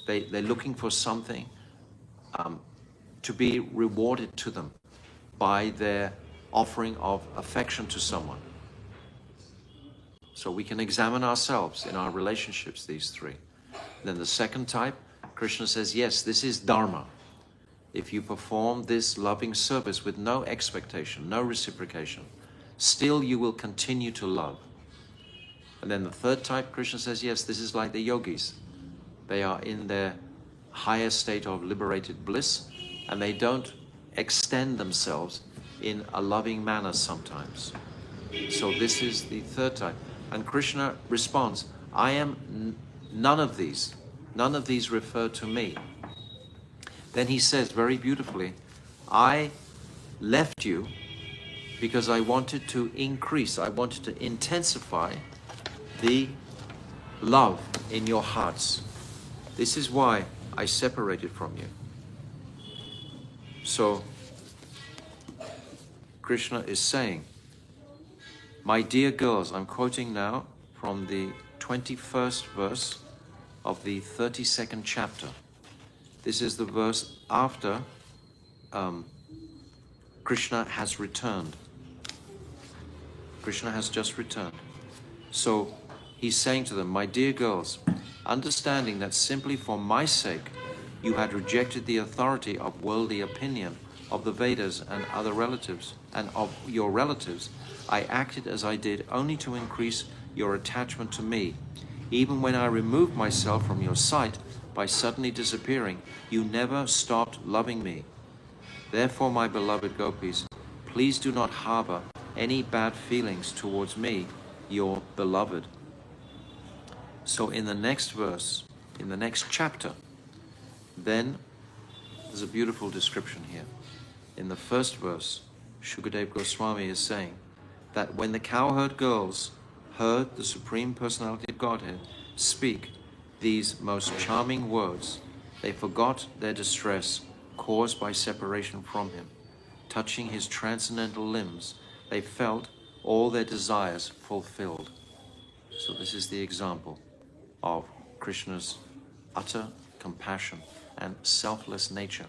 They're looking for something to be rewarded to them by their offering of affection to someone. So we can examine ourselves in our relationships, these three. Then the second type, Krishna says, yes, this is dharma. If you perform this loving service with no expectation, no reciprocation, still you will continue to love. And then the third type, Krishna says, yes, this is like the yogis. They are in their higher state of liberated bliss, and they don't extend themselves in a loving manner sometimes. So this is the third type. And Krishna responds, I am none of these. None of these refer to me. Then he says very beautifully, I left you because I wanted to increase, I wanted to intensify the love in your hearts. This is why I separated from you. So Krishna is saying, my dear girls, I'm quoting now from the 21st verse of the 32nd chapter. This is the verse after Krishna has returned. Krishna has just returned. So he's saying to them, my dear girls, understanding that simply for my sake you had rejected the authority of worldly opinion of the Vedas and other relatives, and of your relatives, I acted as I did only to increase your attachment to me. Even when I removed myself from your sight by suddenly disappearing, you never stopped loving me. Therefore, my beloved gopis, please do not harbor any bad feelings towards me, your beloved. So in the next verse, in the next chapter, then there's a beautiful description here. In the first verse, Shukadeva Goswami is saying that when the cowherd girls heard the Supreme Personality of Godhead speak these most charming words, they forgot their distress caused by separation from him. Touching his transcendental limbs, they felt all their desires fulfilled. So this is the example of Krishna's utter compassion and selfless nature.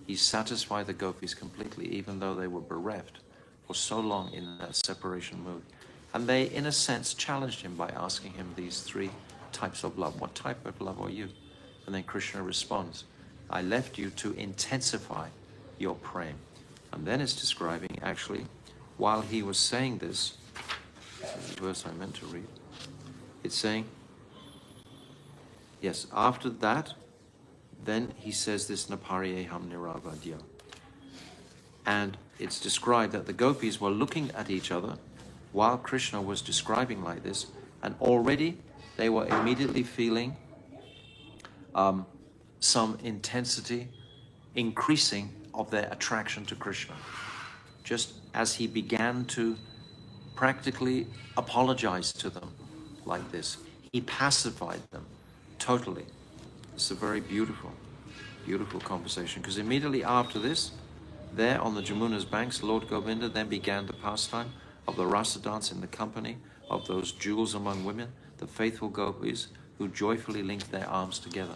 He satisfied the gopis completely, even though they were bereft for so long in that separation mood. And they, in a sense, challenged him by asking him these three types of love. What type of love are you? And then Krishna responds, I left you to intensify your prema. And then it's describing, actually, while he was saying this is the verse I meant to read. It's saying, yes, after that, then he says this Naparyeham Niravadya. And it's described that the gopis were looking at each other while Krishna was describing like this, and already they were immediately feeling some intensity increasing of their attraction to Krishna. Just as he began to practically apologize to them like this, he pacified them totally. It's a very beautiful, beautiful conversation, because immediately after this, there on the Jamuna's banks, Lord Govinda then began the pastime of the rasa dance in the company of those jewels among women, the faithful gopis who joyfully linked their arms together.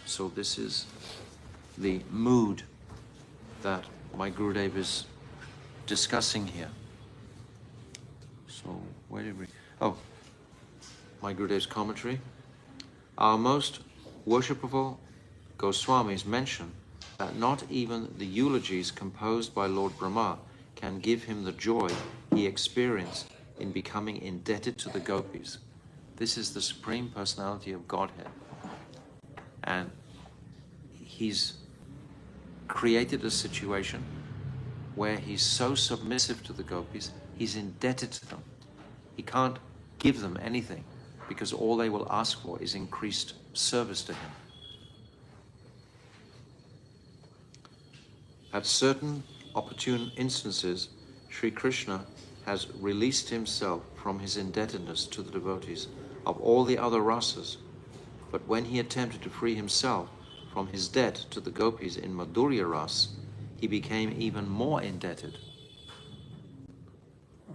So this is the mood that my Gurudev is discussing here. So where did we... Oh, my Gurudev's commentary. Our most worshipful Goswamis mention that not even the eulogies composed by Lord Brahma can give him the joy he experienced in becoming indebted to the gopis. This is the Supreme Personality of Godhead. And he's created a situation where he's so submissive to the gopis, he's indebted to them. He can't give them anything because all they will ask for is increased service to him. At certain opportune instances, Sri Krishna has released himself from his indebtedness to the devotees of all the other rasas But when he attempted to free himself from his debt to the gopis in Madhurya Ras, he became even more indebted.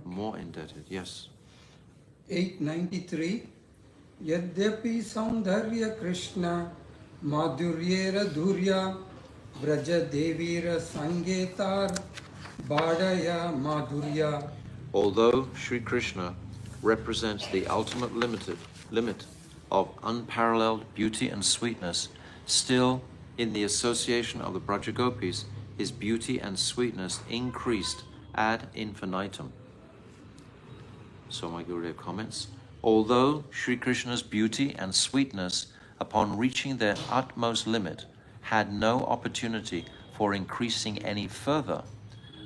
More indebted, yes. 893. Yadyapi Saundarya Krishna Madhuryera Dhurya Braja Devira Sangetar Badaya Madhurya. Although Sri Krishna represents the ultimate limit of unparalleled beauty and sweetness, still in the association of the Braja Gopis, his beauty and sweetness increased ad infinitum. So my Gurudev comments, although Sri Krishna's beauty and sweetness upon reaching their utmost limit had no opportunity for increasing any further,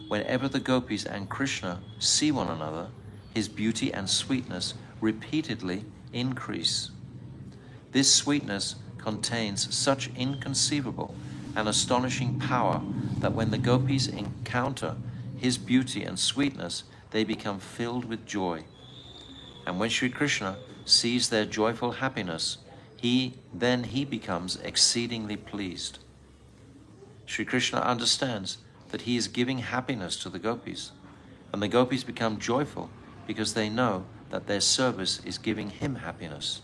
whenever the gopis and Krishna see one another, his beauty and sweetness repeatedly increase. This sweetness contains such inconceivable and astonishing power that when the gopis encounter his beauty and sweetness, they become filled with joy. And when Sri Krishna sees their joyful happiness, he becomes exceedingly pleased. Sri Krishna understands that he is giving happiness to the gopis, and the gopis become joyful because they know that their service is giving him happiness.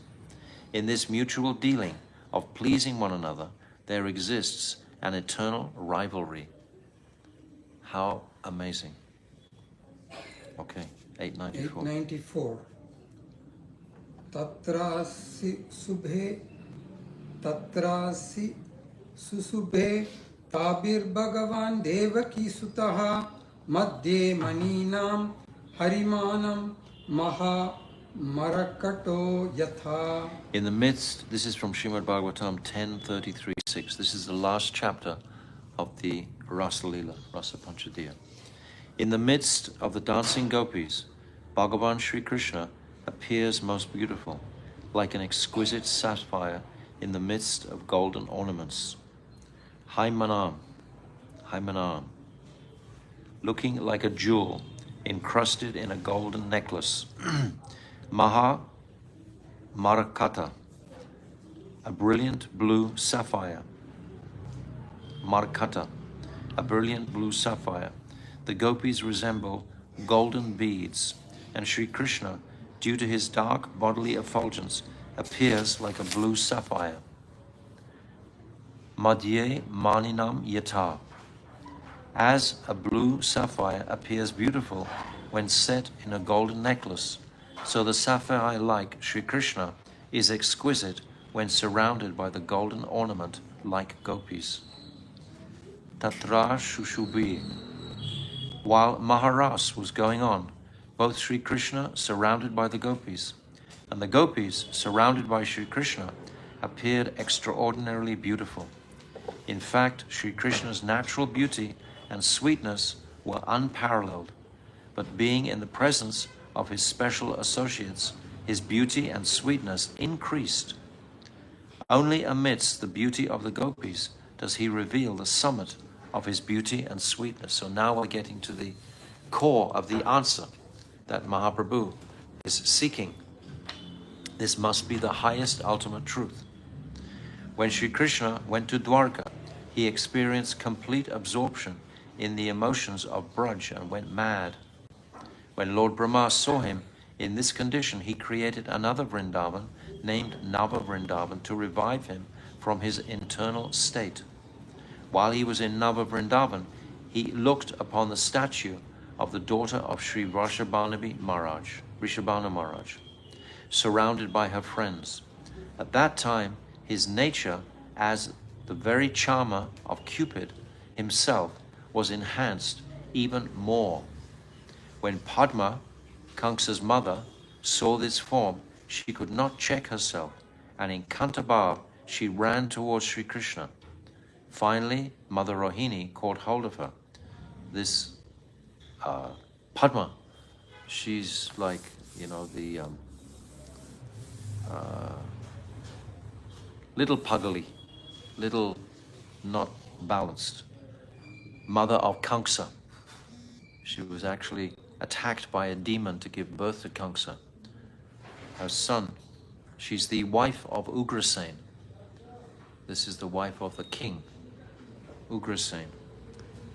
In this mutual dealing of pleasing one another, there exists an eternal rivalry. How amazing. Okay, 894. 894. Tatrasi susubhe tabir bhagavan devaki sutaha madhye maninam harimanam maha marakato yatha. In the midst, this is from Srimad Bhagavatam 10:33-6. This is the last chapter of the Rasa Lila, Rasa Panchadiya. In the midst of the dancing gopis, Bhagavan Sri Krishna appears most beautiful, like an exquisite sapphire in the midst of golden ornaments. Haimanam, looking like a jewel encrusted in a golden necklace. Maha Marakata, a brilliant blue sapphire. Marakata, a brilliant blue sapphire. The gopis resemble golden beads, and Sri Krishna, due to his dark bodily effulgence, appears like a blue sapphire. Madhye maninam yatha, as a blue sapphire appears beautiful when set in a golden necklace, so the sapphire-like Sri Krishna is exquisite when surrounded by the golden ornament like gopis. Tatra Shushubhi. While Maharas was going on, both Sri Krishna surrounded by the gopis and the gopis surrounded by Sri Krishna appeared extraordinarily beautiful. In fact, Sri Krishna's natural beauty and sweetness were unparalleled, but being in the presence of his special associates, his beauty and sweetness increased. Only amidst the beauty of the gopis does he reveal the summit of his beauty and sweetness. So now we're getting to the core of the answer that Mahaprabhu is seeking. This must be the highest ultimate truth. When Sri Krishna went to Dwarka, he experienced complete absorption in the emotions of Braj and went mad. When Lord Brahma saw him in this condition, he created another Vrindavan named Nava Vrindavan to revive him from his internal state. While he was in Nava Vrindavan, he looked upon the statue of the daughter of Sri Vrishabhana Maharaj, surrounded by her friends. At that time, his nature as the very charmer of Cupid himself was enhanced even more. When Padma, Kamsa's mother, saw this form, she could not check herself, and in Kantabhav she ran towards Sri Krishna. Finally, Mother Rohini caught hold of her. This Padma, she's like, the little puggly, little not balanced. Mother of Kamsa. She was actually attacked by a demon to give birth to Kamsa. Her son, she's the wife of Ugrasen, This is the wife of the king, Ugrasen.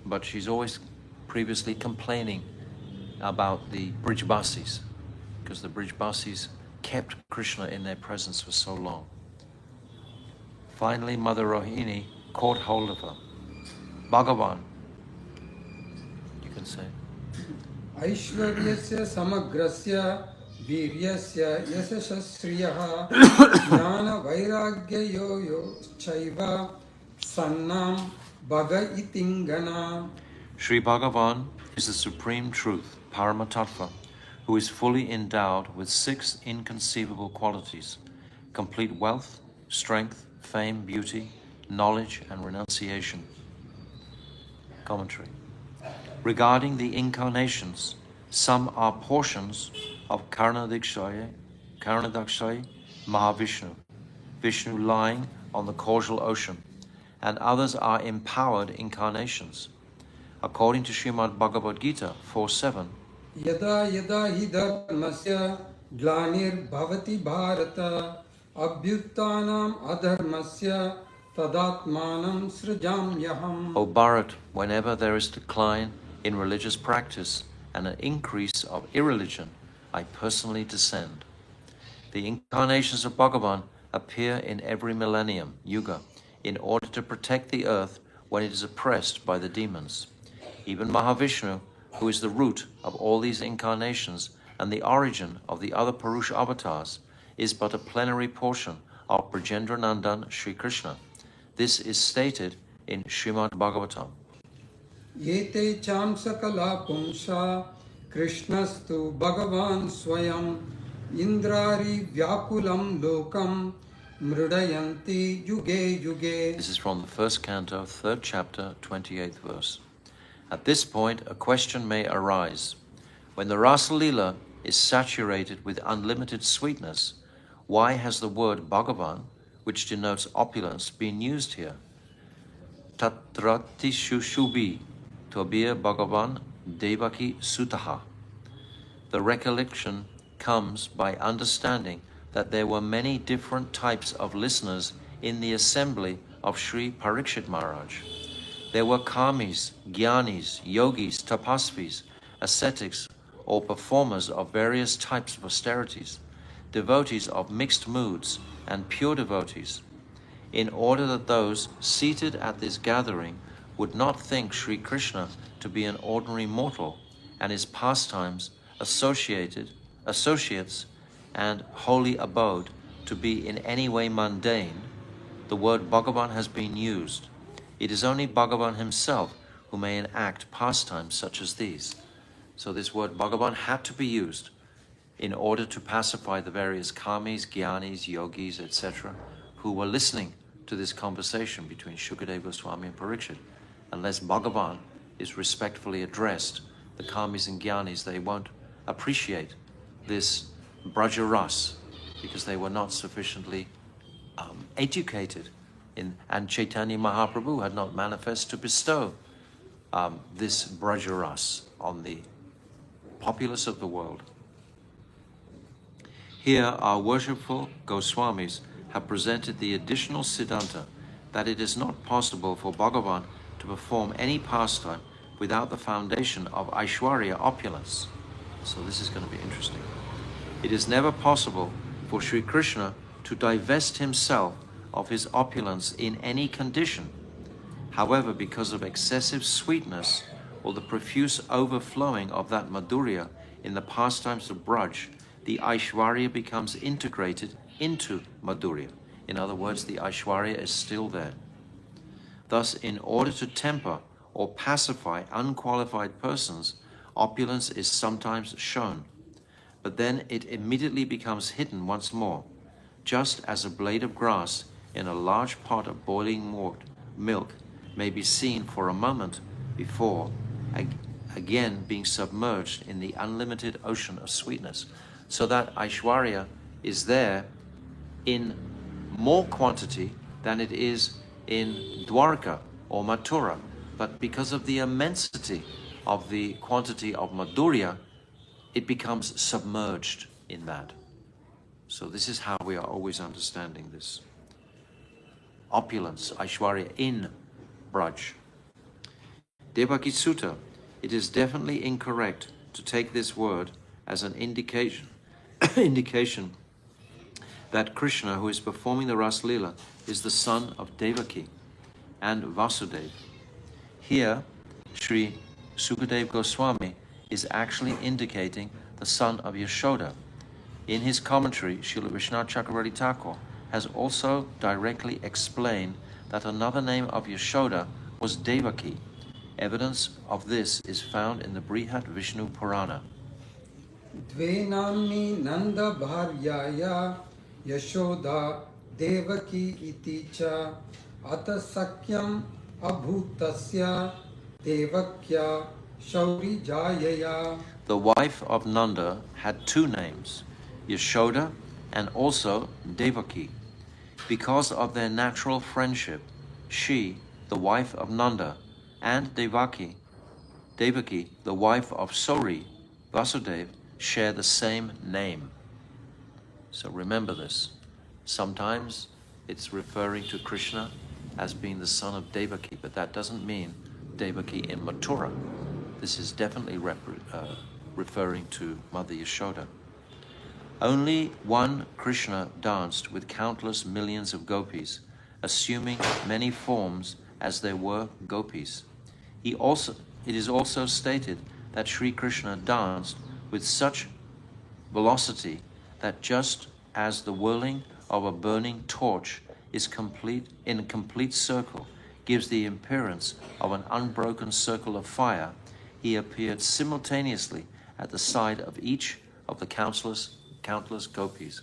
But she's always previously complaining about the Brijbasis, because the Brijbasis kept Krishna in their presence for so long. Finally, Mother Rohini caught hold of her. Bhagavan, you can say. Aishwaryasya samagrasya viryasya yasashasriyaha jnana vairagya yo chaiva sannam bhaga itingana. Sri Bhagavan is the supreme truth, Paramatattva, who is fully endowed with 6 inconceivable qualities: complete wealth, strength, fame, beauty, knowledge, and renunciation. Commentary. Regarding the incarnations, some are portions of Karnadakshayi, Mahavishnu, Vishnu lying on the causal ocean, and others are empowered incarnations. According to Srimad Bhagavad Gita 4.7, Yada yada hi dharmasya glanir bhavati bharata abhyuttanam adharmasya tadatmanam srijamyaham. O Bharat, whenever there is decline in religious practice and an increase of irreligion, I personally descend. The incarnations of Bhagavan appear in every millennium, yuga, in order to protect the earth when it is oppressed by the demons. Even Mahavishnu, who is the root of all these incarnations and the origin of the other Purusha avatars, is but a plenary portion of Brajendra Nandan Sri Krishna. This is stated in Srimad Bhagavatam. Yete cham sakala pumsa krishnastu bhagavan swayam indrari vyakulam lokam mrudayanti yuge yuge. This is from the first canto, 3rd chapter, 28th verse. At this point, a question may arise. When the Rasa Leela is saturated with unlimited sweetness, why has the word Bhagavan, which denotes opulence, been used here? Tatrati shushubi tobir Bhagavan devaki sutaha. The recollection comes by understanding that there were many different types of listeners in the assembly of Sri Parikshit Maharaj. There were karmis, jnanis, yogis, tapasvis, ascetics, or performers of various types of austerities, devotees of mixed moods, and pure devotees, in order that those seated at this gathering would not think Sri Krishna to be an ordinary mortal and his pastimes, associates, and holy abode to be in any way mundane. The word Bhagavan has been used. It is only Bhagavan himself who may enact pastimes such as these. So this word Bhagavan had to be used in order to pacify the various karmis, jnanis, yogis, etc., who were listening to this conversation between Shukadeva Goswami and Parikshit. Unless Bhagavan is respectfully addressed, the karmis and jnanis, they won't appreciate this Braja Ras, because they were not sufficiently educated and Chaitanya Mahaprabhu had not manifest to bestow this Braja Ras on the populace of the world. Here, our worshipful Goswamis have presented the additional Siddhanta that it is not possible for Bhagavan to perform any pastime without the foundation of Aishwarya opulence. So this is going to be interesting. It is never possible for Sri Krishna to divest himself of his opulence in any condition. However, because of excessive sweetness or the profuse overflowing of that Madhurya in the pastimes of Braj, the Aishwarya becomes integrated into Madhurya. In other words, the Aishwarya is still there. Thus, in order to temper or pacify unqualified persons, opulence is sometimes shown, but then it immediately becomes hidden once more, just as a blade of grass in a large pot of boiling milk may be seen for a moment before again being submerged in the unlimited ocean of sweetness. So that Aishwarya is there in more quantity than it is in Dwarka or Mathura, but because of the immensity of the quantity of Madhurya, it becomes submerged in that. So this is how we are always understanding this. opulence, Aishwarya, in Braj. Devaki Sutta, it is definitely incorrect to take this word as an indication that Krishna, who is performing the Ras Leela, is the son of Devaki and Vasudeva. Here, Sri Sukadev Goswami is actually indicating the son of Yashoda. In his commentary, Srila Vishwanath Chakravarti Thakur has also directly explained that another name of Yashoda was Devaki. Evidence of this is found in the Brihat Vishnu Purana. Dve namni Nanda Bharyaya Yashoda Devaki iti cha ata sakyam abhutasya devakya shauri jayaya. The wife of Nanda had two names, Yashoda and also Devaki. Because of their natural friendship, she, the wife of Nanda, and Devaki, the wife of Sori, Vasudeva, share the same name. So remember this. Sometimes it's referring to Krishna as being the son of Devaki, but that doesn't mean Devaki in Mathura. This is definitely referring to Mother Yashoda. Only one Krishna danced with countless millions of gopis, assuming many forms as there were gopis. It is also stated that Sri Krishna danced with such velocity that just as the whirling of a burning torch is in a complete circle, gives the appearance of an unbroken circle of fire, he appeared simultaneously at the side of each of the countless gopis,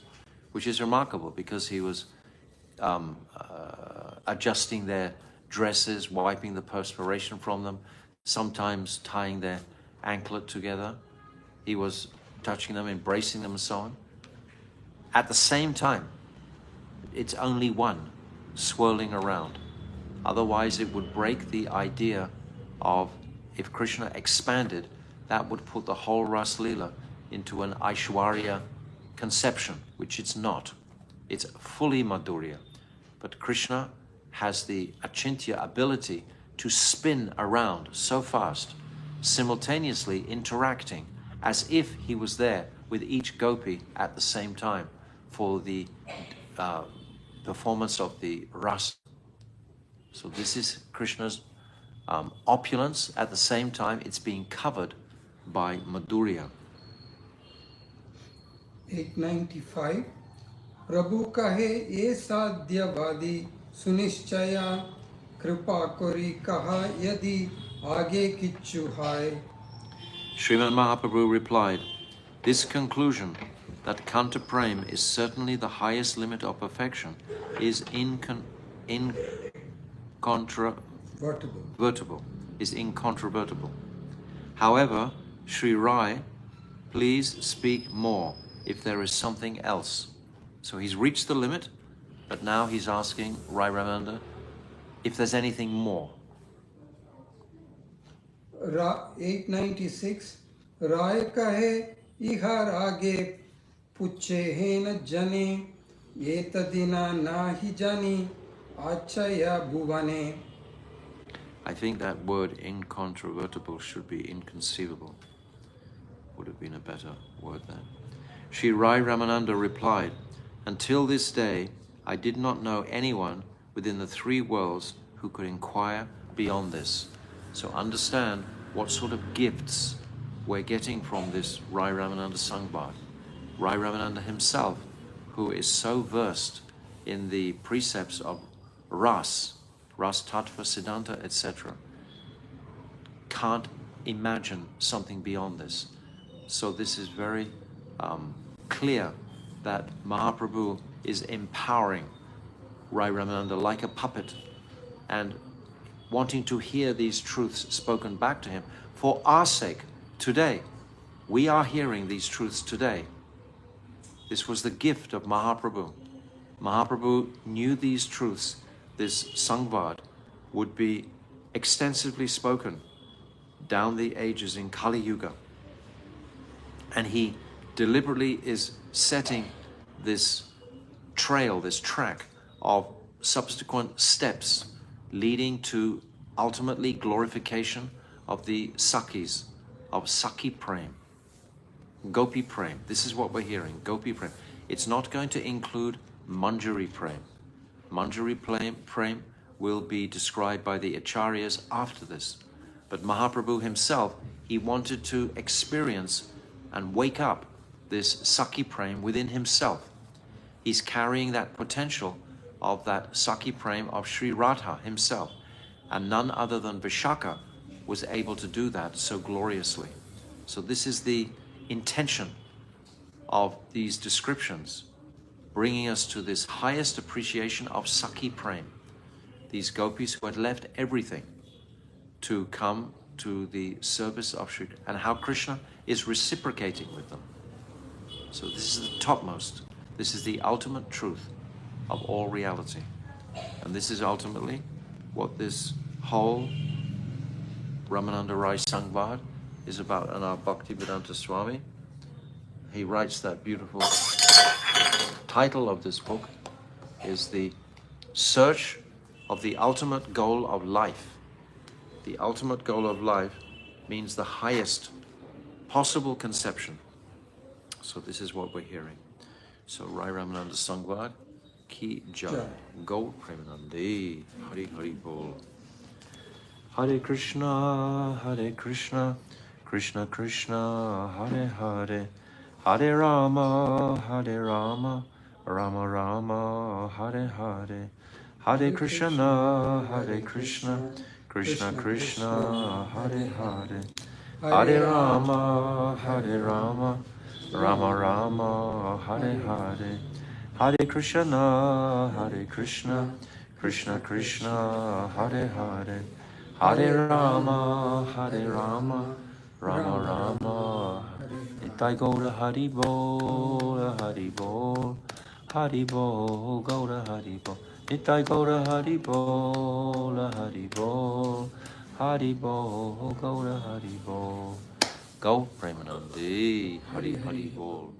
which is remarkable because he was adjusting their dresses, wiping the perspiration from them, sometimes tying their anklet together. He was touching them, embracing them, and so on. At the same time, it's only one swirling around. Otherwise, it would break the idea of, if Krishna expanded, that would put the whole Ras Leela into an Aishwarya conception, which it's not. It's fully Madhurya. But Krishna has the achintya ability to spin around so fast, simultaneously interacting as if he was there with each gopi at the same time for the performance of the rasa. So this is Krishna's opulence. At the same time, it's being covered by Madhurya. 895 Prabhu kahe ye sadhyavadi sunishchaya kripa kori kaha yadi aage kichu hai. Srimad Mahaprabhu replied, this conclusion that Kanta Prem is certainly the highest limit of perfection is incontrovertible. However, Sri Rai, please speak more if there is something else. So he's reached the limit, but now he's asking Rai Ramananda if there's anything more. 896 Rai kahe ihar aage puche hen jane etadina nahi jani achaya bhuvane. I think that word incontrovertible should be inconceivable. Would have been a better word there. Sri Rai Ramananda replied, until this day, I did not know anyone within the three worlds who could inquire beyond this. So understand what sort of gifts we're getting from this Rai Ramananda Sangbad. Rai Ramananda himself, who is so versed in the precepts of Ras Tattva, Siddhanta, etc., can't imagine something beyond this. So this is very clear that Mahaprabhu is empowering Rai Ramananda like a puppet and wanting to hear these truths spoken back to him for our sake today. We are hearing these truths today. This was the gift of Mahaprabhu. Mahaprabhu knew these truths. This Sangvad would be extensively spoken down the ages in Kali Yuga. And he deliberately is setting this trail, this track of subsequent steps leading to ultimately glorification of the Sakis, of Saki Prem, Gopi Prem. This is what we're hearing, Gopi Prem. It's not going to include Manjari Prem. Manjari Prem will be described by the Acharyas after this. But Mahaprabhu himself, he wanted to experience and wake up this Saki Prem within himself. He's carrying that potential of that Saki Prem of Sri Radha himself. And none other than Vishaka was able to do that so gloriously. So this is the intention of these descriptions, bringing us to this highest appreciation of Saki Prem. These gopis who had left everything to come to the service of Sri, and how Krishna is reciprocating with them. So this is the topmost. This is the ultimate truth of all reality. And this is ultimately what this whole Ramananda Rai Sangvad is about. And our Bhaktivedanta Swami, he writes that beautiful title of this book is The Search of the Ultimate Goal of Life. The ultimate goal of life means the highest possible conception. So this is what we're hearing. So Rai Ramananda Sangvad ki jai. Go Premanande. Hari Hari Bol. Hare Krishna, Krishna Krishna, Hare Hare, Hare Rama, Rama Rama, Hare Hare, Hare Krishna, Krishna Krishna, Hare Hare, Hare Rama, Rama Rama, Hare Hare, Hare Krishna, Krishna Krishna, Hare Hare, Hare Rama, Rama Rama, Nitai Gaura Hari Bol, Hari Bol, Hari Bol, Gaura Hari Bol, Nitai Gaura Hari Bol, Hari Bol, Hari Bol, Gaura Hari Bol. Go Premanande, Hari Hari Bol.